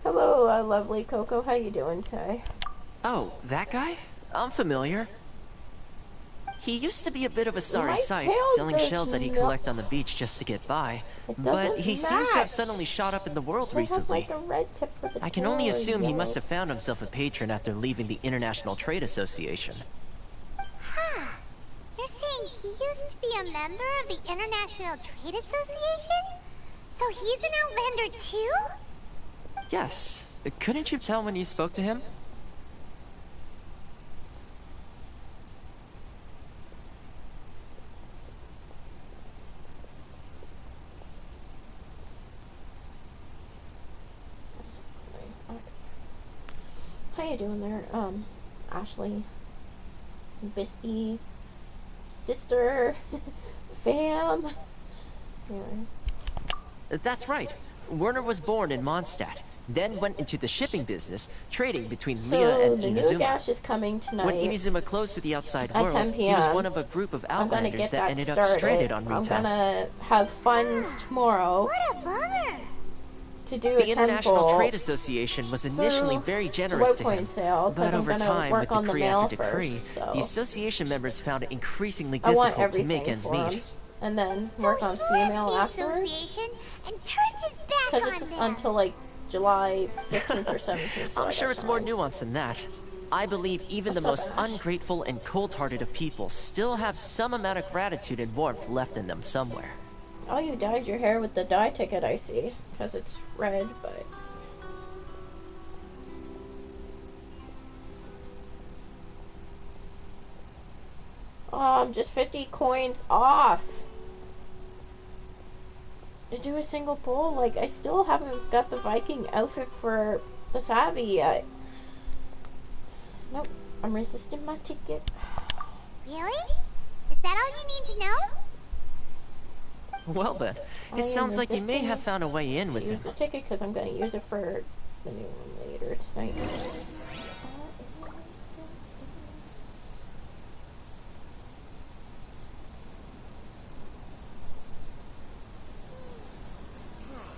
Hello, lovely Coco. How you doing today? Oh, that guy? I'm familiar. He used to be a bit of a sorry My sight, tail selling does shells that he'd not- collect on the beach just to get by. It But doesn't he seems to have match. suddenly shot up in the world It has recently. like a red tip for the I can only tail, assume he yellow. must have found himself a patron after leaving the International Trade Association. Huh. You're saying he used to be a member of the International Trade Association? So he's an Outlander too? Yes. Couldn't you tell when you spoke to him? How you doing there, Ashley? Bestie? Sister? Fam? Anyway. That's right. Werner was born in Mondstadt, then went into the shipping business, trading between Leah So, and the new Inazuma. gash is coming tonight. When Inazuma closed to the outside at world, 10 he was p.m. one of a group of I'm gonna outlanders get that that ended up started. stranded on I'm Rita. gonna have funds tomorrow What a bummer! to do The a International temple Trade Association was initially through very generous to Low him, Point sale, 'cause but I'm over gonna time, work with on the decree mail after decree, first, so the association members found it increasingly I want difficult to everything make ends for meet. him. And then work on He female left the afterwards. association and turned his back Because on it's them. until like July 15th or 17th. So I'm I sure got it's more time. nuanced than that. I believe even the What's most up, Ash? ungrateful and cold-hearted of people still have some amount of gratitude and warmth left in them somewhere. Oh, you dyed your hair with the dye ticket, I see. Because it's red, but... Oh, I'm just 50 coins off. To do a single pull, like, I still haven't got the Viking outfit for the Savvy yet. Nope, I'm resisting my ticket. Really? Is that all you need to know? Well then, I it am sounds like you may resisting have found a way in with use him. the ticket because I'm going to use it for the new one later tonight.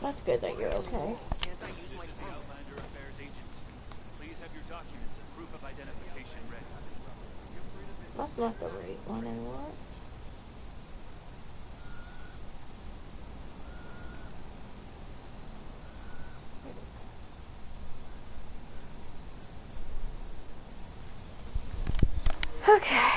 That's good that you're okay. Can't I use my Outlander Affairs Agency? documents and proof of identification ready. That's not the right one, and what? Okay.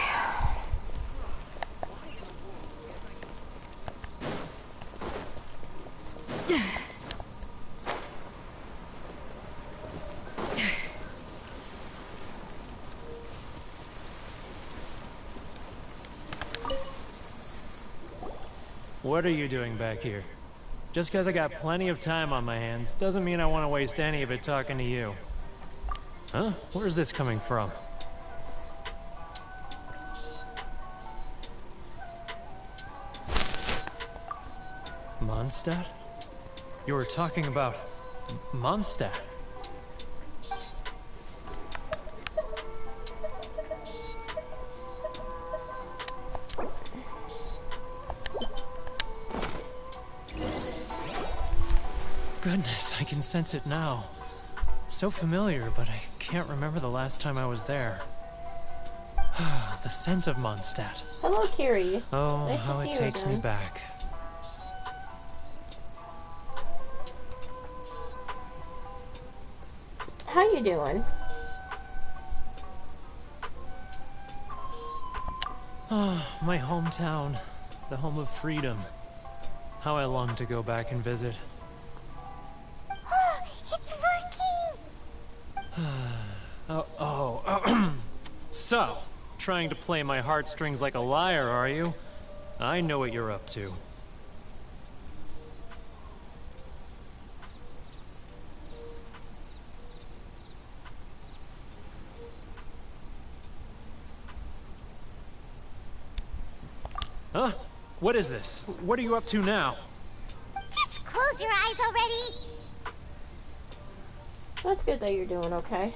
What are you doing back here? Just because I got plenty of time on my hands doesn't mean I want to waste any of it talking to you. Huh? Where's this coming from? Mondstadt? You were talking about Mondstadt. Goodness, I can sense it now. So familiar, but I can't remember the last time I was there. The scent of Mondstadt. Hello, Kiri. Oh, nice how to it see you takes me again. back. How you doing? Ah, my hometown. The home of freedom. How I long to go back and visit. It's working! Oh. So, trying to play my heartstrings like a liar, are you? I know what you're up to. Huh? What is this? What are you up to now? Just close your eyes already! That's good that you're doing okay.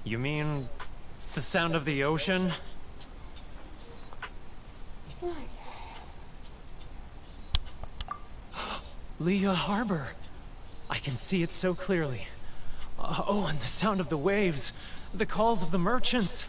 You mean the sound of the ocean? Leah Harbor. I can see it so clearly. Oh, and the sound of the waves. The calls of the merchants.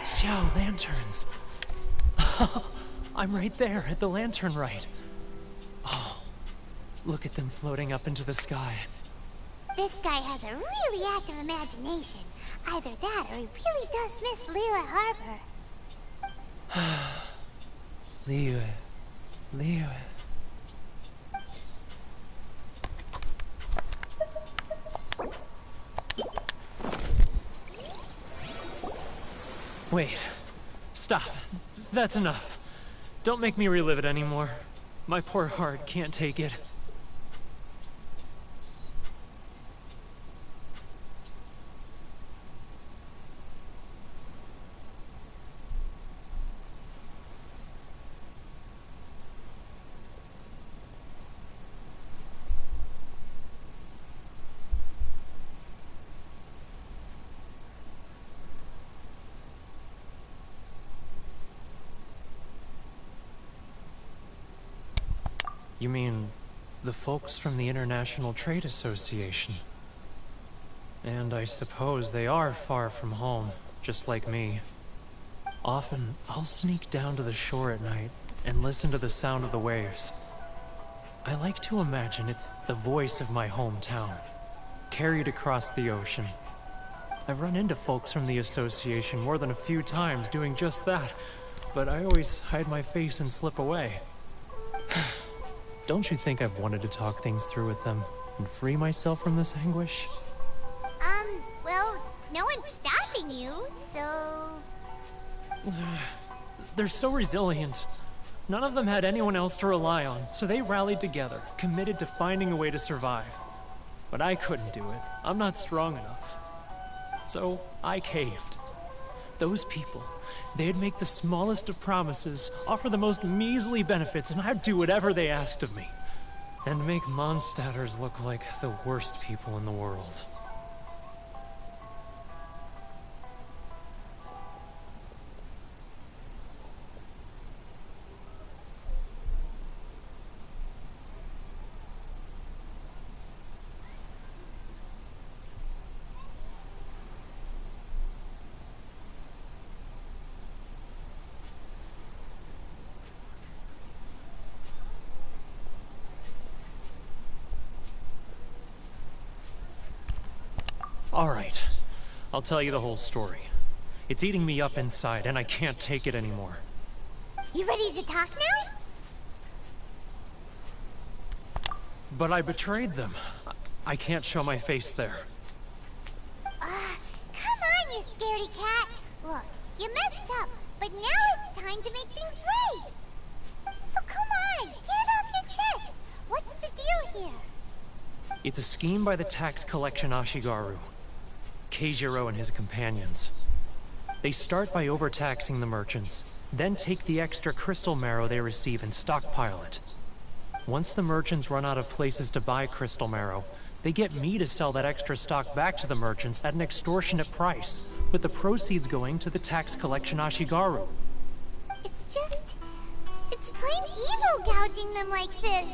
Xiao, lanterns. I'm right there at the lantern right. Oh, look at them floating up into the sky. This guy has a really active imagination. Either that or he really does miss Liyue Harbor. Liyue. Wait. Stop. That's enough. Don't make me relive it anymore. My poor heart can't take it. You mean the folks from the International Trade Association? And I suppose they are far from home, just like me. Often, I'll sneak down to the shore at night and listen to the sound of the waves. I like to imagine it's the voice of my hometown, carried across the ocean. I've run into folks from the association more than a few times doing just that, but I always hide my face and slip away. Don't you think I've wanted to talk things through with them and free myself from this anguish? Well, no one's stopping you, so... They're so resilient. None of them had anyone else to rely on, so they rallied together, committed to finding a way to survive. But I couldn't do it. I'm not strong enough. So I caved. Those people, they'd make the smallest of promises, offer the most measly benefits, and I'd do whatever they asked of me. And make Mondstadters look like the worst people in the world. All right, I'll tell you the whole story. It's eating me up inside, and I can't take it anymore. You ready to talk now? But I betrayed them. I can't show my face there. Come on, you scaredy cat. Look, you messed up, but now it's time to make things right. So come on, get it off your chest. What's the deal here? It's a scheme by the tax collection Ashigaru, Keijiro and his companions. They start by overtaxing the merchants, then take the extra crystal marrow they receive and stockpile it. Once the merchants run out of places to buy crystal marrow, they get me to sell that extra stock back to the merchants at an extortionate price, with the proceeds going to the tax collection Ashigaru. It's plain evil gouging them like this.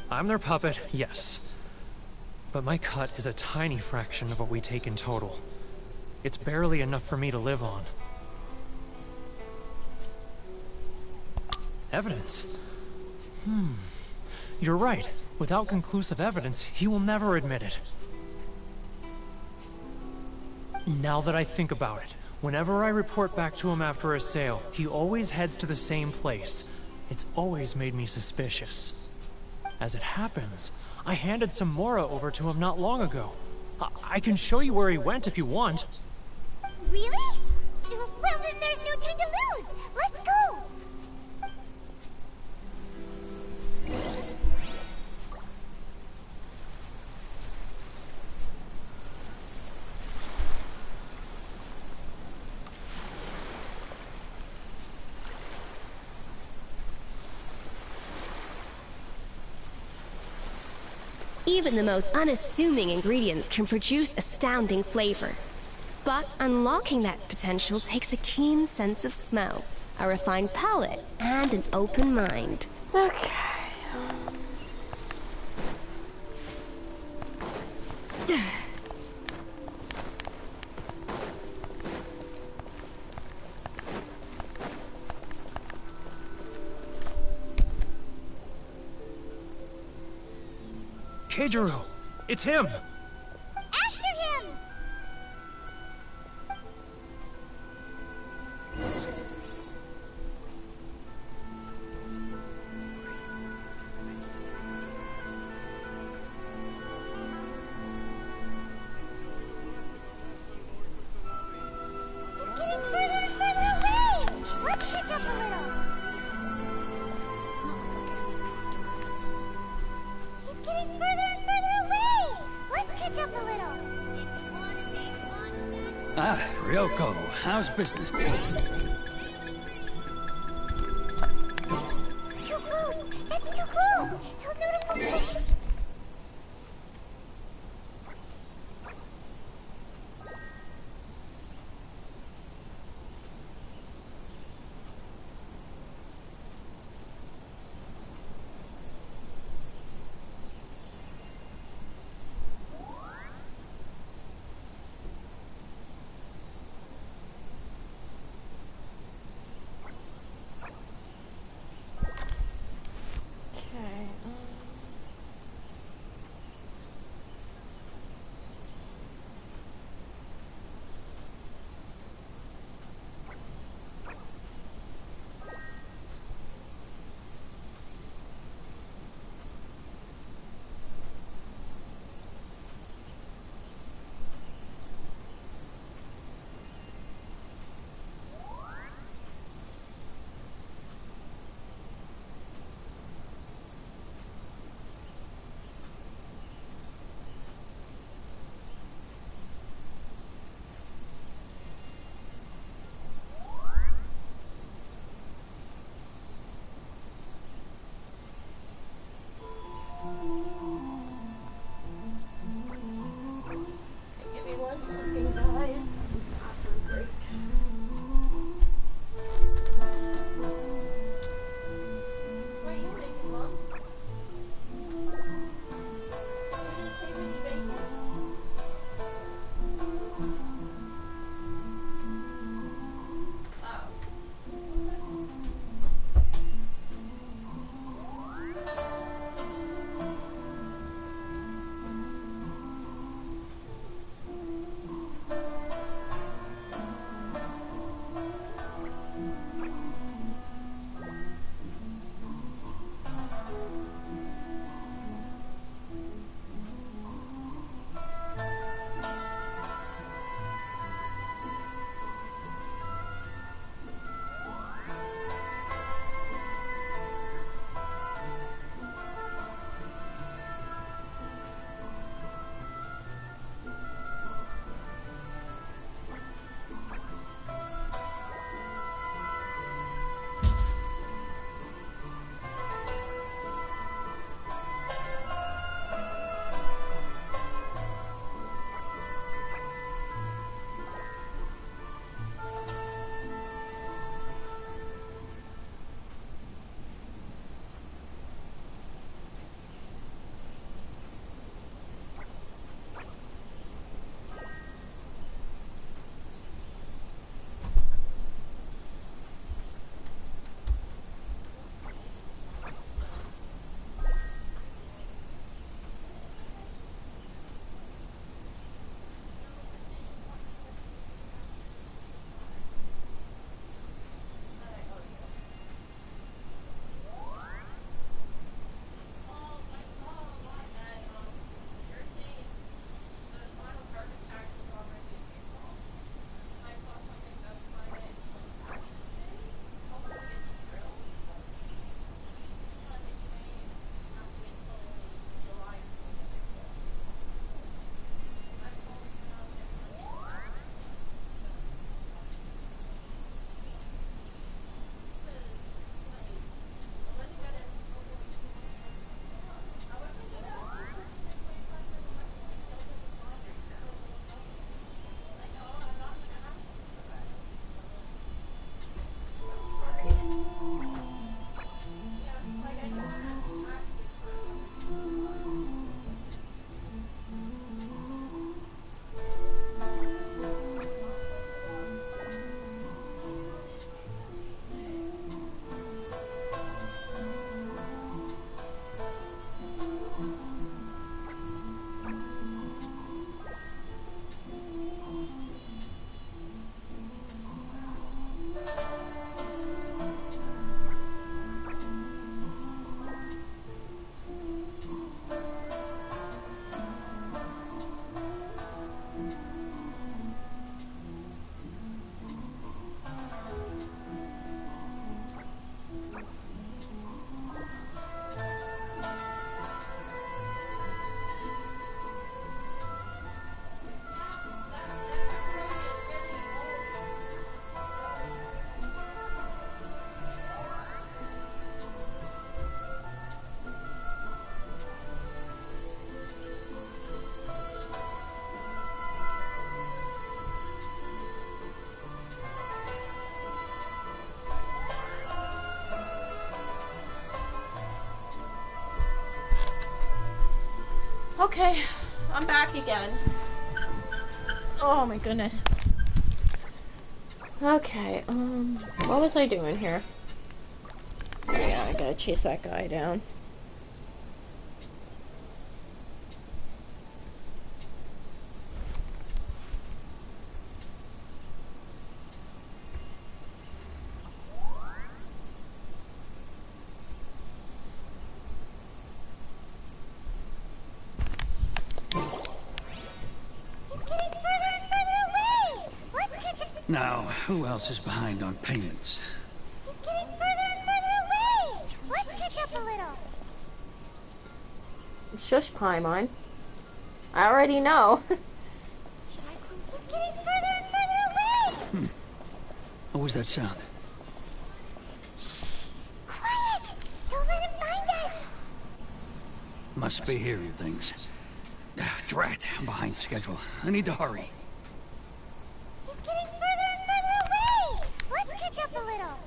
I'm their puppet, yes. But my cut is a tiny fraction of what we take in total. It's barely enough for me to live on. Evidence? You're right. Without conclusive evidence, he will never admit it. Now that I think about it, whenever I report back to him after a sale, he always heads to the same place. It's always made me suspicious. As it happens, I handed some Mora over to him not long ago. I can show you where he went if you want. Really? Well, then there's no time to lose. Let's go. Even the most unassuming ingredients can produce astounding flavor. But unlocking that potential takes a keen sense of smell, a refined palate, and an open mind. Okay. Keijiro! It's him! After him! He's getting further and further away! Let's catch up a little! It's not like I'm getting new customers. He's getting further and further away! Let's catch up a little! Ah, Ryoko, how's business? Too close! That's too close! He'll notice us. Okay, I'm back again. Oh my goodness. Okay, what was I doing here? Yeah, I gotta chase that guy down. Now, who else is behind on payments? He's getting further and further away! Let's catch up a little. Shush, Paimon. I already know. He's getting further and further away! What was that sound? Quiet! Don't let him find us! Must be hearing things. Drat, I'm behind schedule. I need to hurry. He's getting further and further away! Let's catch up a little.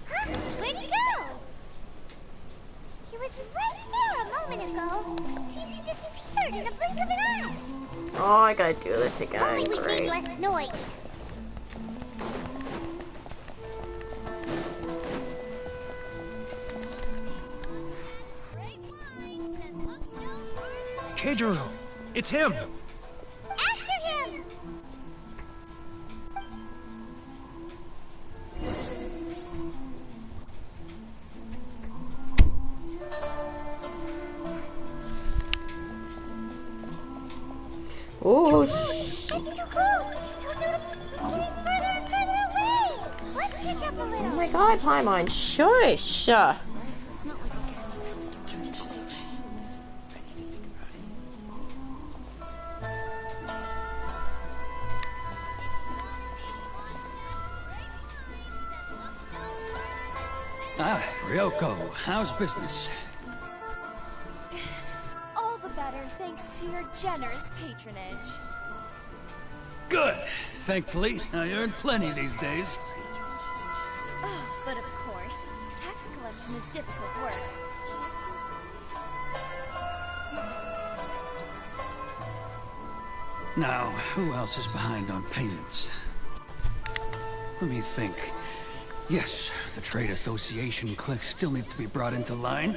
Huh? Where'd he go? He was right there a moment ago. Seems he disappeared in a blink of an eye. Oh, I gotta do this again. Only we Great. made less noise. Keijiro! It's him! After him! Oh, It's too close! He's getting further and further away! Let's catch up a little! Oh my god, Paimon, shush! Ah, Ryoko, how's business? All the better thanks to your generous patronage. Good. Thankfully, I earn plenty these days. But of course, tax collection is difficult work. Now, who else is behind on payments? Let me think. Yes, the Trade Association clique still needs to be brought into line.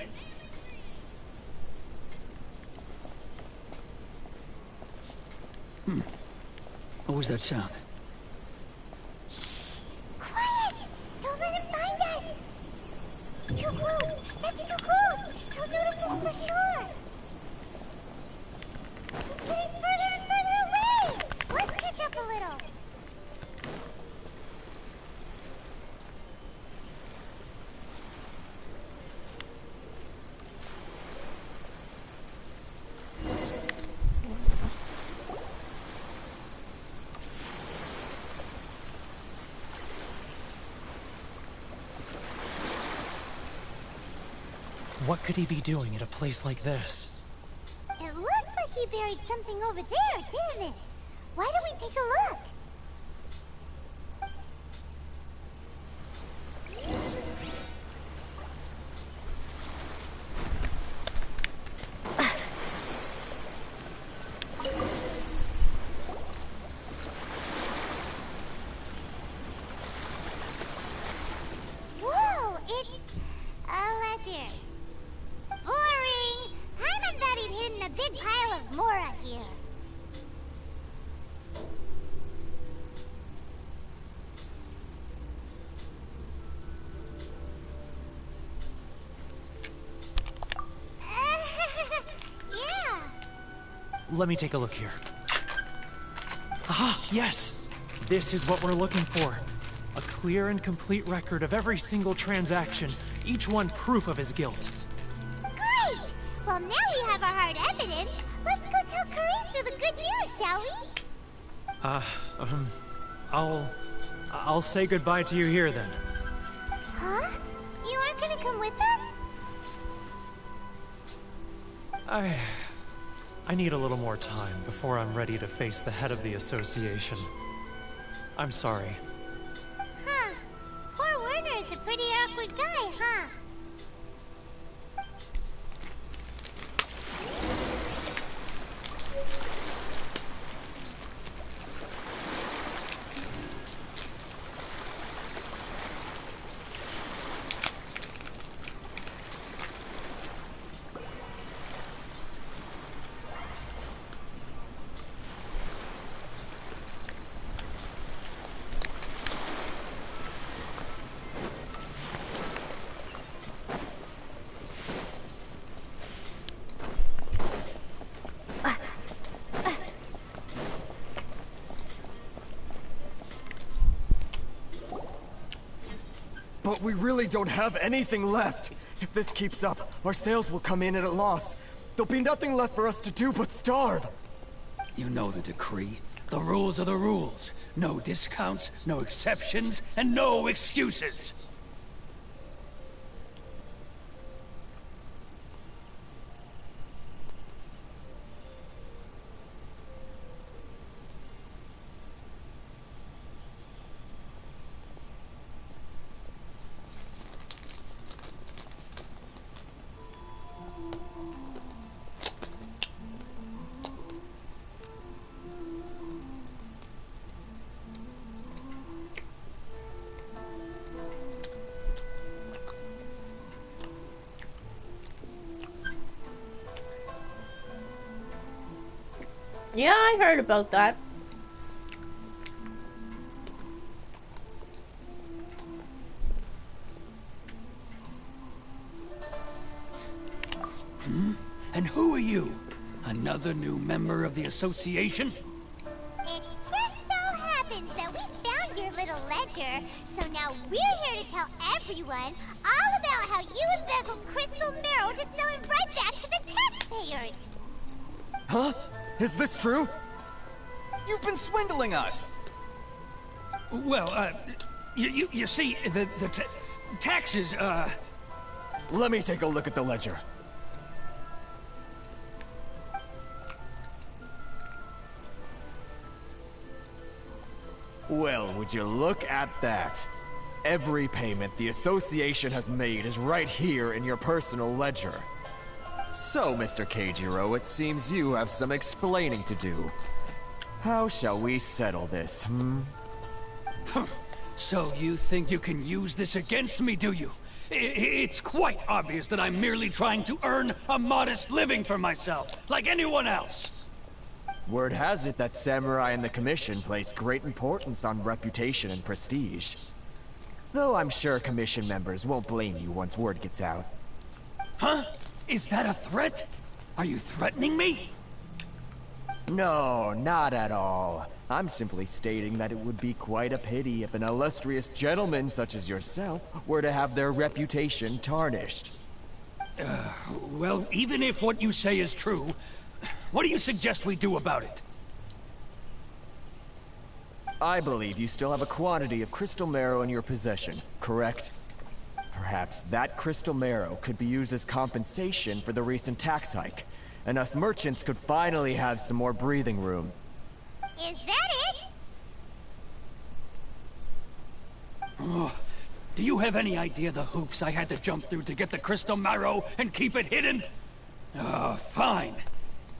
What was that sound? Quiet! Don't let him find us! Too close! That's too close! He'll notice us for sure! He's getting further and further away! Let's catch up a little! What could he be doing at a place like this? It looks like he buried something over there, didn't it? Why don't we take a look? Whoa, it's a ledger. Boring! Paimon thought he'd hidden a big pile of Mora here. Yeah. Let me take a look here. Ah, yes! This is what we're looking for. A clear and complete record of every single transaction, each one proof of his guilt. Great! Well, now we have our hard evidence. Let's go tell Karisu the good news, shall we? I'll say goodbye to you here then. Huh? You aren't gonna come with us? I need a little more time before I'm ready to face the head of the association. I'm sorry. Huh. Poor Werner's a pretty awkward guy, huh? But we really don't have anything left. If this keeps up, our sales will come in at a loss. There'll be nothing left for us to do but starve. You know the decree. The rules are the rules. No discounts, no exceptions, and no excuses. Yeah, I heard about that. And who are you? Another new member of the association? It just so happens that we found your little ledger, so now we're here to tell everyone all about how you embezzled crystal marrow to sell it right back to the taxpayers. Huh? Is this true? You've been swindling us! Well, you see, the taxes, Let me take a look at the ledger. Well, would you look at that? Every payment the association has made is right here in your personal ledger. So, Mr. Keijiro, it seems you have some explaining to do. How shall we settle this, hmm? So you think you can use this against me, do you? It's quite obvious that I'm merely trying to earn a modest living for myself, like anyone else. Word has it that Samurai and the Commission place great importance on reputation and prestige. Though I'm sure Commission members won't blame you once word gets out. Huh? Is that a threat? Are you threatening me? No, not at all. I'm simply stating that it would be quite a pity if an illustrious gentleman such as yourself were to have their reputation tarnished. Well, even if what you say is true, what do you suggest we do about it? I believe you still have a quantity of crystal marrow in your possession, correct? Perhaps that crystal marrow could be used as compensation for the recent tax hike, and us merchants could finally have some more breathing room. Is that it? Oh, do you have any idea the hoops I had to jump through to get the crystal marrow and keep it hidden? Fine.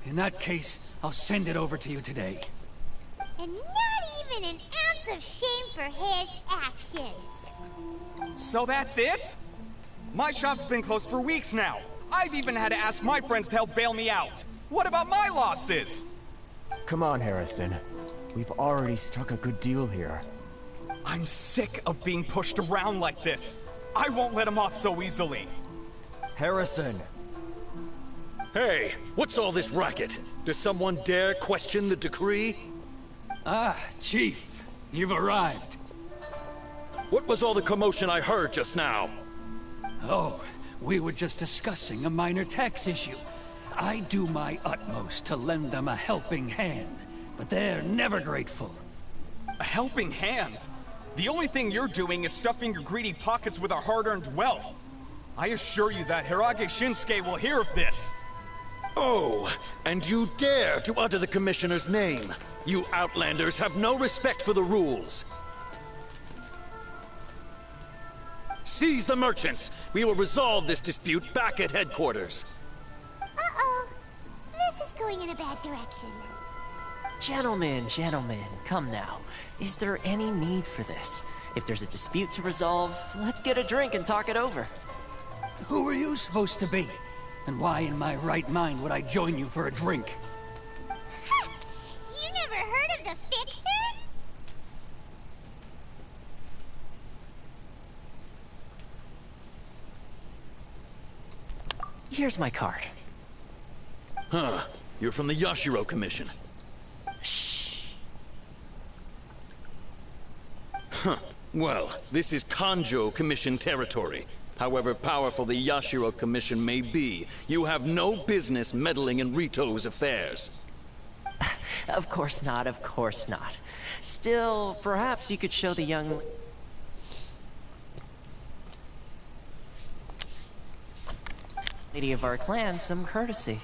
In that case, I'll send it over to you today. And not even an ounce of shame for his actions. So that's it? My shop's been closed for weeks now. I've even had to ask my friends to help bail me out. What about my losses? Come on, Harrison. We've already struck a good deal here. I'm sick of being pushed around like this. I won't let him off so easily. Harrison! Hey, what's all this racket? Does someone dare question the decree? Ah, Chief, you've arrived. What was all the commotion I heard just now? Oh, we were just discussing a minor tax issue. I do my utmost to lend them a helping hand, but they're never grateful. A helping hand? The only thing you're doing is stuffing your greedy pockets with our hard-earned wealth. I assure you that Hirage Shinsuke will hear of this. Oh, and you dare to utter the Commissioner's name. You Outlanders have no respect for the rules. Seize the merchants. We will resolve this dispute back at headquarters. Uh-oh. This is going in a bad direction. Gentlemen, come now. Is there any need for this? If there's a dispute to resolve, let's get a drink and talk it over. Who are you supposed to be? And why in my right mind would I join you for a drink? You never heard of the Fixer? Here's my card. Huh. You're from the Yashiro Commission. Shh. Huh. Well, this is Kanjo Commission territory. However powerful the Yashiro Commission may be, you have no business meddling in Rito's affairs. Of course not, of course not. Still, perhaps you could show the young lady of our clan some courtesy.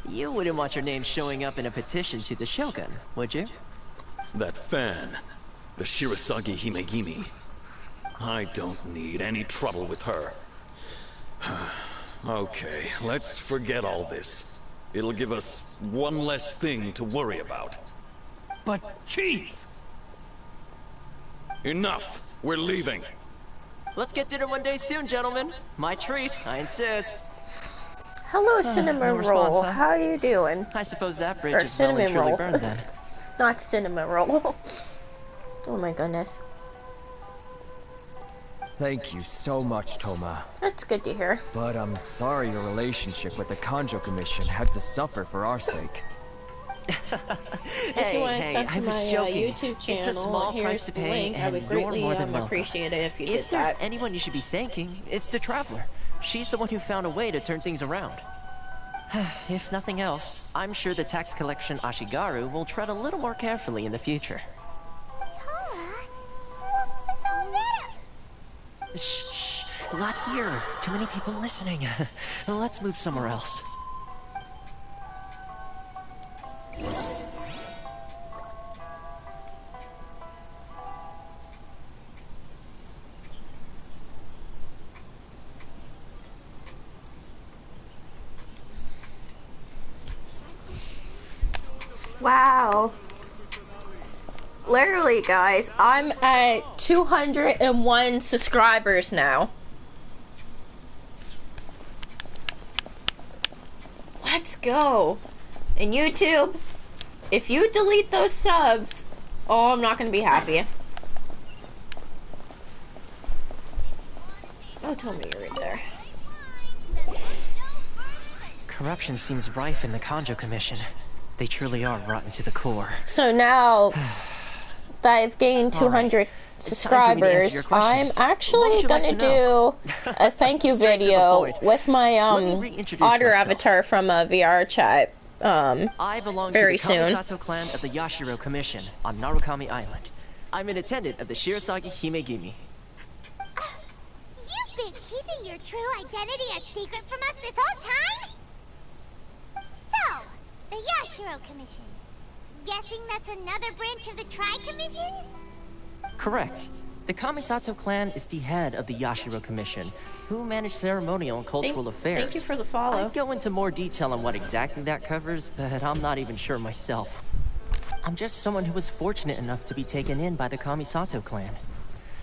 You wouldn't want your name showing up in a petition to the Shogun, would you? That fan, the Shirasagi Himegimi. I don't need any trouble with her. Okay, let's forget all this. It'll give us one less thing to worry about. But, Chief! Enough! We're leaving. Let's get dinner one day soon, gentlemen. My treat, I insist. Hello, Cinnamon no Roll. response, huh? How you doing? I suppose that bridge Or is well and cinnamon truly roll. burned then. Not Cinnamon Roll. Oh my goodness. Thank you so much, Toma. That's good to hear. But I'm sorry your relationship with the Kanjo Commission had to suffer for our sake. If you want to sub to I was my joking. YouTube channel, It's a small here's price to the pay, link. I and would you're greatly more than welcome. appreciate it if you If did there's that. anyone you should be thanking, it's the Traveler. She's the one who found a way to turn things around. If nothing else, I'm sure the tax collection Ashigaru will tread a little more carefully in the future. Shh, shh, not here. Too many people listening. Let's move somewhere else. Wow. Literally, guys, I'm at 201 subscribers now. Let's go. And YouTube, if you delete those subs, oh, I'm not going to be happy. Oh, tell me you're in there. Corruption seems rife in the Kanjo Commission. They truly are rotten to the core. So now that I've gained 200 subscribers, I'm actually gonna do a thank you video with my otter avatar from a VR chat I belong very to the soon. Kamisato clan of the Yashiro Commission on Narukami Island. I'm an attendant of the Shirasagi Himegimi. You've been keeping your true identity a secret from us this whole time? So, the Yashiro Commission. Guessing that's another branch of the Tri-Commission? Correct. The Kamisato clan is the head of the Yashiro Commission, who manage ceremonial and cultural affairs. Thank you for the follow. I'd go into more detail on what exactly that covers, but I'm not even sure myself. I'm just someone who was fortunate enough to be taken in by the Kamisato clan.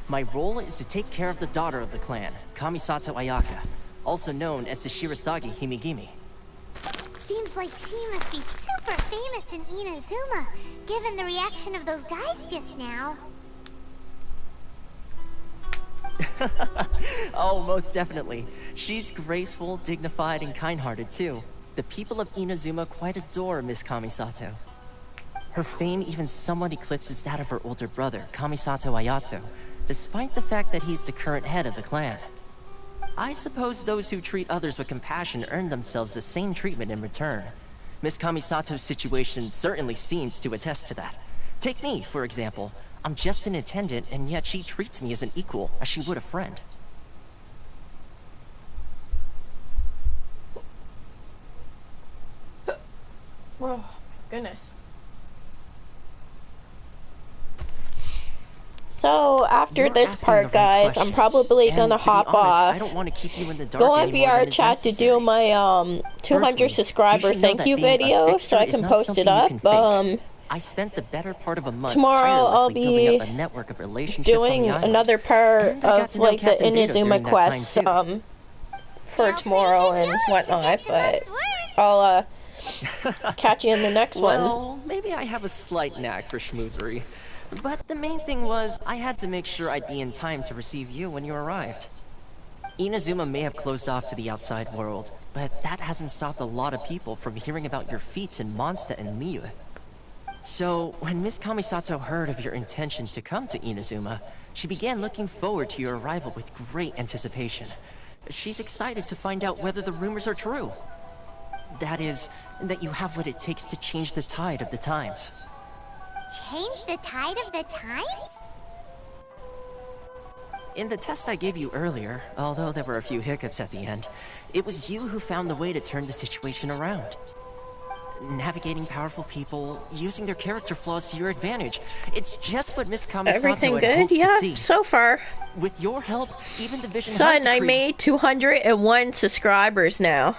My role is to take care of the daughter of the clan, Kamisato Ayaka, also known as the Shirasagi Himegimi. Seems like she must be super famous in Inazuma, given the reaction of those guys just now. Oh, most definitely. She's graceful, dignified, and kind-hearted too. The people of Inazuma quite adore Miss Kamisato. Her fame even somewhat eclipses that of her older brother, Kamisato Ayato, despite the fact that he's the current head of the clan. I suppose those who treat others with compassion earn themselves the same treatment in return. Miss Kamisato's situation certainly seems to attest to that. Take me, for example. I'm just an attendant, and yet she treats me as an equal, as she would a friend. Oh, goodness. So after You're this asking part, the right guys, I'm questions. probably And gonna to be hop honest, off. I don't want to keep you in the dark Go on any more than VR is chat to necessary. do my 200 Firstly, subscriber you should know thank that you being a video, fixer so I is can not post something it you up. can fake. I spent the better part of a month Tomorrow I'll tirelessly building be up a network of relationships doing on the island. another part And I got of to know like the Captain Beto during Inazuma that time, quests too. for tomorrow and whatnot, but I'll catch you in the next one. Well, maybe I have a slight knack for schmoozery. But the main thing was, I had to make sure I'd be in time to receive you when you arrived. Inazuma may have closed off to the outside world, but that hasn't stopped a lot of people from hearing about your feats in Mondstadt and Liyue. So, when Miss Kamisato heard of your intention to come to Inazuma, she began looking forward to your arrival with great anticipation. She's excited to find out whether the rumors are true. That is, that you have what it takes to change the tide of the times. Change the tide of the times? In the test I gave you earlier, although there were a few hiccups at the end, it was you who found the way to turn the situation around. Navigating powerful people, using their character flaws to your advantage. It's just what Miss Kamisato Everything had good? hoped Yeah, to see. so far. With your help, even the Vision Son, Hunt I Decree- made 201 subscribers now.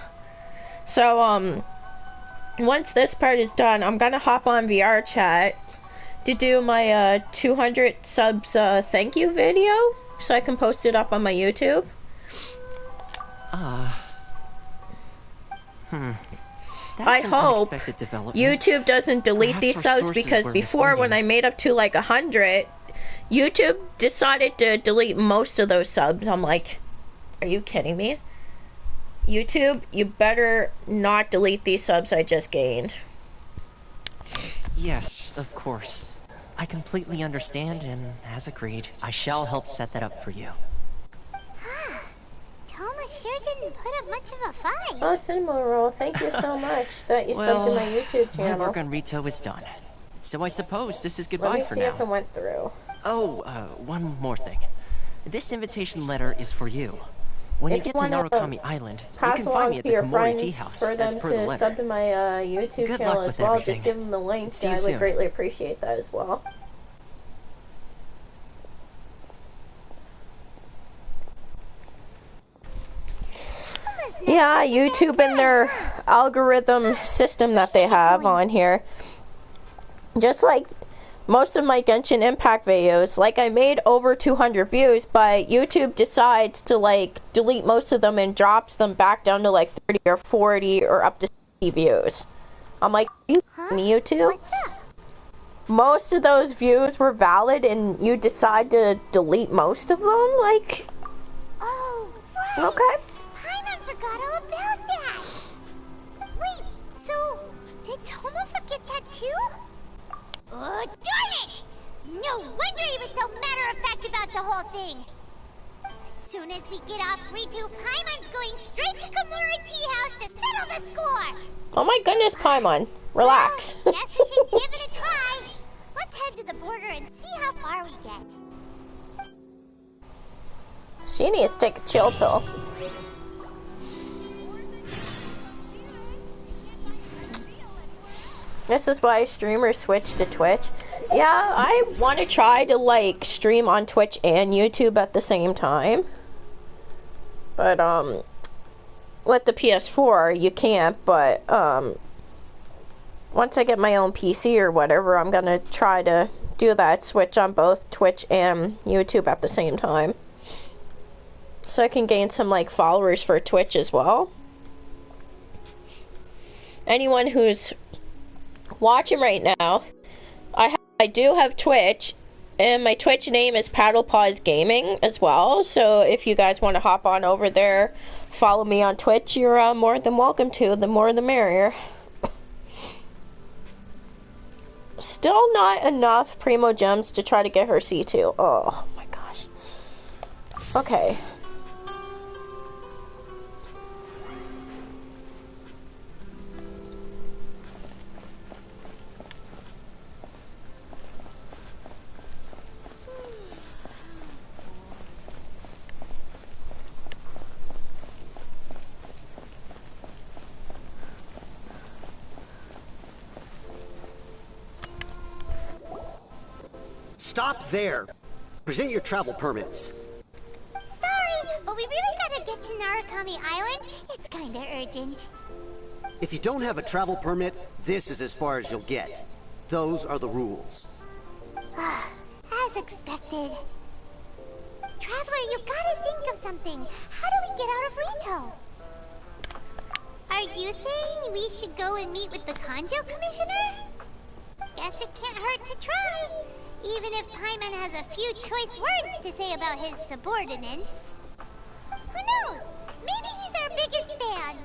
So, once this part is done, I'm gonna hop on VR chat to do my 200 subs thank you video, so I can post it up on my YouTube. That's I an hope unexpected development. YouTube doesn't delete Perhaps these our subs, sources because were before, when I made up to like 100, YouTube decided to delete most of those subs. I'm like, are you kidding me? YouTube, you better not delete these subs I just gained. Yes, of course. I completely understand, and as agreed, I shall help set that up for you. Toma sure didn't put up much of a fight. Oh, Cinema Roll, thank you so much that you subbed to my YouTube my channel. work on Rito is done. So I suppose this is Let goodbye me for see now. if it went through. Oh, one more thing. This invitation letter is for you. When you If get you to wanna, Narukami Island, you Pass can along find me at to the your Komori Tea friends House, for as them per the to letter. sub to my YouTube Good channel luck as with well. everything. Just give them the link. See you I would soon. greatly appreciate that as well. Yeah, YouTube and their algorithm system that they have on here. Just like most of my Genshin Impact videos, like I made over 200 views, but YouTube decides to like delete most of them and drops them back down to like 30 or 40 or up to 60 views. I'm like, are you kidding me, YouTube? Most of those views were valid and you decide to delete most of them? Like, Oh, right. okay. Paimon forgot all about that. Wait, so did Toma forget that too? Oh, darn it! No wonder he was so matter-of-fact about the whole thing. As soon as we get off Ritu, Paimon's going straight to Komori Tea House to settle the score. Oh my goodness, Paimon. Relax. Well, guess we should give it a try. Let's head to the border and see how far we get. She needs to take a chill pill. This is why streamers switch to Twitch. Yeah, I want to try to like stream on Twitch and YouTube at the same time. But with the PS4 you can't, but once I get my own PC or whatever, I'm gonna try to do that, switch on both Twitch and YouTube at the same time. So I can gain some like followers for Twitch as well. Anyone who's watching right now, I do have Twitch, and my Twitch name is Paddlepause Gaming as well. So if you guys want to hop on over there, follow me on Twitch, you're more than welcome to. The more the merrier. Still not enough Primo Gems to try to get her C2. Oh my gosh. Okay. Stop there. Present your travel permits. Sorry, but we really gotta get to Narukami Island. It's kinda urgent. If you don't have a travel permit, this is as far as you'll get. Those are the rules. As expected. Traveler, you gotta think of something. How do we get out of Rito? Are you saying we should go and meet with the Kanjo Commissioner? Guess it can't hurt to try. Even if Paimon has a few choice words to say about his subordinates. Who knows? Maybe he's our biggest fan.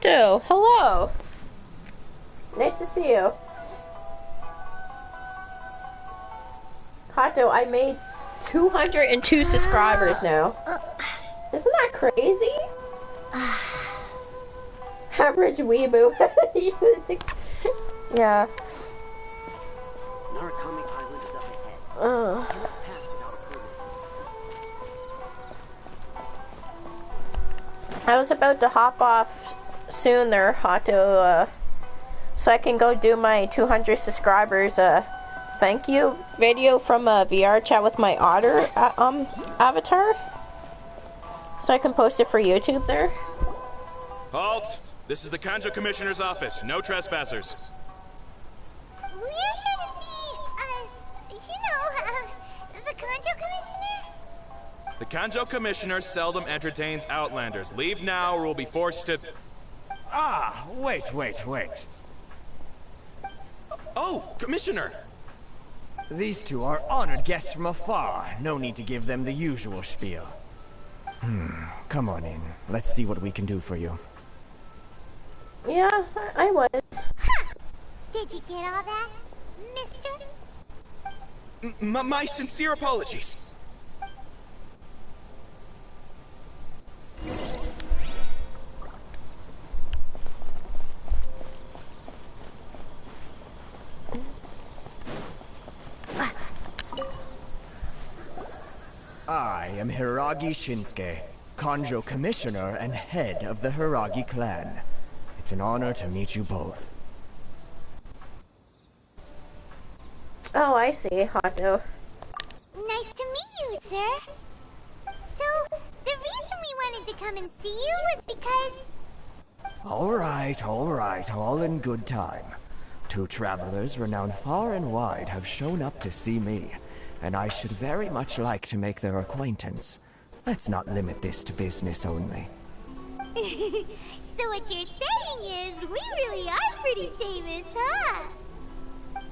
Hato, hello. Nice to see you. Hato, I made 202 subscribers now. Isn't that crazy? Average weeboo. Yeah. Narukami Island is up ahead. Ugh. Cannot pass without a permit. I was about to hop off soon there, Hato, so I can go do my 200 subscribers thank you video from a VR chat with my otter avatar, so I can post it for YouTube there. Halt! This is the Kanjo Commissioner's office. No trespassers. We're here to see, the Kanjo Commissioner? The Kanjo Commissioner seldom entertains Outlanders. Leave now or we'll be forced to... Ah, wait. Oh, Commissioner! These two are honored guests from afar. No need to give them the usual spiel. Come on in. Let's see what we can do for you. Yeah, I was. Did you get all that, mister? My sincere apologies. I am Hiragi Shinsuke, Kanjo Commissioner and head of the Hiragi clan. It's an honor to meet you both. Oh, I see, Hato. Nice to meet you, sir. So, the reason we wanted to come and see you was because... All right, all in good time. Two travelers renowned far and wide have shown up to see me, and I should very much like to make their acquaintance. Let's not limit this to business only. So what you're saying is, we really are pretty famous, huh?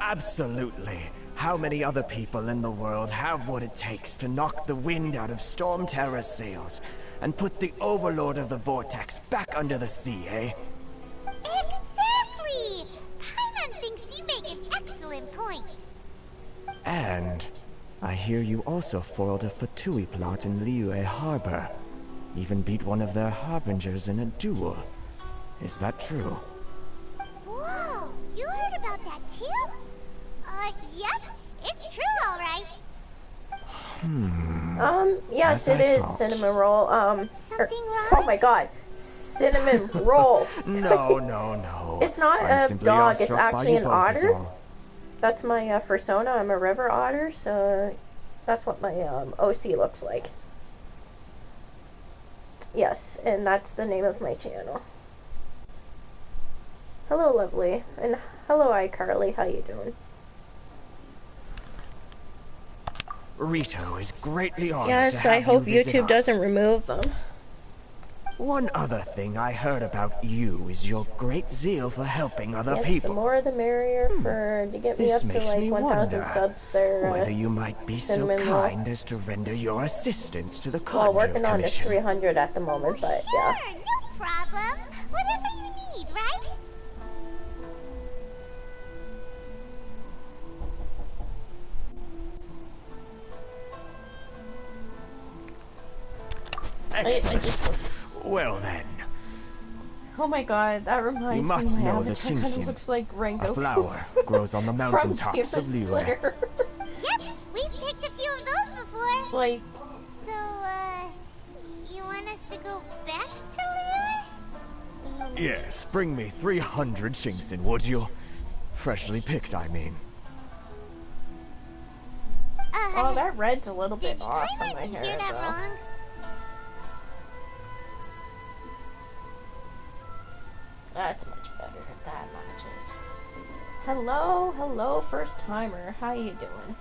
Absolutely. How many other people in the world have what it takes to knock the wind out of Storm Terror's sails and put the Overlord of the Vortex back under the sea, eh? Exactly! Paimon thinks you make an excellent point. And I hear you also foiled a Fatui plot in Liyue Harbor. Even beat one of their harbingers in a duel. Is that true? Whoa, you heard about that too? Yep, it's true, all right. Yes, As it I is thought. cinnamon roll. Something wrong? Oh my god, cinnamon roll. No. It's not I'm a simply dog, it's awestruck by actually you an both, is otter. all. That's my persona. I'm a river otter, so that's what my OC looks like. Yes, and that's the name of my channel. Hello, lovely, and hello, iCarly. How you doing? Rito is greatly honored to Yes, have I hope you visit YouTube us. doesn't remove them. One other thing I heard about you is your great zeal for helping other Yes, people. the more the merrier for to get me This up to makes like me 1,000 wonder subs there. whether you might be so cinnamon roll. kind as to render your assistance to the Well, Kanjo working on this Commission. 300 at the moment, but yeah. Sure, no problem. Whatever you need, right? Excellent. Well then, Oh my god, that reminds you me must my know that avatar kinda Shinxian, looks like Rango a flower, grows on the from mountaintops of Demon Liyue. Slayer. Yep, we've picked a few of those before. Like, So, you want us to go back to Liyue? Yes, bring me 300 Shinxian, would you? Freshly picked, I mean. oh, that red's a little bit off I on my didn't hair, hear that though. wrong. That's much better. That matches. Hello, first timer. How you doing?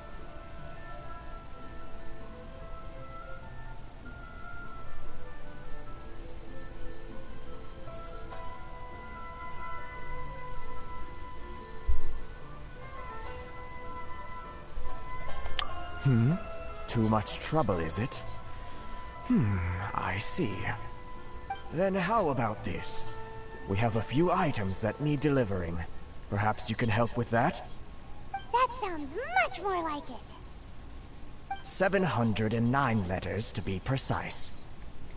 Too much trouble, is it? I see. Then how about this? We have a few items that need delivering. Perhaps you can help with that? That sounds much more like it. 709 letters to be precise.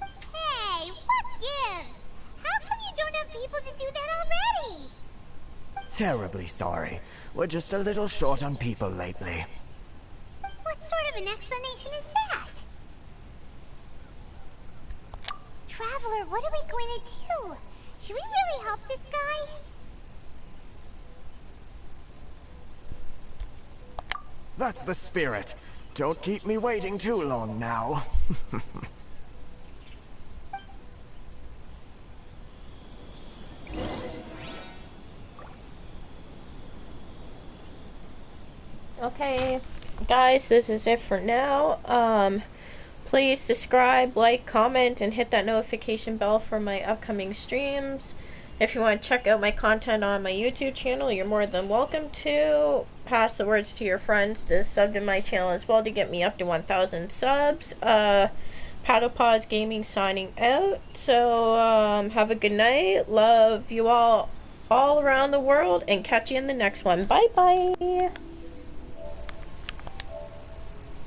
Hey, what gives? How come you don't have people to do that already? Terribly sorry. We're just a little short on people lately. What sort of an explanation is that? Traveler, what are we going to do? Should we really help this guy? That's the spirit. Don't keep me waiting too long now. Okay, guys, this is it for now. Please subscribe, like, comment, and hit that notification bell for my upcoming streams. If you want to check out my content on my YouTube channel, you're more than welcome to. Pass the words to your friends to sub to my channel as well to get me up to 1,000 subs. Paddlepause Gaming signing out. So, have a good night. Love you all around the world, and catch you in the next one. Bye-bye.